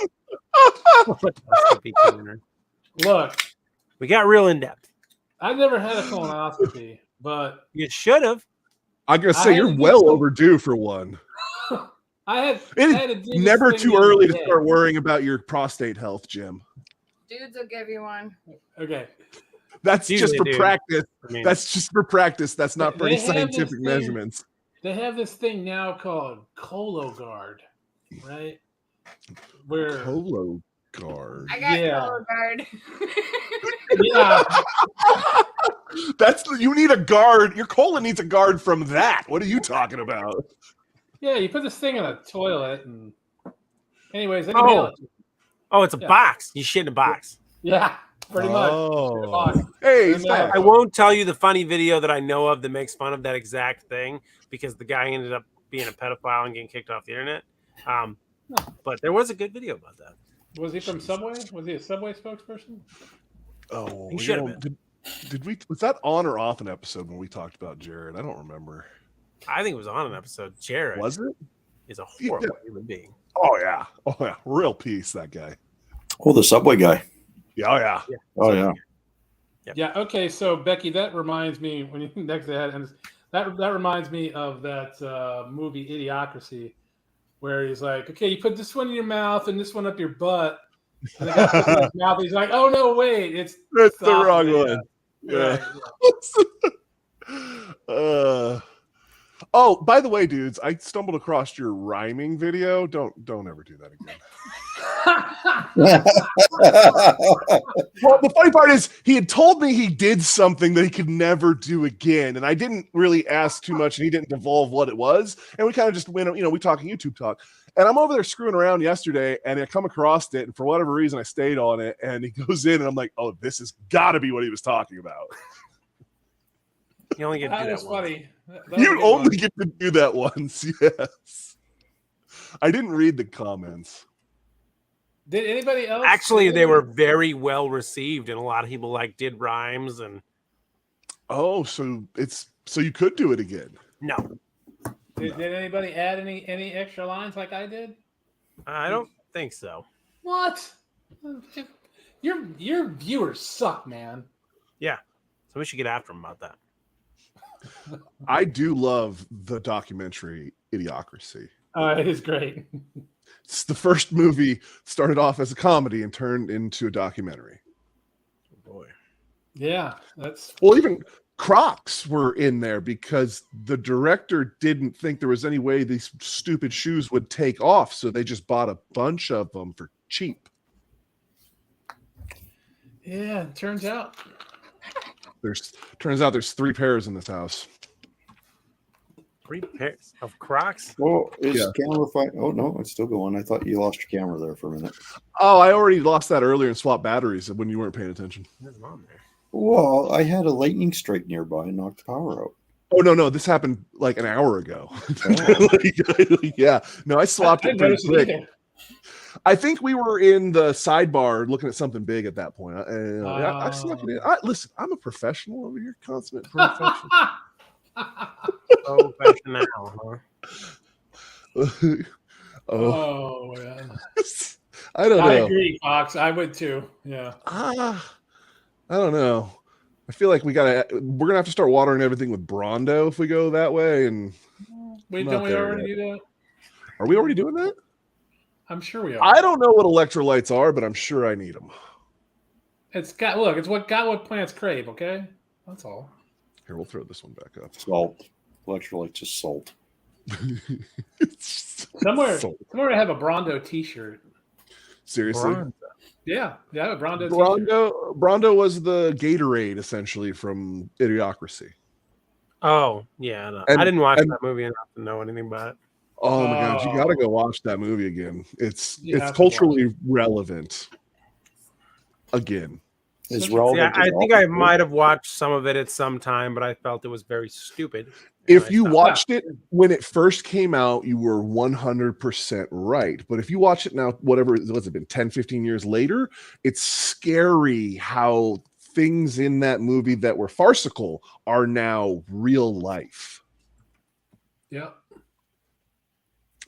Colonoscopy corner. look, We got real in depth. I've never had a colonoscopy, but You should have. I'm gonna I say had you're to do well some- overdue for one. I had to do this Never thing too the other early to day. start worrying about your prostate health, Jim. Dudes will give you one. Okay, That's just Usually for do. practice. I mean, That's just for practice. That's not for They any have this scientific thing- measurements. they have this thing now called Cologuard, right? Where Polo guard. I got Yeah. Cologuard. yeah, You need a guard. Your colon needs a guard from that. What are you talking about? yeah, you put this thing in a toilet, and anyways, they mail it to you. oh, it's a Yeah. box. You shit in a box. Yeah, pretty much. Oh. Hey, And, thanks. I won't tell you the funny video that I know of that makes fun of that exact thing because the guy ended up being a pedophile and getting kicked off the internet. But there was a good video about that. Was he from Subway? Was he a Subway spokesperson? Oh, He should have did we? Was that on or off an episode when we talked about Jared? I don't remember. I think it was on an episode. Jared Was it? is a horrible human being. Oh yeah, real piece that guy. Oh, the Subway guy. Yeah, oh yeah. Oh yeah. Yep. Yeah. Okay. So Becky, that reminds me when you next ahead, and that reminds me of that movie Idiocracy, where he's like, "Okay, you put this one in your mouth and this one up your butt." And the guy puts it in his mouth. He's like, "Oh no, wait, it's That's the stop wrong it." one. Right, Yeah. Oh, by the way, dudes, I stumbled across your rhyming video. Don't ever do that again. Well, the funny part is he had told me he did something that he could never do again, and I didn't really ask too much, and he didn't divulge what it was, and we kind of just went, we talking YouTube talk, and I'm over there screwing around yesterday, and I come across it, and for whatever reason, I stayed on it, and he goes in, and I'm like, oh, this has got to be what he was talking about. You only get to do that that was once. funny. That was a You good only one. get to do that once, yes. I didn't read the comments. Did anybody else? Actually, they were very well received, and a lot of people did rhymes. And Oh, so you could do it again. no, Did anybody add any extra lines like I did? I don't think so. What? Your viewers suck, man. So we should get after them about that. I do love the documentary Idiocracy. It is great. It's the first movie started off as a comedy and turned into a documentary. Oh boy. Yeah, that's Well, even Crocs were in there because the director didn't think there was any way these stupid shoes would take off, so they just bought a bunch of them for cheap. yeah. It turns out. Turns out there's 3 pairs in this house. 3 pairs of Crocs. Oh, is Yeah. camera fine? Oh no, it's still going. I thought you lost your camera there for a minute. Oh, I already lost that earlier and swapped batteries when you weren't paying attention. There's mom there. Well, I had a lightning strike nearby and knocked the power out. Oh no, this happened like an hour ago. Yeah, no, I swapped it pretty quick. I think we were in the sidebar looking at something big at that point. I snuck it in. Listen, I'm a professional over here, consummate professional. Professional, huh? Oh, yeah. I don't know. I agree, Fox. I would too. Yeah. I don't know. I feel like we're gonna have to start watering everything with Brondo if we go that way. And Wait, not don't we there already yet. do that? Are we already doing that? I'm sure we are. I don't know what electrolytes are, but I'm sure I need them. It's what plants crave. Okay, that's all. Here, we'll throw this one back up. Salt. Electrolytes just salt. Somewhere So- I have a Brondo T-shirt. seriously. Yeah, I have a Brondo T-shirt. Brondo was the Gatorade essentially from Idiocracy. Oh, yeah. No. And- I didn't watch and- that movie enough to know anything about it. Oh my god, you Oh. gotta go watch that movie again. It's You have to culturally relevant. Again. Is Yeah, relevant. Yeah, I to think all I people. might have watched some of it at some time, but I felt it was very stupid. If I you stopped. watched it when it first came out, you were 100% right. But if you watch it now, whatever, what's it been, 10, 15 years later, it's scary how things in that movie that were farcical are now real life. Yeah.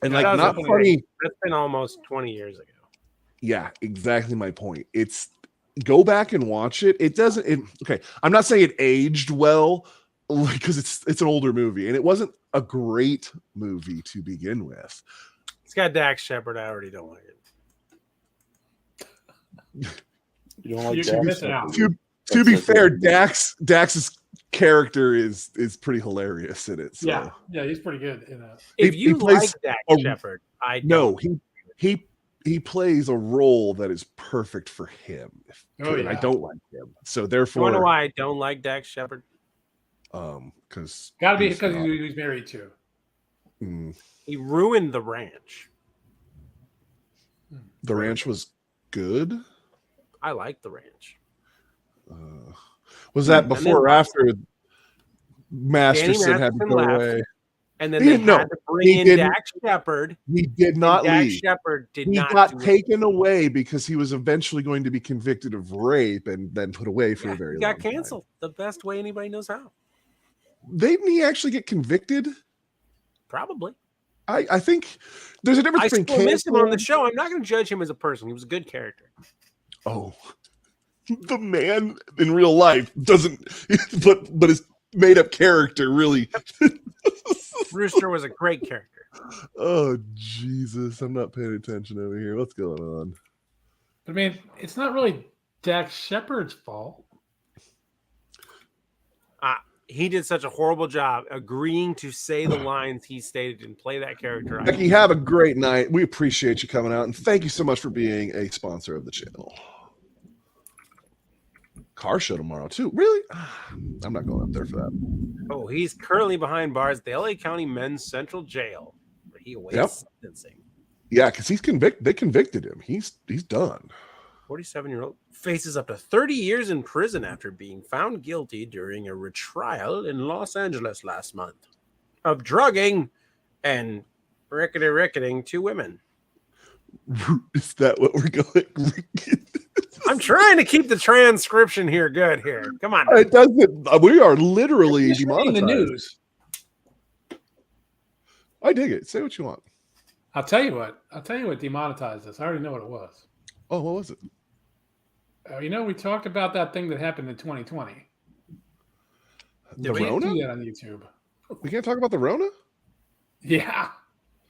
And Yeah, like, that was not definitely- funny. That's been almost 20 years ago. Yeah, exactly my point. It's go back and watch it. Okay, I'm not saying it aged well because it's an older movie and it wasn't a great movie to begin with. It's got Dax Shepard. I already don't like it. You don't like You're that? missing out. To That's be like fair, that. Dax's character is pretty hilarious in it. So. Yeah, he's pretty good in that. If He you plays like Dax a- Shepard, I don't. No, he plays a role that is perfect for him. Oh, And I yeah. don't like him. So You want to therefore, know why I don't like Dax Shepard? because Got to be because he's married too. He ruined the ranch. The Ranch was good. I like the ranch. Was that And then before or after Masterson Danny had to Masterson go left. away? And then He they didn't know. had to bring He in didn't- Dax Shepard. He did not Dax leave. Shepard did He not got do it. taken away because he was eventually going to be convicted of rape and then put away for a very He got long time. canceled the best way anybody knows how. Didn't he actually get convicted? Probably. I think there's a difference I between still miss him on the canceling. show. I'm not going to judge him as a person. He was a good character. Oh, the man in real life doesn't, but his made up character really. Rooster was a great character. Oh Jesus, I'm not paying attention over here. What's going on? But I mean, it's not really Dax Shepard's fault. He did such a horrible job agreeing to say the lines he stated and play that character. Becky, have a great night. We appreciate you coming out, and thank you so much for being a sponsor of the channel. Car show tomorrow too. Really? I'm not going up there for that. Oh, he's currently behind bars at the LA County Men's Central Jail, where he awaits Yep. sentencing. Yeah, because he's convicted. They convicted him. He's done. 47-year-old faces up to 30 years in prison after being found guilty during a retrial in Los Angeles last month of drugging and ricketing 2 women. Is that what we're going? I'm trying to keep the transcription here good here. Come on. It doesn't. We are literally Just reading demonetized. the news. I dig it. Say what you want. I'll tell you what demonetized us. I already know what it was. Oh, what was it? We talked about that thing that happened in 2020. The we? We can't Rona? do that on YouTube. We can't talk about the Rona? Yeah,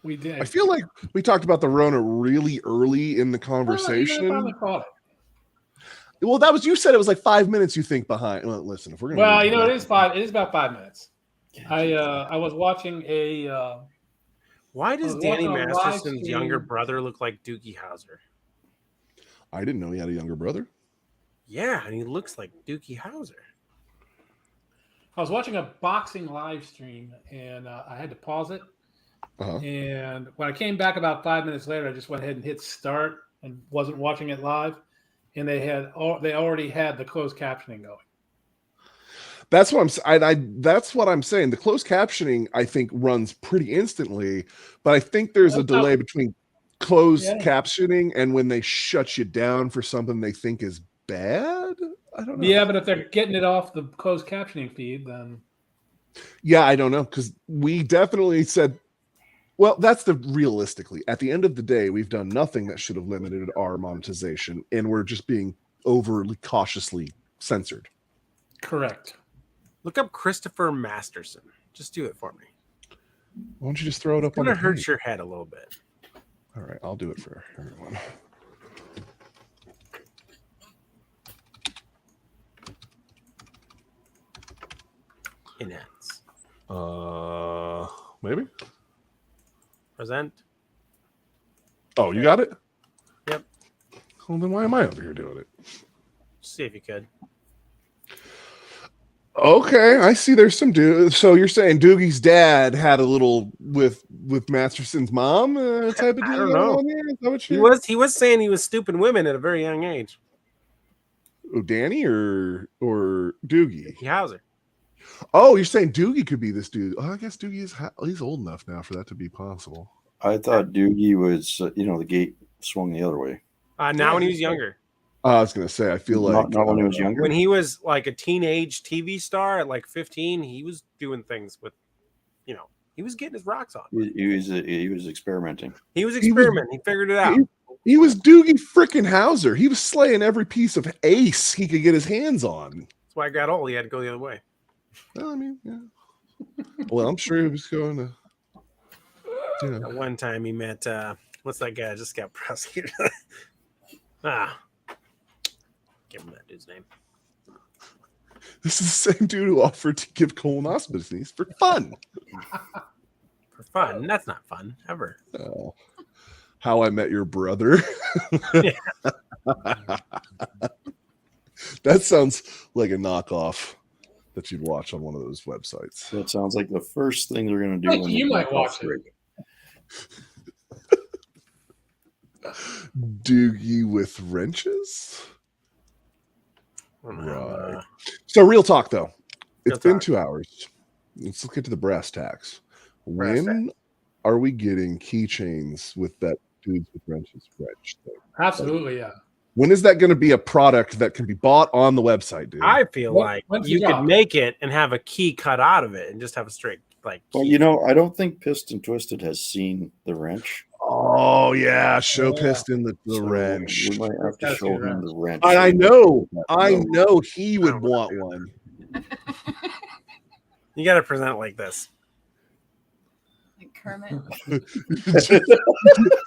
we did. I feel like we talked about the Rona really early in the Well, you guys conversation. finally caught it. Well, that was you said it was like 5 minutes. You think behind? Well, listen, if we're gonna. Well, you know, it is about 5 minutes. I was watching Why does I was Danny watching a live Masterson's younger stream. brother look like Doogie Howser? I didn't know he had a younger brother. Yeah, and he looks like Doogie Howser. I was watching a boxing live stream, and I had to pause it. Uh-huh. And when I came back about 5 minutes later, I just went ahead and hit start and wasn't watching it live. And they already had the closed captioning going. That's what that's what I'm saying. The closed captioning, I think, runs pretty instantly, but I think there's a delay between closed captioning and when they shut you down for something they think is bad. I don't know. Yeah, but if they're getting it off the closed captioning feed, then yeah, I don't know, because we definitely said, well, that's realistically, at the end of the day, we've done nothing that should have limited our monetization, and we're just being overly cautiously censored. Correct. Look up Christopher Masterson. Just do it for me. Why don't you just throw it up It's on gonna the hurt page? your head a little bit. All right, I'll do it for everyone. Enhance. Maybe. Present. Oh, you got it? Yep. Well, then why am I over here doing it? See if you could. Okay, I see. There's some dude. So you're saying Doogie's dad had a little with Masterson's mom type of deal? I don't know. On there? Is that what He was saying he was stooping women at a very young age. Oh, Danny or Doogie? Howser. Oh, you're saying Doogie could be this dude? Oh, I guess Doogie he's old enough now for that to be possible. I thought Doogie was, the gate swung the other way. Now when he was younger. I was gonna say, I feel like Not when he was younger. When he was like a teenage TV star at like 15, he was doing things with, he was getting his rocks on. He was experimenting. He was experimenting. He figured it out. He was Doogie freaking Howser. He was slaying every piece of ace he could get his hands on. That's why I got old. He had to go the other way. Well, I mean, yeah. Well, I'm sure he was going to. At one time he met what's that guy that just got prosecuted? Give him that dude's name. This is the same dude who offered to give colonoscopies for fun. For fun. That's not fun ever. Oh, How I Met Your Brother. That sounds like a knockoff that you'd watch on one of those websites. That sounds like the first thing they're going to do. Like you might watch it. Doogie with wrenches? Right. So real talk though. It's been talk. 2 hours. Let's get to the brass tacks. When are we getting keychains with that dudes with wrenches wrench thing? Absolutely, yeah. When is that going to be a product that can be bought on the website, dude? I feel like When's you the could job? make it and have a key cut out of it and just have a straight Well, key. I don't think Piston Twisted has seen the wrench. Oh yeah, show Yeah. Piston the So wrench. We might have to Gotta show see the him the wrench. And I know he would I don't want know. one. You got to present it like this. Like Kermit.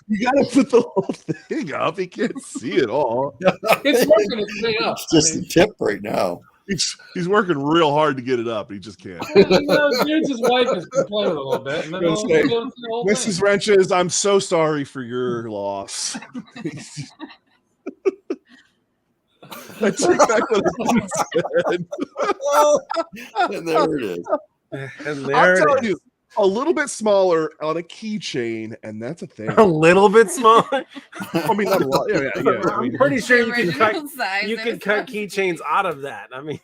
You gotta put the whole thing up. He can't see it all. It's working its way up. It's just the tip right now. He's working real hard to get it up. He just can't. Dude's wife has been playing with it a little bit. And then Gonna they'll say, go through the whole Mrs. thing. Wrenches, I'm so sorry for your loss. I take back what I said. And there it is. And I'll there tell it is. you, a little bit smaller on a keychain, and that's a thing. A little bit smaller. I mean, not a lot. Yeah. I I'm mean, pretty sure The you can original cut. size You it can was cut on. keychains out of that. I mean,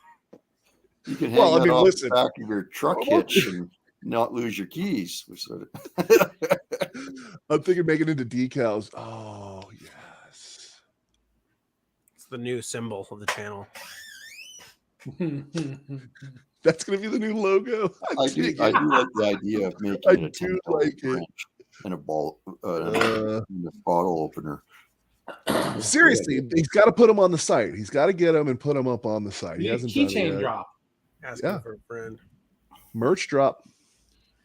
You can hang Well, I that mean, off listen. the back of your truck hitch and not lose your keys. I'm thinking making it into decals. Oh, yes. it's the new symbol of the channel. That's going to be the new logo. I do like the idea of making I it a do $10 like it. wrench and a ball, and Uh, a bottle opener. Seriously, he's got to put them on the site. He's got to get them and put them up on the site. He hasn't done it Keychain yet. drop. Asking Yeah. for a friend. Merch drop.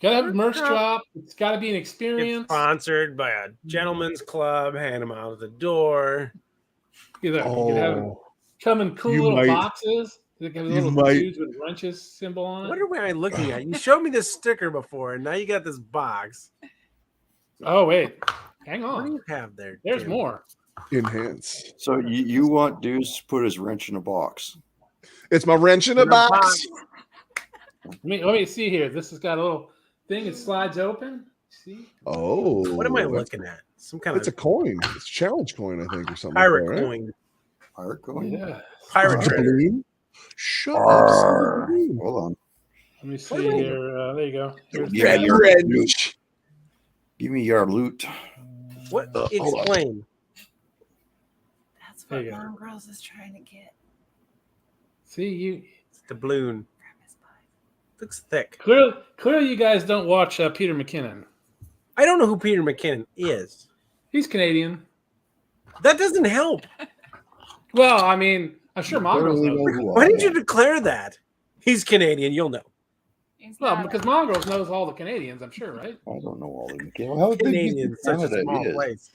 Gotta have a merch drop. It's gotta be an It's experience. sponsored by a gentleman's club. Hand them out at the door. Either you could have Oh, come in cool You little might- boxes. They have you little might- dudes with wrenches symbol on it. What am I looking at? You showed me this sticker before, and now you got this box. Oh wait, hang What do on. you have there? There's Jim? more. Enhance. So you want dudes to put his wrench in a box? It's my wrench in a In a box. box. Let me see here. This has got a little thing. It slides open. See? Oh, What am I that's- looking at? Some kind It's a of coin. It's a challenge coin, I think, or something. pirate like that, right? coin. Pirate coin? Yeah. Pirate Is it a trader. balloon? Shut up. Arr. Balloon. Hold on. Let me see What am I- here. There you go. Here's Yeah, Red you're- wrench. Give me your loot. What? hold on. Explain. That's There what you go. Mom Girls is trying to get See you. It's the balloon. from his body. Looks thick. Clearly, you guys don't watch Peter McKinnon. I don't know who Peter McKinnon is. He's Canadian. That doesn't help. Well, I mean, I'm sure Mongrels Barely knows. know who Why I did you am. declare that? He's Canadian. You'll know. He's Well, not because a- Mongrels knows all the Canadians, I'm sure, right? I don't know all of them. How big do you Canadian, think such a Canada small is? place.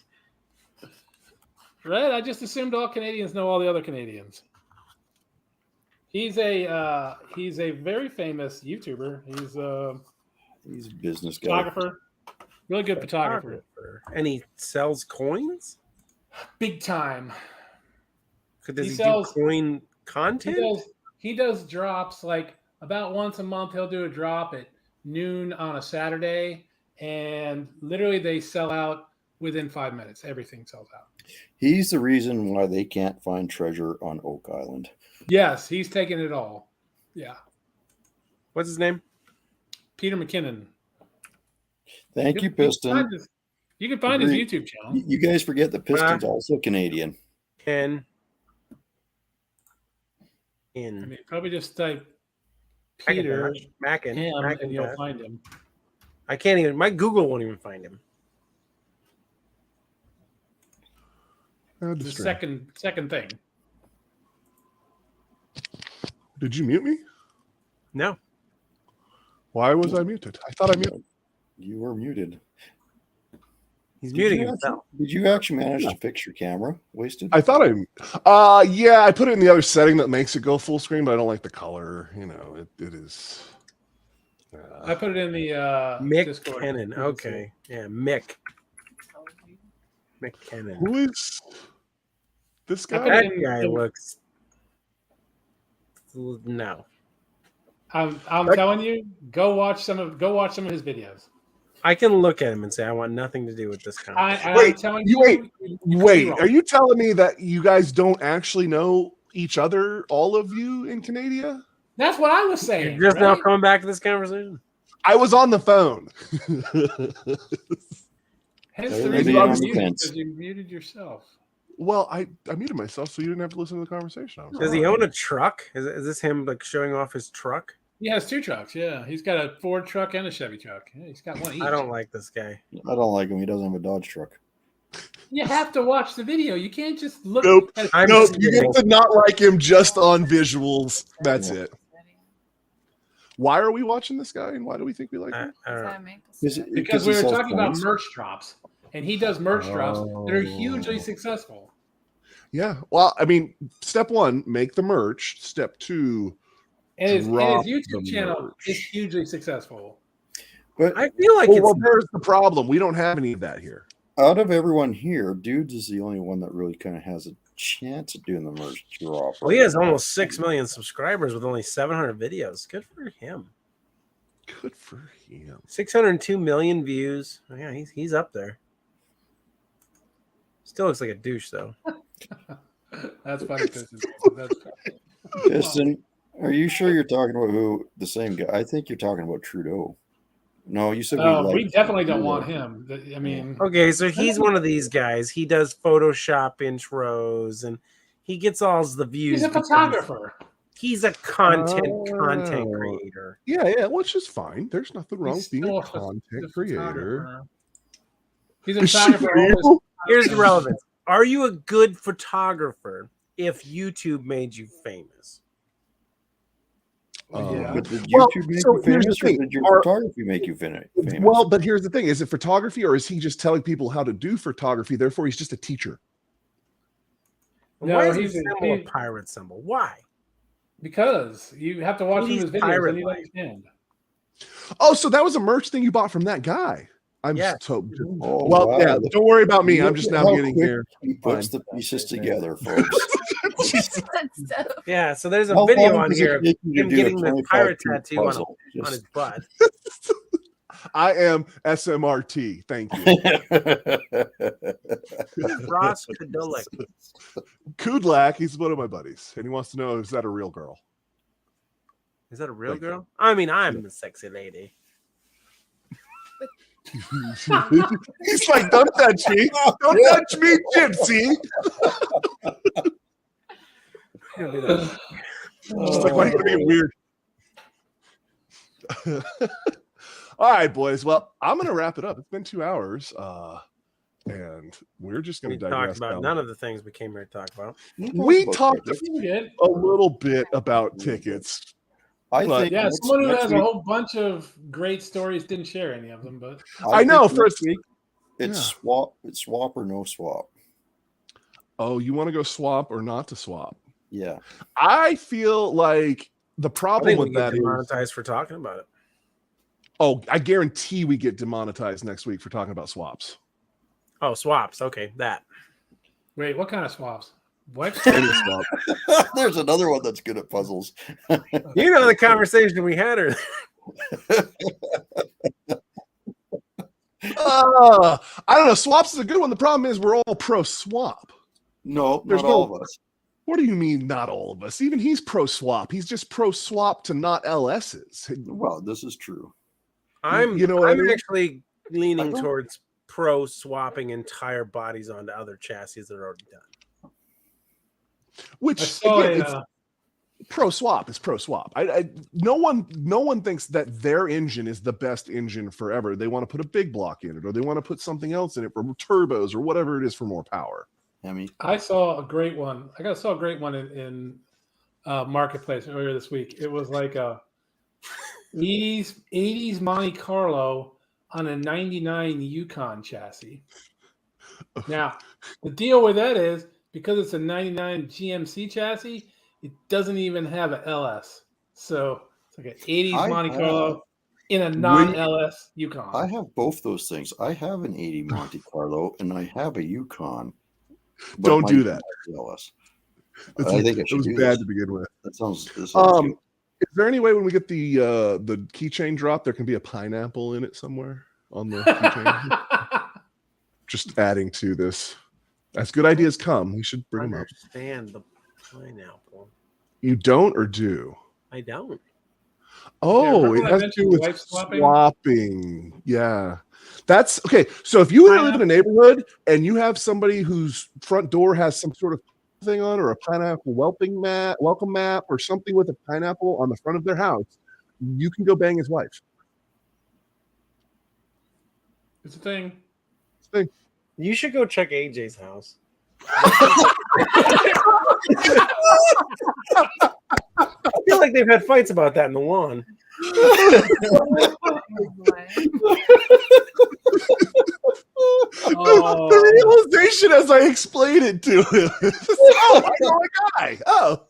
Right? I just assumed all Canadians know all the other Canadians. He's a very famous YouTuber. He's a He's a business guy. photographer, really good photographer, And he sells coins? big time. Does He he sells- do coin He content? does drops like about once a month. He'll do a drop at noon on a Saturday, and literally they sell out within 5 minutes. Everything sells out. He's the reason why they can't find treasure on Oak Island. Yes, he's taking it all. Yeah, What's his name? Peter McKinnon. Thank you, can Piston. find his- You can find his Agreed. YouTube channel. You guys forget that Piston's also Canadian. Ken. I In. mean, probably just type Peter Mackin. him and you'll find him. I can't even. My Google won't even find him. The second thing. Did you mute me? No. Why was I muted? I thought I muted. You were muted. He's Did muting you himself. Did you actually manage to fix your camera? Wasted? I thought yeah, I put it in the other setting that makes it go full screen, but I don't like the color. You know, it is. I put it in the Mick Discord. Kennan. You can Okay. Yeah, Mick. Mick Kennan. Who is this I guy? put That in guy the- looks. No. I'm telling you, go watch some of his videos. I can look at him and say, I want nothing to do with this content. I'm Wait, telling you you, wait, you could be Wait, wrong. are you telling me that you guys don't actually know each other, all of you in Canada? That's what I was saying. You're just now right? coming back to this conversation? I was on the phone. Hence They're the maybe reason on you the muted, fence. because you muted yourself. Well, I muted myself so you didn't have to listen to the conversation. I was Does he own a truck? Is this him like showing off his truck? He has 2 trucks. Yeah, he's got a Ford truck and a Chevy truck. Yeah, he's got one each. I don't like this guy. I don't like him. He doesn't have a Dodge truck. You have to watch the video. You can't just look. Nope. At I'm Nope, just you kidding. get to not like him just on visuals. That's Yeah. it. Why are we watching this guy, and why do we think we like I, him? I don't know. That makes Is sense. it- because he we were sells talking about coins? merch drops, and he does merch drops that are hugely successful. Yeah. Well, I mean, step 1, make the merch. Step 2, And his Drop YouTube the channel merch. is hugely successful. But I feel like well, it's there's the problem. We don't have any of that here. out of everyone here, Dudes is the only one that really kind of has a chance at doing the merch drop. well, he has almost 6 million subscribers with only 700 videos. Good for him. Good for him. 602 million views. Oh, yeah, he's up there. Still looks like a douche though. That's funny. That's Piston, are you sure you're talking about the same guy? I think you're talking about Trudeau. No, you said we definitely don't Trudeau. want him. I mean, Okay, so he's one of these guys. He does Photoshop intros and he gets all the views. he's a because photographer. He's a content Oh. creator. Yeah, which is fine. There's nothing wrong He's with being still a a content photographer. creator. He's a Is she photographer. real? always- Here's the relevance. Are you a good photographer if YouTube made you famous? Yeah. But did Well, YouTube make so you here's the famous, or thing. did your Are- photography make you famous? Well, but here's the thing: is it photography, or is he just telling people how to do photography? Therefore, he's just a teacher. No, Why is the he's symbol a pirate symbol? Why? because you have to watch him his videos pirate and you life. understand. Oh, so that was a merch thing you bought from that guy. I'm Yes. so Oh, well. wow. Yeah, don't worry about me. I'm Look just at now how getting quick here. He puts Fine. the pieces together, folks. That stuff. Yeah, so there's a How video long on does it here of take you to him do a getting the 25 pirate piece tattoo puzzle? on his butt. I am SMRT. Thank you. Ross Kadulik. Kudlak, he's one of my buddies, and he wants to know, is that a real girl? Is that a real Thank you. girl? I mean, I'm the sexy lady. He's like, don't touch me. Don't touch me, gypsy. Just like, why are you gonna get weird? All right, boys. Well, I'm gonna wrap it up. It's been 2 hours. And we're just gonna We digress talked about down. none of the things we came here to talk about. We talked We did. a little bit about tickets. I But- think Yeah, next- someone who next has week- a whole bunch of great stories didn't share any of them, but I know, think first- next week it's Yeah. swap. It's swap or no swap. Oh, you want to go swap or not to swap? Yeah. I feel like the I problem think we with get that is, demonetized for talking about it. oh, I guarantee we get demonetized next week for talking about swaps. Oh, swaps. Okay, that. wait, what kind of swaps? What? Any swap. There's another one that's good at puzzles. You know the conversation we had earlier. I don't know. Swaps is a good one. The problem is we're all pro swap. No, There's not all of us. What do you mean, not all of us? Even he's pro swap. He's just pro swap to not LSs. Well, this is true. I'm You know what I I'm mean? actually leaning I don't- towards pro swapping entire bodies onto other chassis that are already done. Which I saw again, a, it's pro swap is pro swap. No one thinks that their engine is the best engine forever. They want to put a big block in it, or they want to put something else in it for turbos or whatever it is for more power. I saw a great one. I saw a great one in Marketplace earlier this week. It was like a 80s Monte Carlo on a 99 Yukon chassis. Now, the deal with that is because it's a 99 GMC chassis, it doesn't even have a LS. So it's like an 80s Monte Carlo in a non-LS Yukon. I have both those things. I have an 80 Monte Carlo and I have a Yukon. but Don't my do that. Yukon is LS. It's- I think I it should was do bad this. to begin with. That sounds good. Is there any way when we get the keychain drop, there can be a pineapple in it somewhere on the keychain? Just adding to this. As good ideas come, we should bring them up. Understand the pineapple. You don't or do? I don't. Oh, remember it I has to mentioned do with wife swapping? swapping. Yeah. That's okay. So if you live in a neighborhood and you have somebody whose front door has some sort of thing on, or a pineapple welcome map or something with a pineapple on the front of their house, you can go bang his wife. It's a thing. You should go check AJ's house. I feel like they've had fights about that in the lawn. Oh. The realization as I explained it to him. Oh, I know a guy. Oh.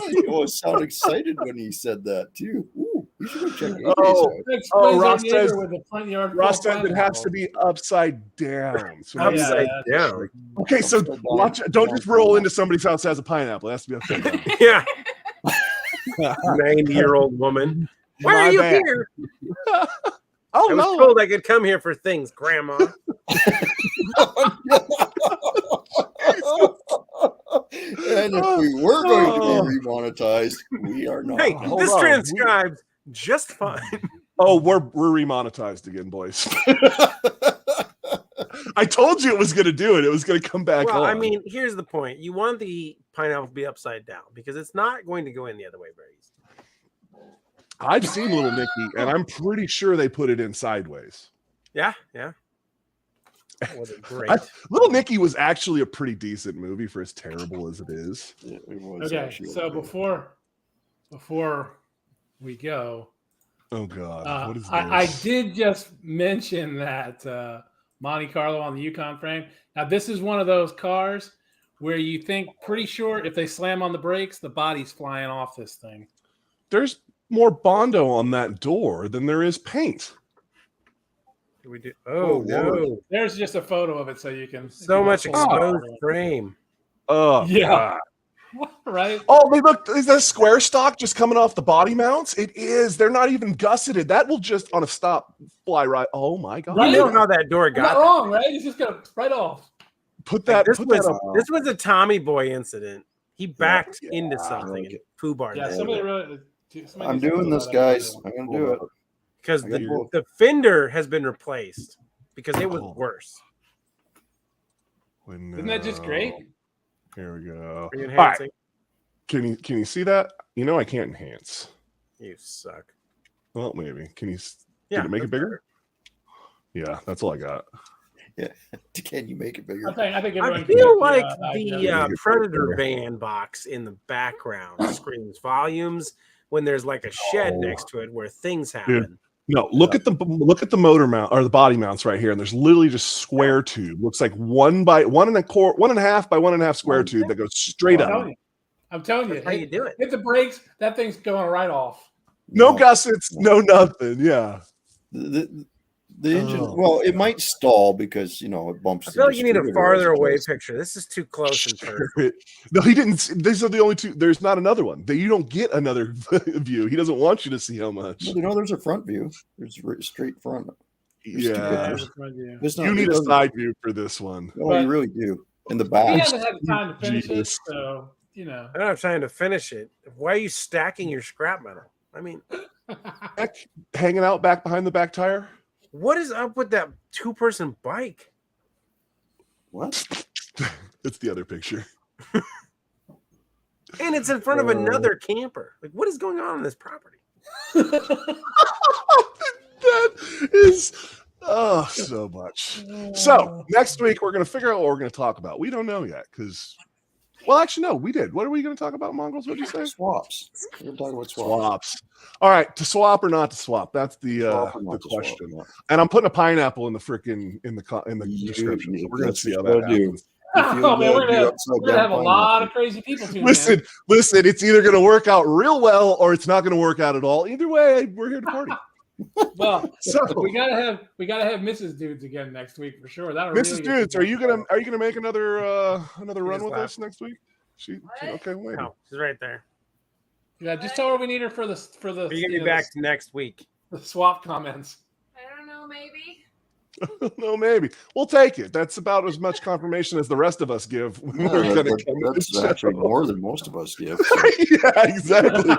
He always sounded excited when he said that too. Ooh, we should go check AJ's Oh. house. That explains our Ross neighbor says- with the front yard. Ross full says it has to be upside down. So Oh, yeah. Upside down. okay, so Upside down. watch. Don't just roll into somebody's house that has a pineapple. It has to be upside down. Yeah. 90-year-old woman. Why My are you bad. here? Oh I was no! told I could come here for things, Grandma. And if we were going to be remonetized, we are not. Hey, hold this on. transcribes just fine. Oh, we're remonetized again, boys. I told you it was going to do it. It was going to come back Well, on. I mean, here's the point. You want the pineapple to be upside down because it's not going to go in the other way very easily. I've seen Little Nicky, and I'm pretty sure they put it in sideways. Yeah, yeah. That wasn't great. Little Nicky was actually a pretty decent movie for as terrible as it is. It was Okay, actually so okay. before we go, Oh God, what is this? I did just mention that Monte Carlo on the Yukon frame. Now, this is one of those cars where you think pretty sure if they slam on the brakes, the body's flying off this thing. There's more Bondo on that door than there is paint. We do. Oh no! There's just a photo of it, so you can. So much pull it up. exposed frame. Oh Yeah. God. Right? Oh, they look. Is that square stock just coming off the body mounts? It is. They're not even gusseted. That will just on a stop fly right. Oh my God! You know how that door You're got not wrong, right? It's just gonna right off. Put that. This Put was that up. this was a Tommy Boy incident. He backed Yeah, into something and foo barred. Yeah, somebody really. I'm doing this, guys. I'm gonna do it. Because I got the fender has been replaced because it was worse. Isn't that just great? Here we go. Are you All enhancing? right. Can you see that? You know I can't enhance. You suck. Well, maybe. Can you? Yeah, Can it make it that's bigger? Yeah, that's all I got. Yeah. Can you make it bigger? I think I everyone feel like idea. the Predator van box in the background screams volumes when there's like a shed next to it where things happen. No, look at the motor mount or the body mounts right here, and there's literally just square tube. Looks like 1 by 1.25 by 1.5 square tube that goes straight up. I'm telling you, That's how you do it. Hit the brakes, that thing's going right off. No gussets, no nothing. Yeah. The engine, well, it might stall because it bumps. I feel like you need a farther away picture. This is too close in person. No, he didn't. These are the only two. There's not another one. You don't get another view. He doesn't want you to see how much. Well, there's a front view. There's straight front. Yeah. It's not, You need a side view for this one. Oh, you really do. In the He back. hasn't had the time to finish it, Jesus. so I don't have time to finish it. Why are you stacking your scrap metal? I mean, Hanging out back behind the back tire. what is up with that 2-person bike? What? That's the other picture. And it's in front of another camper. Like, what is going on this property? That is so much. So next week we're going to figure out what we're going to talk about. We don't know yet because, well, actually, no, we did. What are we going to talk about, Mongols? What did you say? Swaps. We're going to talk about Swaps. All right, to swap or not to swap? That's the question. Swap, and I'm putting a pineapple in the freaking in the description. So we're going to see how that happens. Oh, man, we're gonna have a lot of crazy people tuning in. Listen, it's either going to work out real well or it's not going to work out at all. Either way, we're here to party. Well, So we gotta have Mrs. Dudes again next week for sure. That'll Mrs. really Dudes, are you gonna make another run with laugh. us next week? She okay, wait. No, she's right there. Yeah, just tell her we need her for the Are you gonna be back next week? the swap comments. I don't know, maybe. No, maybe we'll take it. That's about as much confirmation as the rest of us give. That's actually more than most of us give. Yeah, exactly.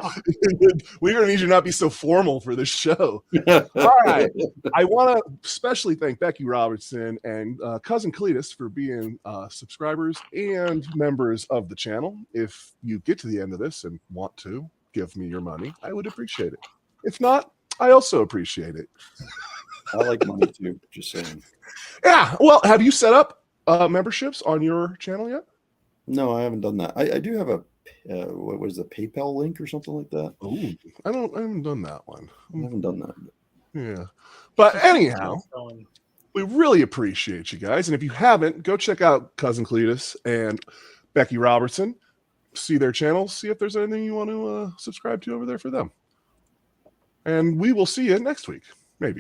We're gonna need you to not be so formal for this show. All right. I want to especially thank Becky Robertson and cousin Cletus for being subscribers and members of the channel. If you get to the end of this and want to give me your money, I would appreciate it. If not, I also appreciate it. I like money too. Just saying. Yeah. Well, have you set up memberships on your channel yet? No, I haven't done that. I do have a what was the PayPal link or something like that? Oh, I haven't done that one. I haven't done that. Yeah. But anyhow, we really appreciate you guys. And if you haven't, go check out Cousin Cletus and Becky Robertson. See their channels. See if there's anything you want to subscribe to over there for them. And we will see you next week. Maybe.